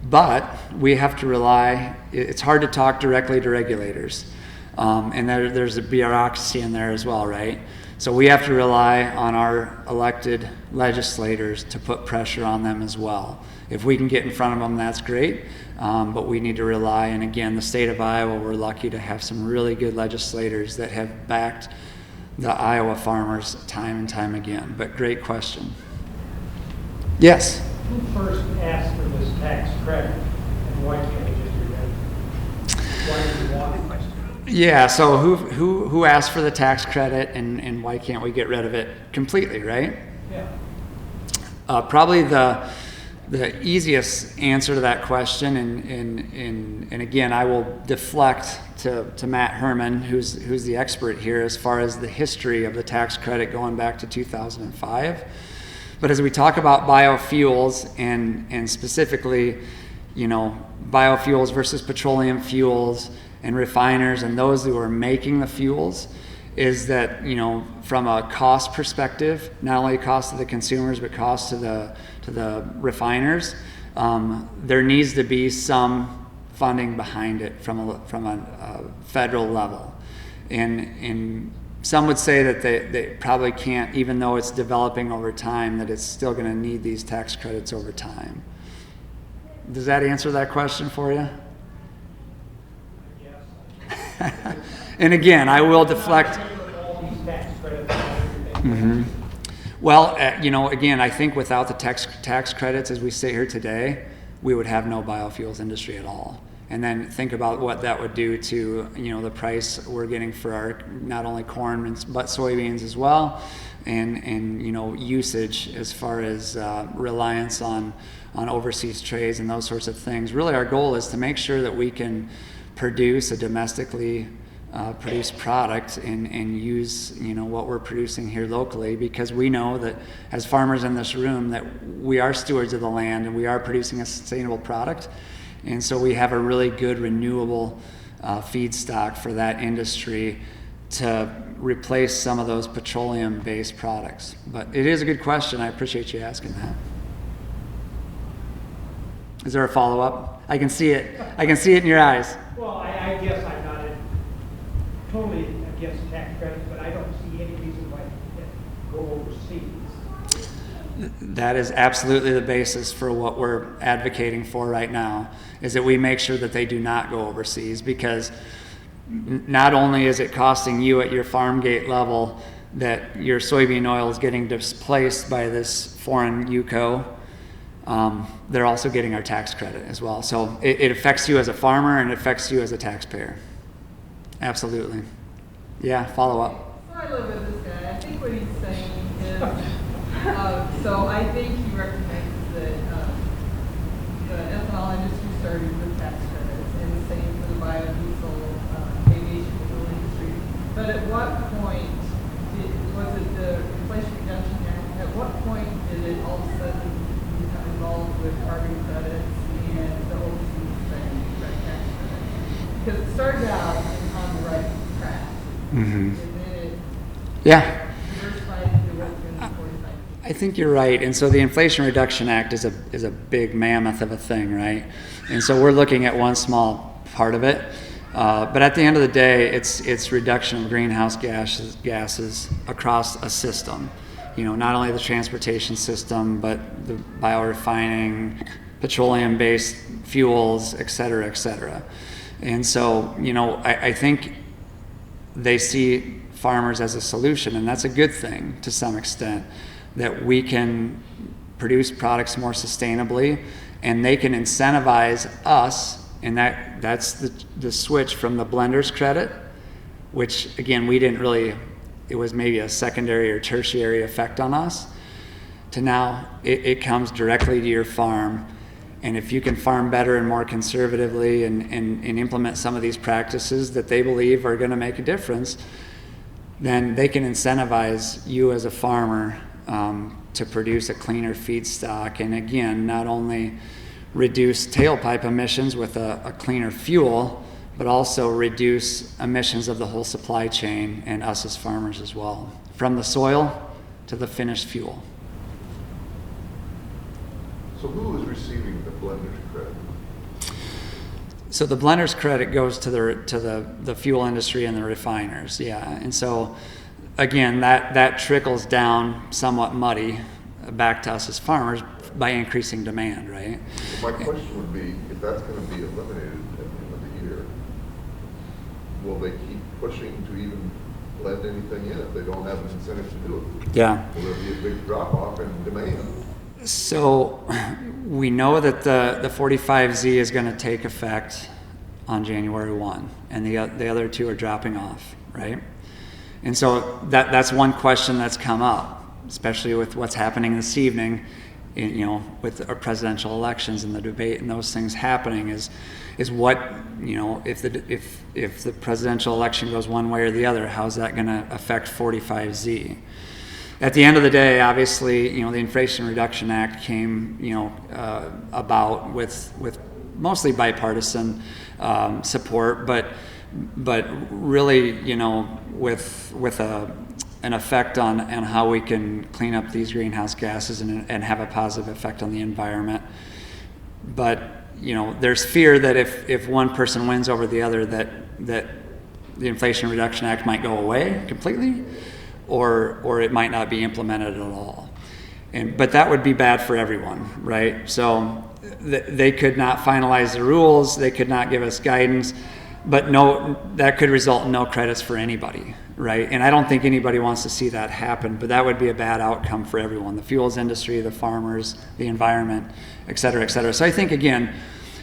but we have to rely, it's hard to talk directly to regulators. And there's a bureaucracy in there as well, right? So we have to rely on our elected legislators to put pressure on them as well. If we can get in front of them, that's great, but we need to rely, and again, the state of Iowa, we're lucky to have some really good legislators that have backed the Iowa farmers time and time again. But great question. Yes? Who first asked for this tax credit, and why can't we just do that? Why do we want it? Yeah, so who asked for the tax credit, and why can't we get rid of it completely, right? Yeah. Probably the easiest answer to that question, and again, I will deflect to Matt Herman, who's the expert here as far as the history of the tax credit going back to 2005. But as we talk about biofuels and specifically, biofuels versus petroleum fuels and refiners and those who are making the fuels, is that, from a cost perspective, not only cost to the consumers, but cost to the refiners, there needs to be some funding behind it from a federal level. And some would say that they probably can't, even though it's developing over time, that it's still going to need these tax credits over time. Does that answer that question for you? And again, I will deflect. Mm-hmm. Well, again, I think without the tax credits, as we sit here today, we would have no biofuels industry at all. And then think about what that would do to, the price we're getting for our not only corn but soybeans as well, and usage as far as reliance on overseas trades and those sorts of things. Really, our goal is to make sure that we can produce a domestically produce product and use, what we're producing here locally, because we know that as farmers in this room that we are stewards of the land and we are producing a sustainable product. And so we have a really good renewable feedstock for that industry to replace some of those petroleum-based products. But it is a good question. I appreciate you asking that. Is there a follow-up? I can see it. I can see it in your eyes. Well, I guess I'm not totally against tax credits, but I don't see any reason why it can't go overseas. That is absolutely the basis for what we're advocating for right now, is that we make sure that they do not go overseas, because not only is it costing you at your farm gate level that your soybean oil is getting displaced by this foreign UCO, they're also getting our tax credit as well. So it affects you as a farmer and it affects you as a taxpayer. Absolutely. Yeah, follow up. So I live with this guy. I think what he's saying is, so I think he recognizes that the ethanol industry started with tax credits, and the same for the biodiesel, aviation fuel industry. But at what point was it the Inflation Reduction Act? At what point did it all of a sudden become involved with carbon credits and the overseas spending for tax credits? Because it started out on the right track, and then it diversified into what's going to be 45. I think you're right. And so the Inflation Reduction Act is a big mammoth of a thing, right? And so we're looking at one small part of it. But at the end of the day, it's reduction of greenhouse gases across a system. Not only the transportation system, but the biorefining, petroleum-based fuels, et cetera, et cetera. And so, I think they see farmers as a solution, and that's a good thing to some extent, that we can produce products more sustainably, and they can incentivize us, and that's the switch from the blender's credit, which again, it was maybe a secondary or tertiary effect on us, to now it comes directly to your farm. And if you can farm better and more conservatively and implement some of these practices that they believe are going to make a difference, then they can incentivize you as a farmer to produce a cleaner feedstock. And again, not only reduce tailpipe emissions with a cleaner fuel, but also reduce emissions of the whole supply chain and us as farmers as well, from the soil to the finished fuel. So who is receiving the blender's credit? So the blender's credit goes to the fuel industry and the refiners, yeah. And so again, that trickles down somewhat muddy back to us as farmers by increasing demand, right? My question would be, if that's going to be eliminated at the end of the year, will they keep pushing to even blend anything in if they don't have an incentive to do it? Yeah. Will there be a big drop off in demand? So we know that the 45Z is going to take effect on January 1, and the other two are dropping off, right? And so that's one question that's come up, especially with what's happening this evening, with our presidential elections and the debate and those things happening, is what, if the presidential election goes one way or the other, how's that going to affect 45Z? At the end of the day, obviously, the Inflation Reduction Act came, about with mostly bipartisan support, but really, with an effect on how we can clean up these greenhouse gases and have a positive effect on the environment. But there's fear that if one person wins over the other, that the Inflation Reduction Act might go away completely, or it might not be implemented at all. But that would be bad for everyone, right? So they could not finalize the rules, they could not give us guidance, but that could result in no credits for anybody, right? And I don't think anybody wants to see that happen, but that would be a bad outcome for everyone, the fuels industry, the farmers, the environment, et cetera, et cetera. So I think, again,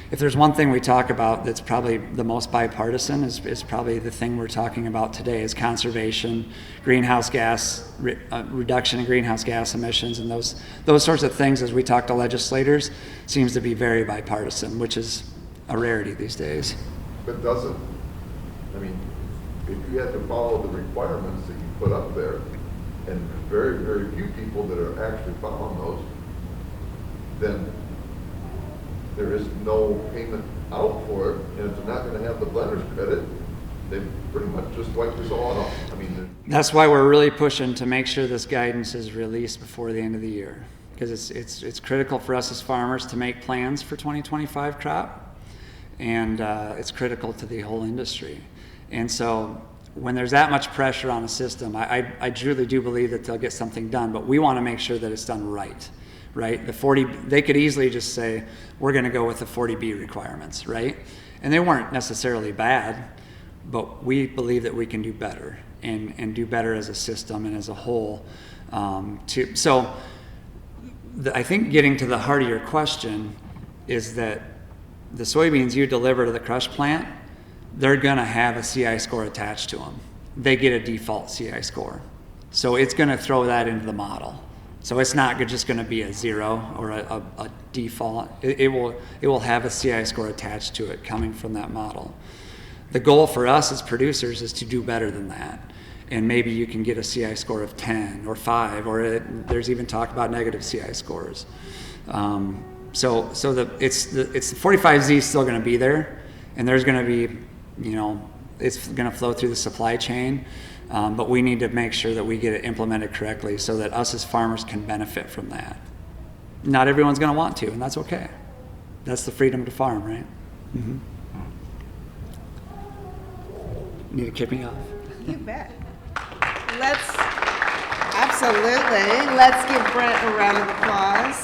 if there's one thing we talk about that's probably the most bipartisan is probably the thing we're talking about today, is conservation, greenhouse gas, reduction in greenhouse gas emissions, and those sorts of things, as we talk to legislators, seems to be very bipartisan, which is a rarity these days. But doesn't, if you had to follow the requirements that you put up there, and very, very few people that are actually following those, then there is no payment out for it, and if they're not gonna have the blender's credit, they pretty much just wipe this all off. I mean, That's why we're really pushing to make sure this guidance is released before the end of the year, because it's critical for us as farmers to make plans for 2025 crop, and it's critical to the whole industry. And so when there's that much pressure on a system, I truly do believe that they'll get something done, but we want to make sure that it's done right. The 40, they could easily just say, we're going to go with the 40B requirements, right? And they weren't necessarily bad, but we believe that we can do better and do better as a system and as a whole. So I think getting to the heart of your question is that the soybeans you deliver to the crush plant, they're going to have a CI score attached to them. They get a default CI score. So it's going to throw that into the model. So it's not just going to be a 0 or a default. It will have a CI score attached to it coming from that model. The goal for us as producers is to do better than that. And maybe you can get a CI score of 10 or 5, or there's even talk about negative CI scores. So the 45Z is still going to be there, and there's going to be, it's going to flow through the supply chain. But we need to make sure that we get it implemented correctly so that us as farmers can benefit from that. Not everyone's going to want to, and that's okay. That's the freedom to farm, right? Mm-hmm. Need to kick me off? You bet. Let's give Brent a round of applause.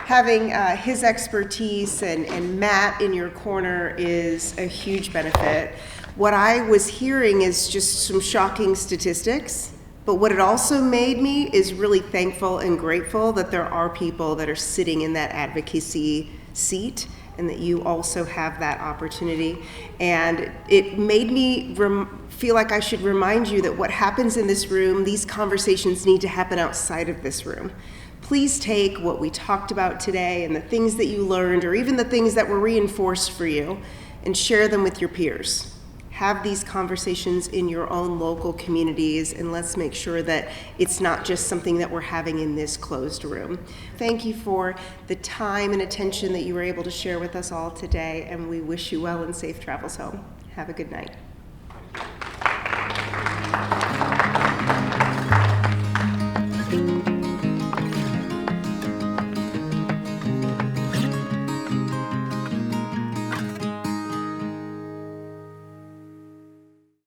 Having his expertise and Matt in your corner is a huge benefit. What I was hearing is just some shocking statistics, but what it also made me is really thankful and grateful that there are people that are sitting in that advocacy seat and that you also have that opportunity. And it made me feel like I should remind you that what happens in this room, these conversations need to happen outside of this room. Please take what we talked about today and the things that you learned, or even the things that were reinforced for you, and share them with your peers. Have these conversations in your own local communities, and let's make sure that it's not just something that we're having in this closed room. Thank you for the time and attention that you were able to share with us all today, and we wish you well and safe travels home. Have a good night.